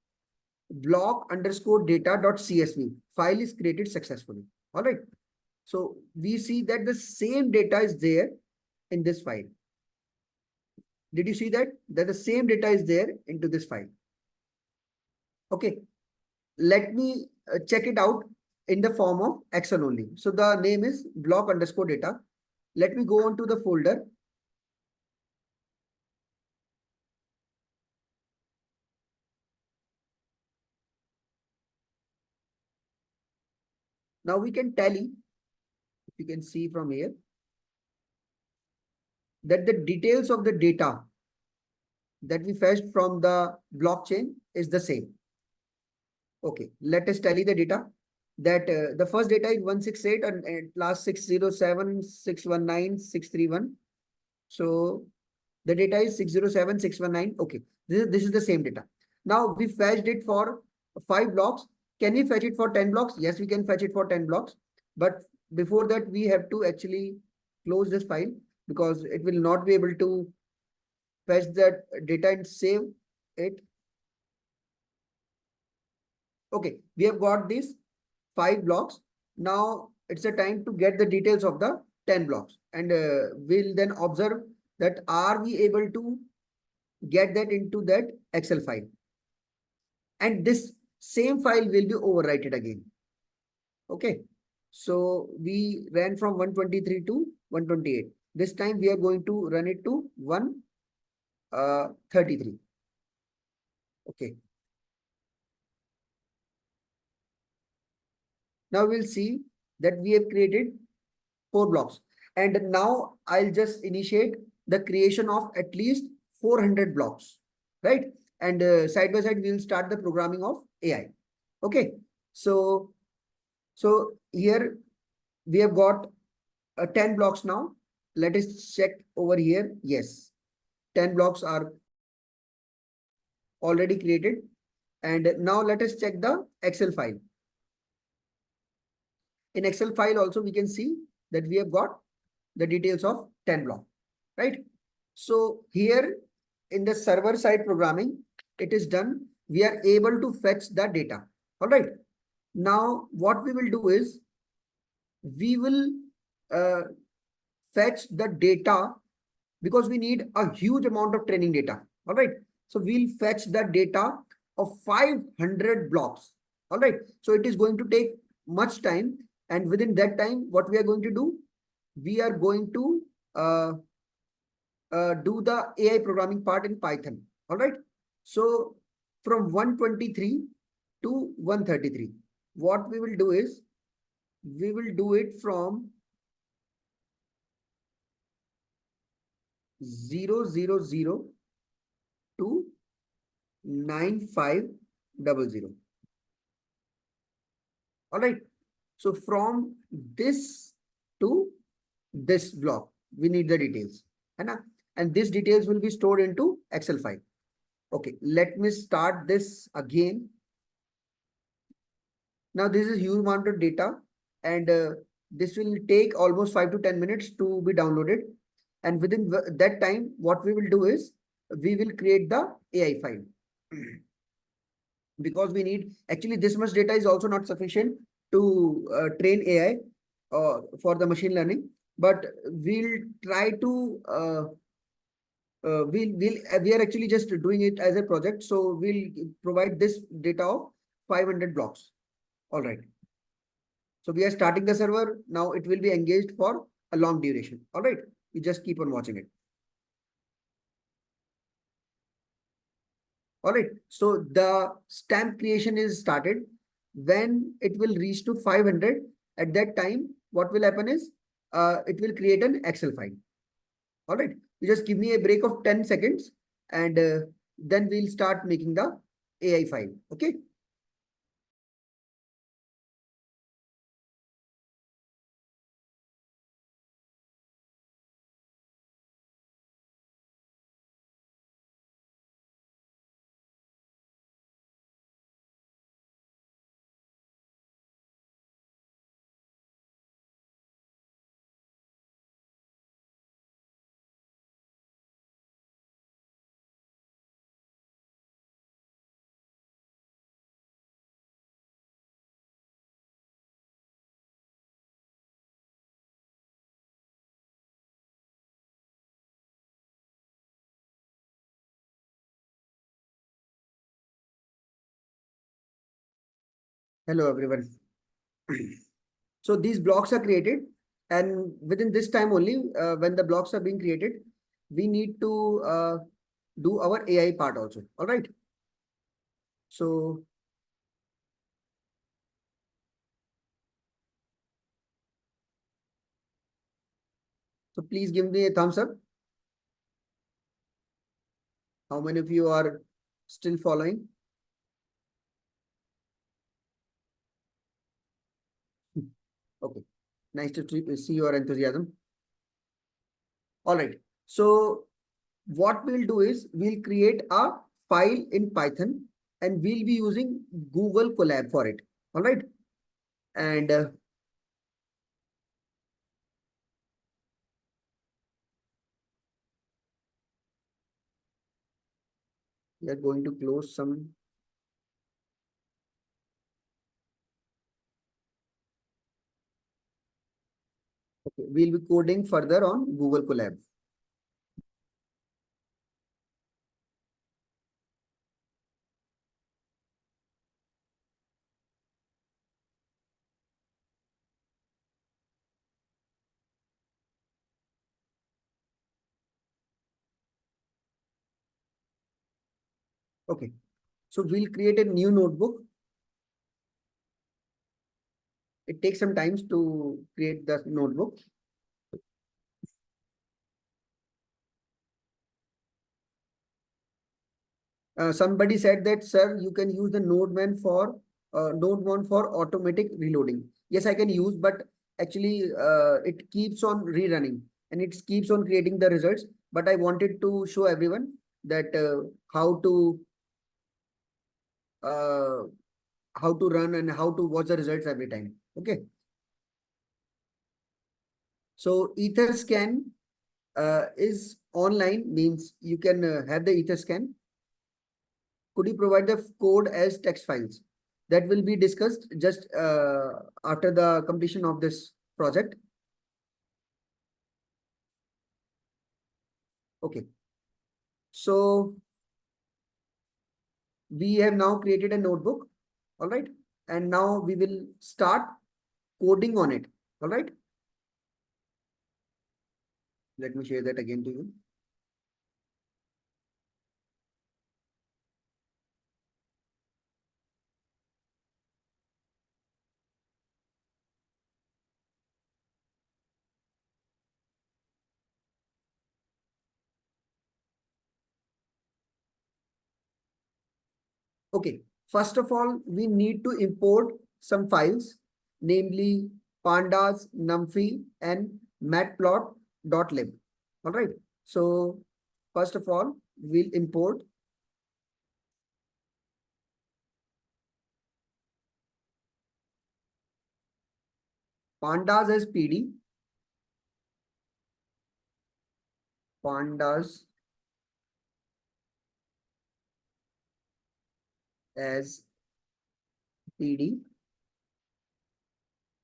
block underscore data dot CSV file is created successfully. All right. So we see that the same data is there in this file. Did you see that? That the same data is there into this file. Okay. Let me check it out in the form of Excel only. So the name is block underscore data. Let me go on to the folder. Now we can tally, if you can see from here, that the details of the data that we fetched from the blockchain is the same. Okay, let us tally the data. That the first data is 168 and last 607, 619, 631. So the data is 607, 619. Okay, this is the same data. Now we fetched it for 5 blocks. Can we fetch it for 10 blocks? Yes, we can fetch it for 10 blocks. But before that, we have to actually close this file because it will not be able to fetch that data and save it. Okay, we have got these 5 blocks. Now it's a time to get the details of the 10 blocks, and we'll then observe that are we able to get that into that Excel file, and this same file will be overwritten again. Okay, so we ran from 123 to 128. This time we are going to run it to 133. Okay. Now we'll see that we have created 4 blocks. And now I'll just initiate the creation of at least 400 blocks, right? And side by side, we'll start the programming of AI. Okay. So, here we have got 10 blocks now. Let us check over here. Yes, 10 blocks are already created. And now let us check the Excel file. In Excel file also, we can see that we have got the details of 10 block, right? So here in the server side programming, it is done. We are able to fetch the data. All right. Now what we will do is we will uh, fetch the data because we need a huge amount of training data. All right. So we'll fetch the data of 500 blocks. All right. So it is going to take much time. And within that time, what we are going to do, we are going to do the AI programming part in Python. All right. So from 123 to 133, what we will do is we will do it from 000 to 9500. All right. So from this to this block, we need the details. And these details will be stored into Excel file. Okay, let me start this again. Now this is huge amount of data, and this will take almost 5 to 10 minutes to be downloaded. And within that time, what we will do is we will create the AI file. Because we need, actually this much data is also not sufficient to train AI for the machine learning, but we'll try to we are actually just doing it as a project, so we'll provide this data of 500 blocks. All right, so we are starting the server now. It will be engaged for a long duration. All right, you just keep on watching it. All right, so the stamp creation is started. When it will reach to 500, at that time, what will happen is it will create an Excel file. All right, you just give me a break of 10 seconds, and then we'll start making the AI file. Okay. Hello, everyone. So these blocks are created, and within this time only, when the blocks are being created, we need to do our AI part also. All right. So, so please give me a thumbs up. How many of you are still following? Okay. Nice to see your enthusiasm. All right. So what we'll do is we'll create a file in Python and we'll be using Google Colab for it. All right. And we are going to close some. Okay. We'll be coding further on Google Colab. Okay. So we'll create a new notebook. It takes some time to create the notebook. Somebody said that, sir, you can use the Node 1 for automatic reloading. Yes, I can use, but actually it keeps on rerunning and it keeps on creating the results. But I wanted to show everyone that uh, how to run and how to watch the results every time. Okay. So Etherscan is online, means you can have the Etherscan. Could you provide the code as text files? That will be discussed just after the completion of this project. Okay. So we have now created a notebook. All right. And now we will start coding on it. All right. Let me share that again to you. Okay. First of all, we need to import some files, namely pandas, numpy, and matplot.lib. All right. So first of all, we'll import pandas as PD, pandas as PD,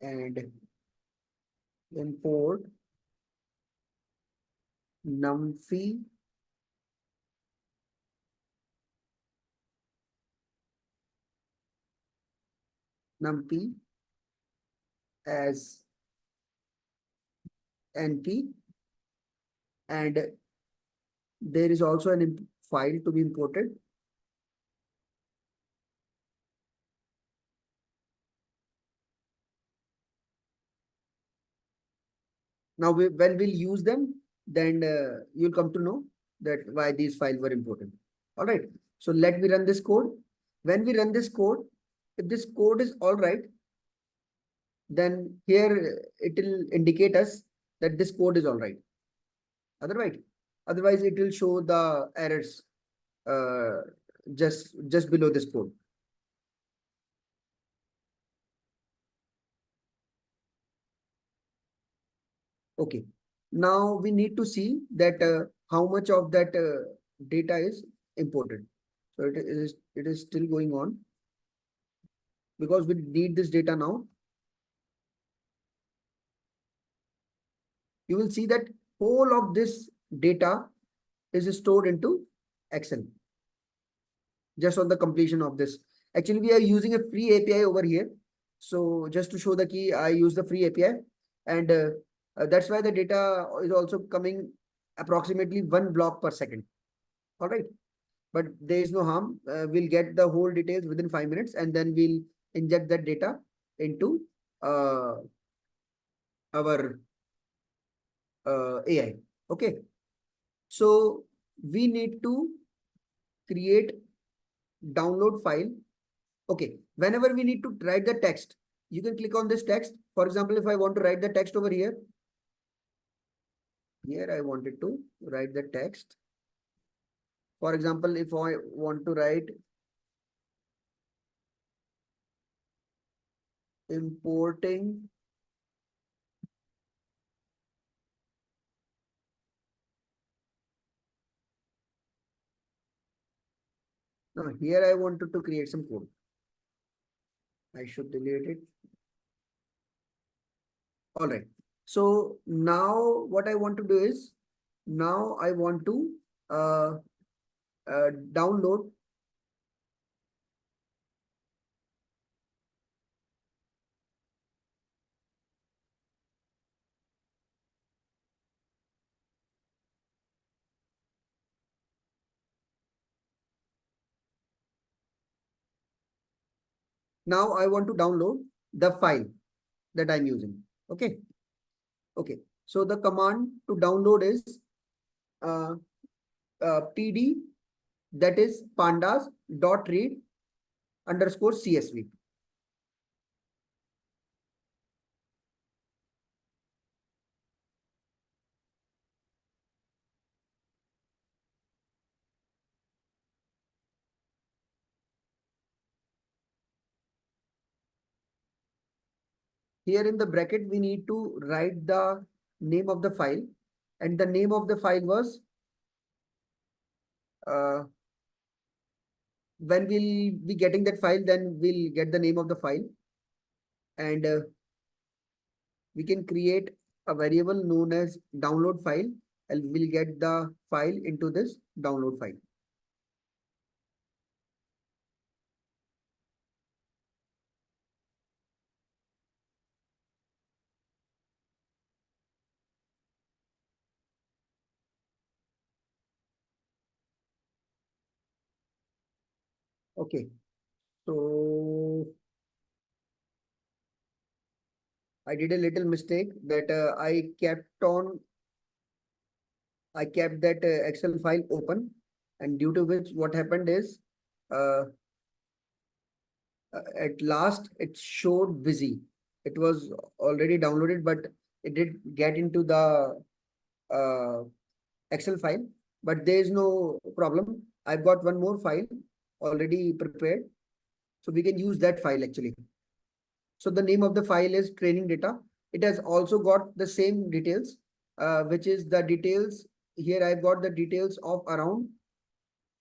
and import numpy numpy as np, and there is also an file to be imported. Now when we'll use them, then you'll come to know that why these files were important. All right. So let me run this code. When we run this code, if this code is all right, then here it will indicate us that this code is all right. Otherwise, otherwise it will show the errors uh, just below this code. Okay. Now we need to see that how much of that data is imported. So it is still going on because we need this data now. You will see that whole of this data is stored into Excel just on the completion of this. Actually, we are using a free API over here. So just to show the key, I use the free API, and that's why the data is also coming approximately 1 block per second. All right, but there is no harm. We'll get the whole details within 5 minutes, and then we'll inject that data into our AI. Okay, so we need to create download file. Okay, whenever we need to write the text, you can click on this text. For example, if I want to write the text over here, I wanted to write the text. For example, if I want to write importing, no, here I wanted to create some code. I should delete it. All right. So now what I want to do is, now I want to uh, download. Now I want to download the file that I'm using. Okay. Okay. So the command to download is uh, pd, that is pandas dot read underscore csv. Here in the bracket, we need to write the name of the file, and the name of the file was uh, when we'll be getting that file, then we'll get the name of the file, and we can create a variable known as download file, and we'll get the file into this download file. Okay, so I did a little mistake that I kept that Excel file open, and due to which what happened is, uh, at last it showed busy. It was already downloaded, but it did get into the uh, Excel file. But there is no problem. I've got one more file already prepared, so we can use that file actually. So the name of the file is training data. It has also got the same details, which is the details. Here I've got the details of around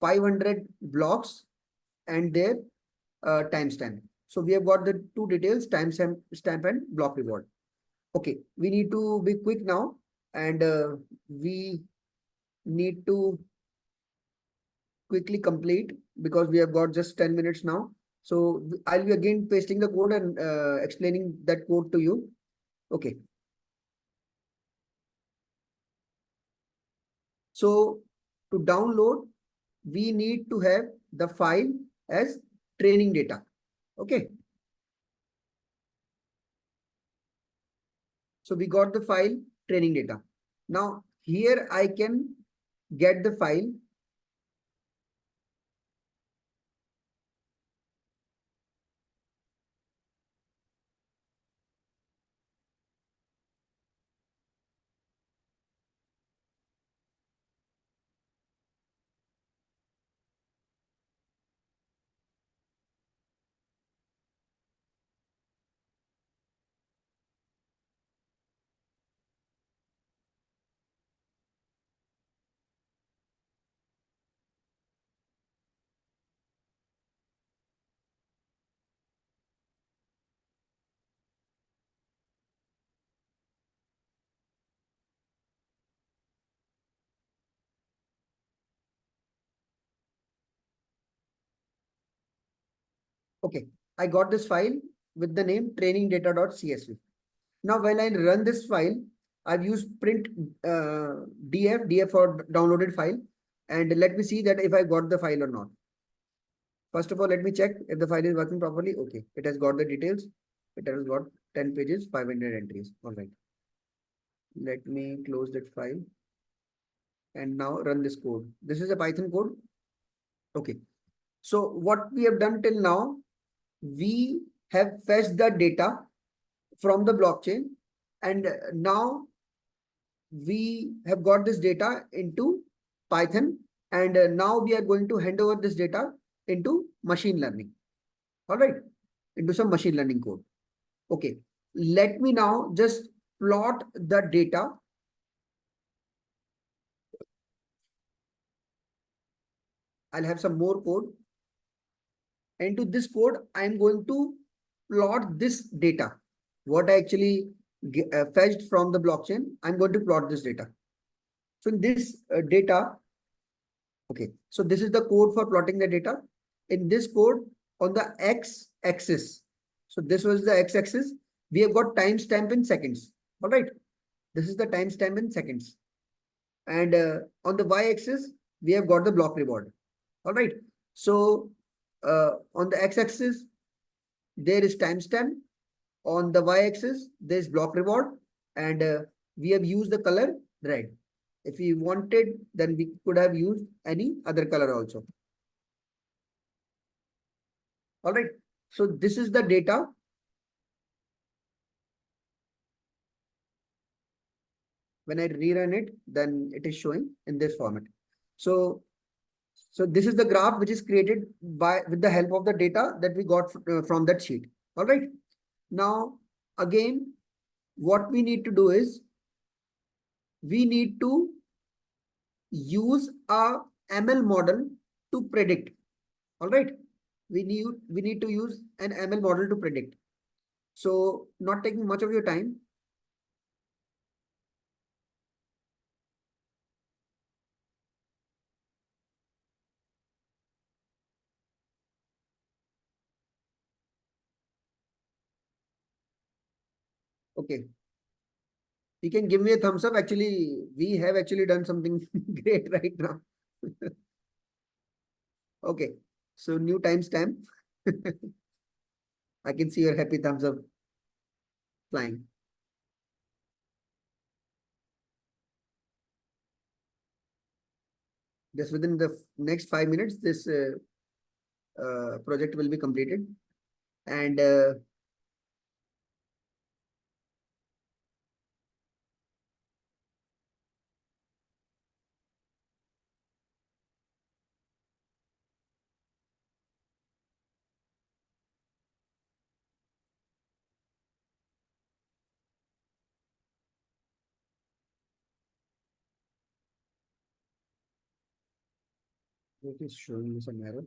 500 blocks and their timestamp. So we have got the two details, timestamp stamp and block reward. Okay, we need to be quick now, and we need to quickly complete because we have got just 10 minutes now. So I'll be again pasting the code and explaining that code to you. Okay. So to download, we need to have the file as training data. Okay. So we got the file training data. Now here I can get the file. Okay, I got this file with the name trainingdata.csv. Now, while I run this file, I've used print df for downloaded file. And let me see that if I got the file or not. First of all, let me check if the file is working properly. Okay, it has got the details. It has got 10 pages, 500 entries. All right. Let me close that file and now run this code. This is a Python code. Okay. So what we have done till now, we have fetched the data from the blockchain, and now we have got this data into Python, and now we are going to hand over this data into machine learning. All right, into some machine learning code. Okay, let me now just plot the data. I'll have some more code. Into this code, I'm going to plot this data. What I actually fetched from the blockchain, I'm going to plot this data. So in this data, okay, so this is the code for plotting the data. In this code, on the x-axis, so this was the x-axis, we have got timestamp in seconds. All right, this is the timestamp in seconds. And on the y-axis, we have got the block reward. All right, so on the x-axis, there is timestamp. On the y-axis, there is block reward, and we have used the color red. If we wanted, then we could have used any other color also. All right. So this is the data. When I rerun it, then it is showing in this format. So, so this is the graph which is created by with the help of the data that we got from that sheet. All right. Now, again, what we need to do is we need to use a ML model to predict. All right. We need to use an ML model to predict. So not taking much of your time. Okay. You can give me a thumbs up. Actually, we have actually done something great right now. Okay. So new timestamp. I can see your happy thumbs up flying. Just within the next 5 minutes, this project will be completed. And it is showing me some error.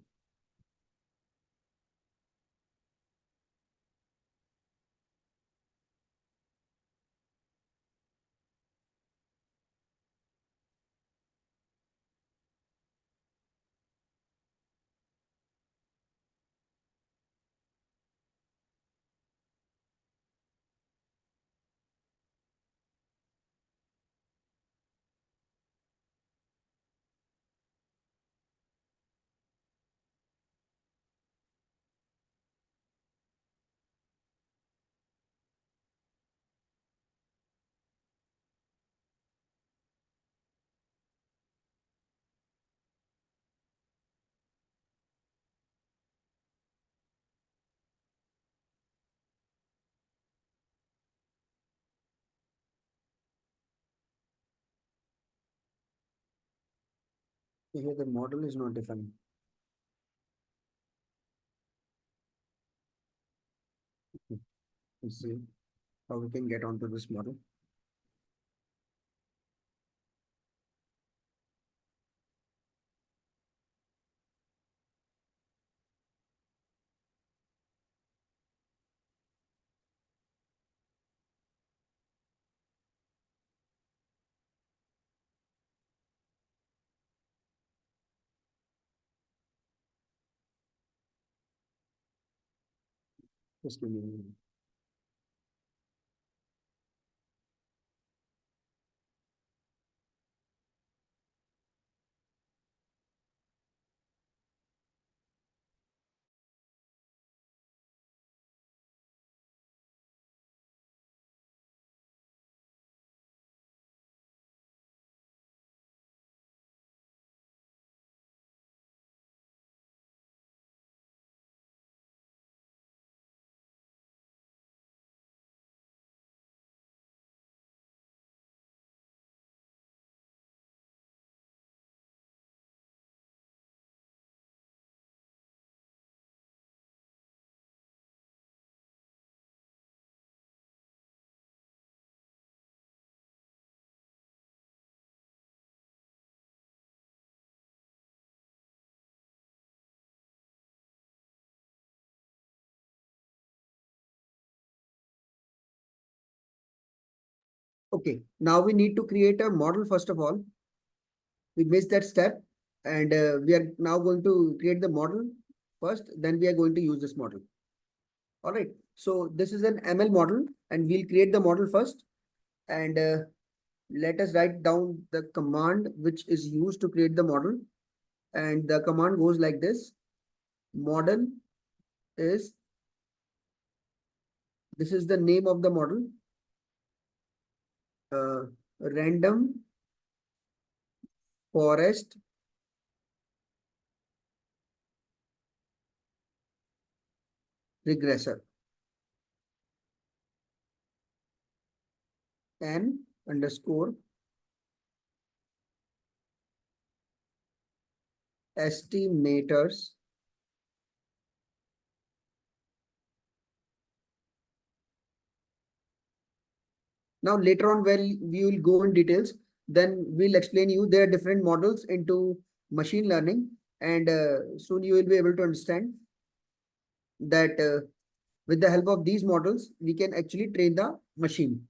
Here the model is not defined. Let's see how we can get onto this model. Just give me a minute. Okay, now we need to create a model first of all. We missed that step, and we are now going to create the model first, then we are going to use this model. All right, so this is an ML model, and we'll create the model first, and let us write down the command which is used to create the model. And the command goes like this: model is, this is the name of the model, random forest regressor, n underscore estimators. Now later on, where we will go in details, then we'll explain you there are different models into machine learning, and soon you will be able to understand that with the help of these models, we can actually train the machine.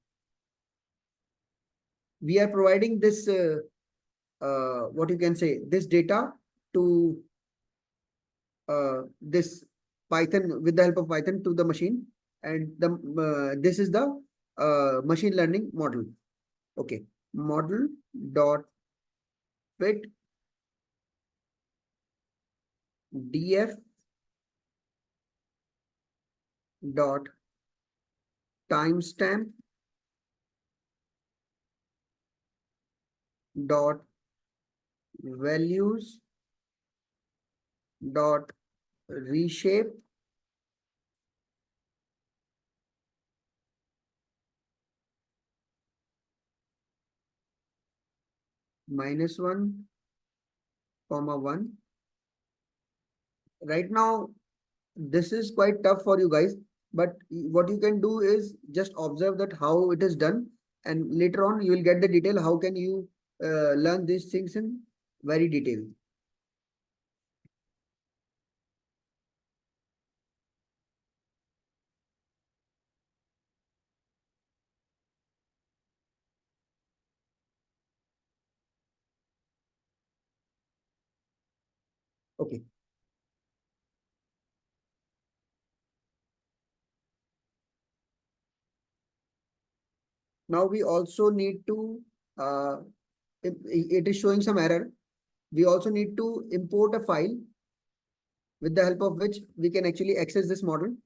We are providing this, what you can say, this data to this Python, with the help of Python, to the machine, and the this is the machine learning model. Okay, model dot fit df dot timestamp dot values dot reshape -1, comma 1. Right now, this is quite tough for you guys, but what you can do is just observe that how it is done, and later on you will get the detail how can you learn these things in very detail. Okay, now we also need to, it is showing some error. We also need to import a file with the help of which we can actually access this model.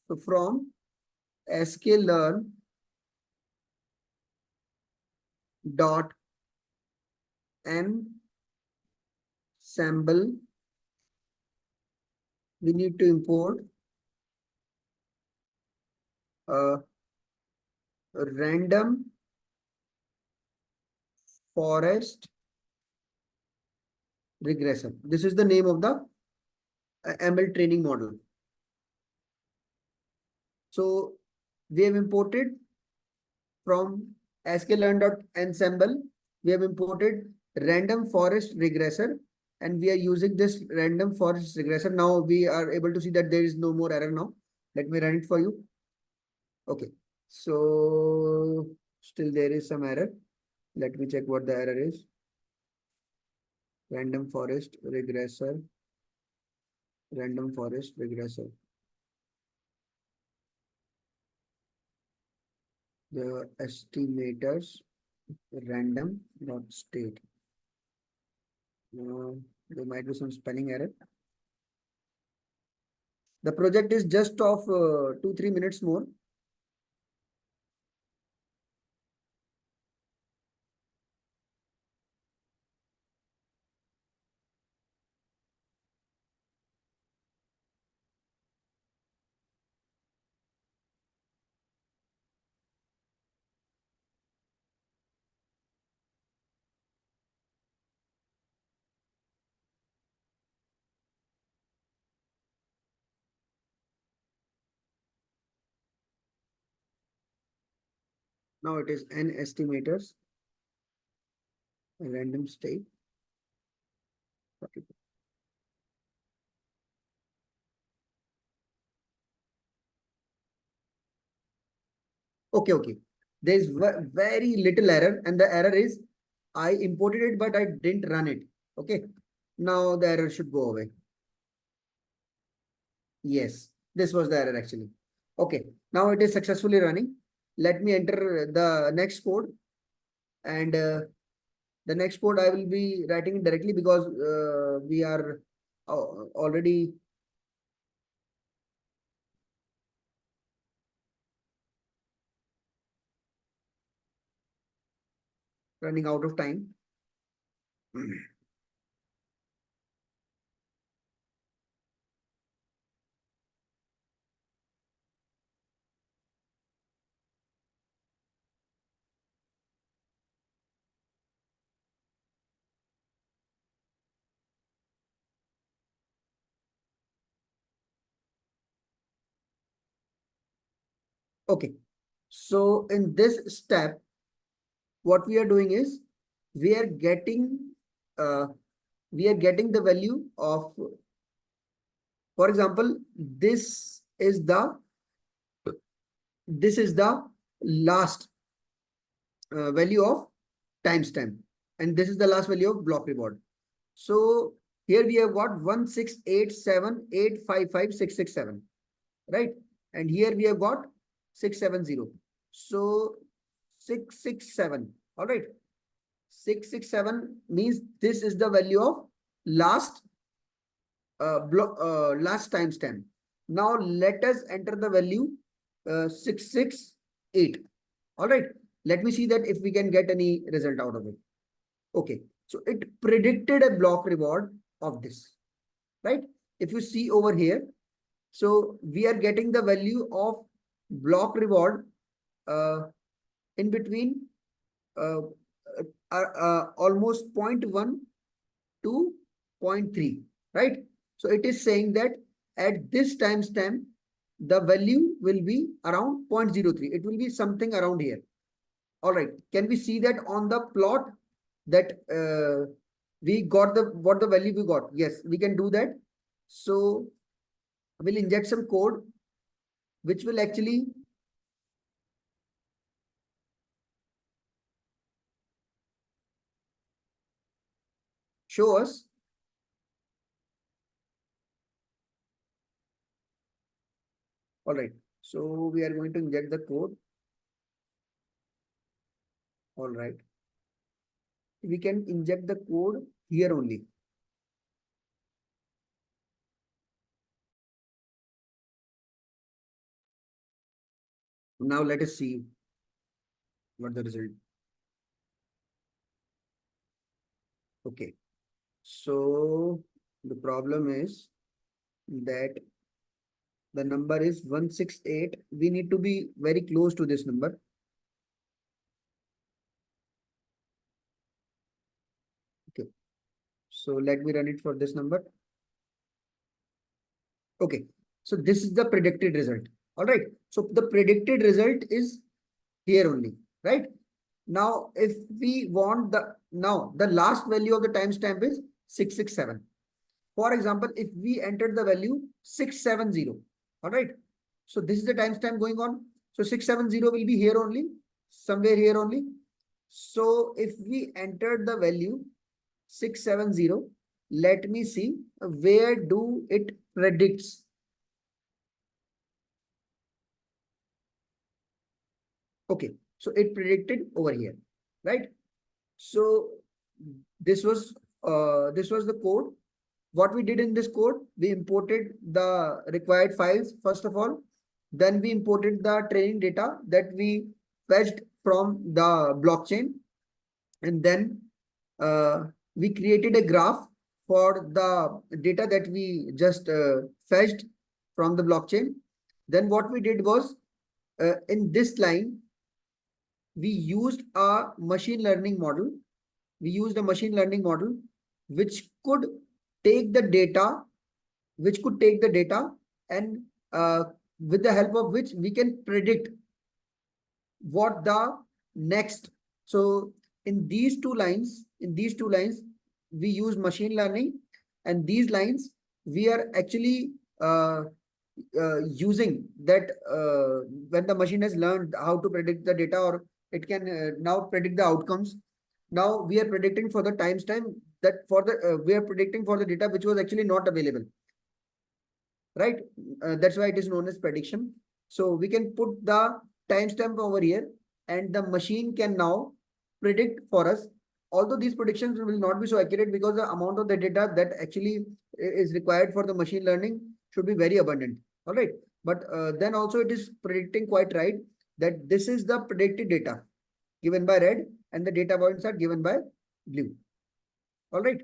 So from sklearn dot ensemble, we need to import a random forest regression. This is the name of the ML training model. So we have imported from sklearn.ensemble, we have imported random forest regressor, and we are using this random forest regressor. Now we are able to see that there is no more error now. Let me run it for you. Okay, so still there is some error. Let me check what the error is. Random forest regressor, random forest regressor. the estimators random dot state. There might be some spelling error. The project is just of 2-3 minutes more. Now it is n estimators random state. Okay, okay. There's very little error, and the error is I imported it, but I didn't run it. Okay. Now the error should go away. Yes, this was the error actually. Okay, now it is successfully running. Let me enter the next code, and the next code I will be writing it directly because we are already running out of time. Okay, so in this step, what we are doing is we are getting uh, we are getting the value of, for example, this is the last value of timestamp, and this is the last value of block reward. So here we have got 16878555667, right? And here we have got 670. So 667. All right. 667 means this is the value of last last timestamp. Now let us enter the value 668. All right. Let me see that if we can get any result out of it. Okay. So it predicted a block reward of this, right? If you see over here, so we are getting the value of block reward uh, in between uh, almost 0.1 to zero point 0.3, right? So it is saying that at this timestamp, the value will be around 0.03. It will be something around here. All right. Can we see that on the plot that we got what the value we got? Yes, we can do that. So we'll inject some code which will actually show us. All right. So we are going to inject the code. All right. We can inject the code here only. Now let us see what the result. Okay. So the problem is that the number is 168. We need to be very close to this number. Okay. So let me run it for this number. Okay. So this is the predicted result. All right. So the predicted result is here only, right? Now, if we want the last value of the timestamp is 667. For example, if we enter the value 670, all right. So this is the timestamp going on. So 670 will be here only, somewhere here only. So if we enter the value 670, let me see where do it predicts. Okay. So it predicted over here, right? So this was the code. What we did in this code, we imported the required files first of all. Then we imported the training data that we fetched from the blockchain, and then we created a graph for the data that we just fetched from the blockchain. Then what we did was, in this line, we used a machine learning model. We used a machine learning model which could take the data, and with the help of which we can predict what the next. So in these two lines we use machine learning, and these lines we are actually using that, when the machine has learned how to predict the data, or it can now predict the outcomes. Now we are predicting for the timestamp, that for the we are predicting for the data which was actually not available, right? That's why it is known as prediction. So we can put the timestamp over here, and the machine can now predict for us. Although these predictions will not be so accurate, because the amount of the data that actually is required for the machine learning should be very abundant. All right. But then also it is predicting quite right that this is the predicted data given by red, and the data points are given by blue. All right.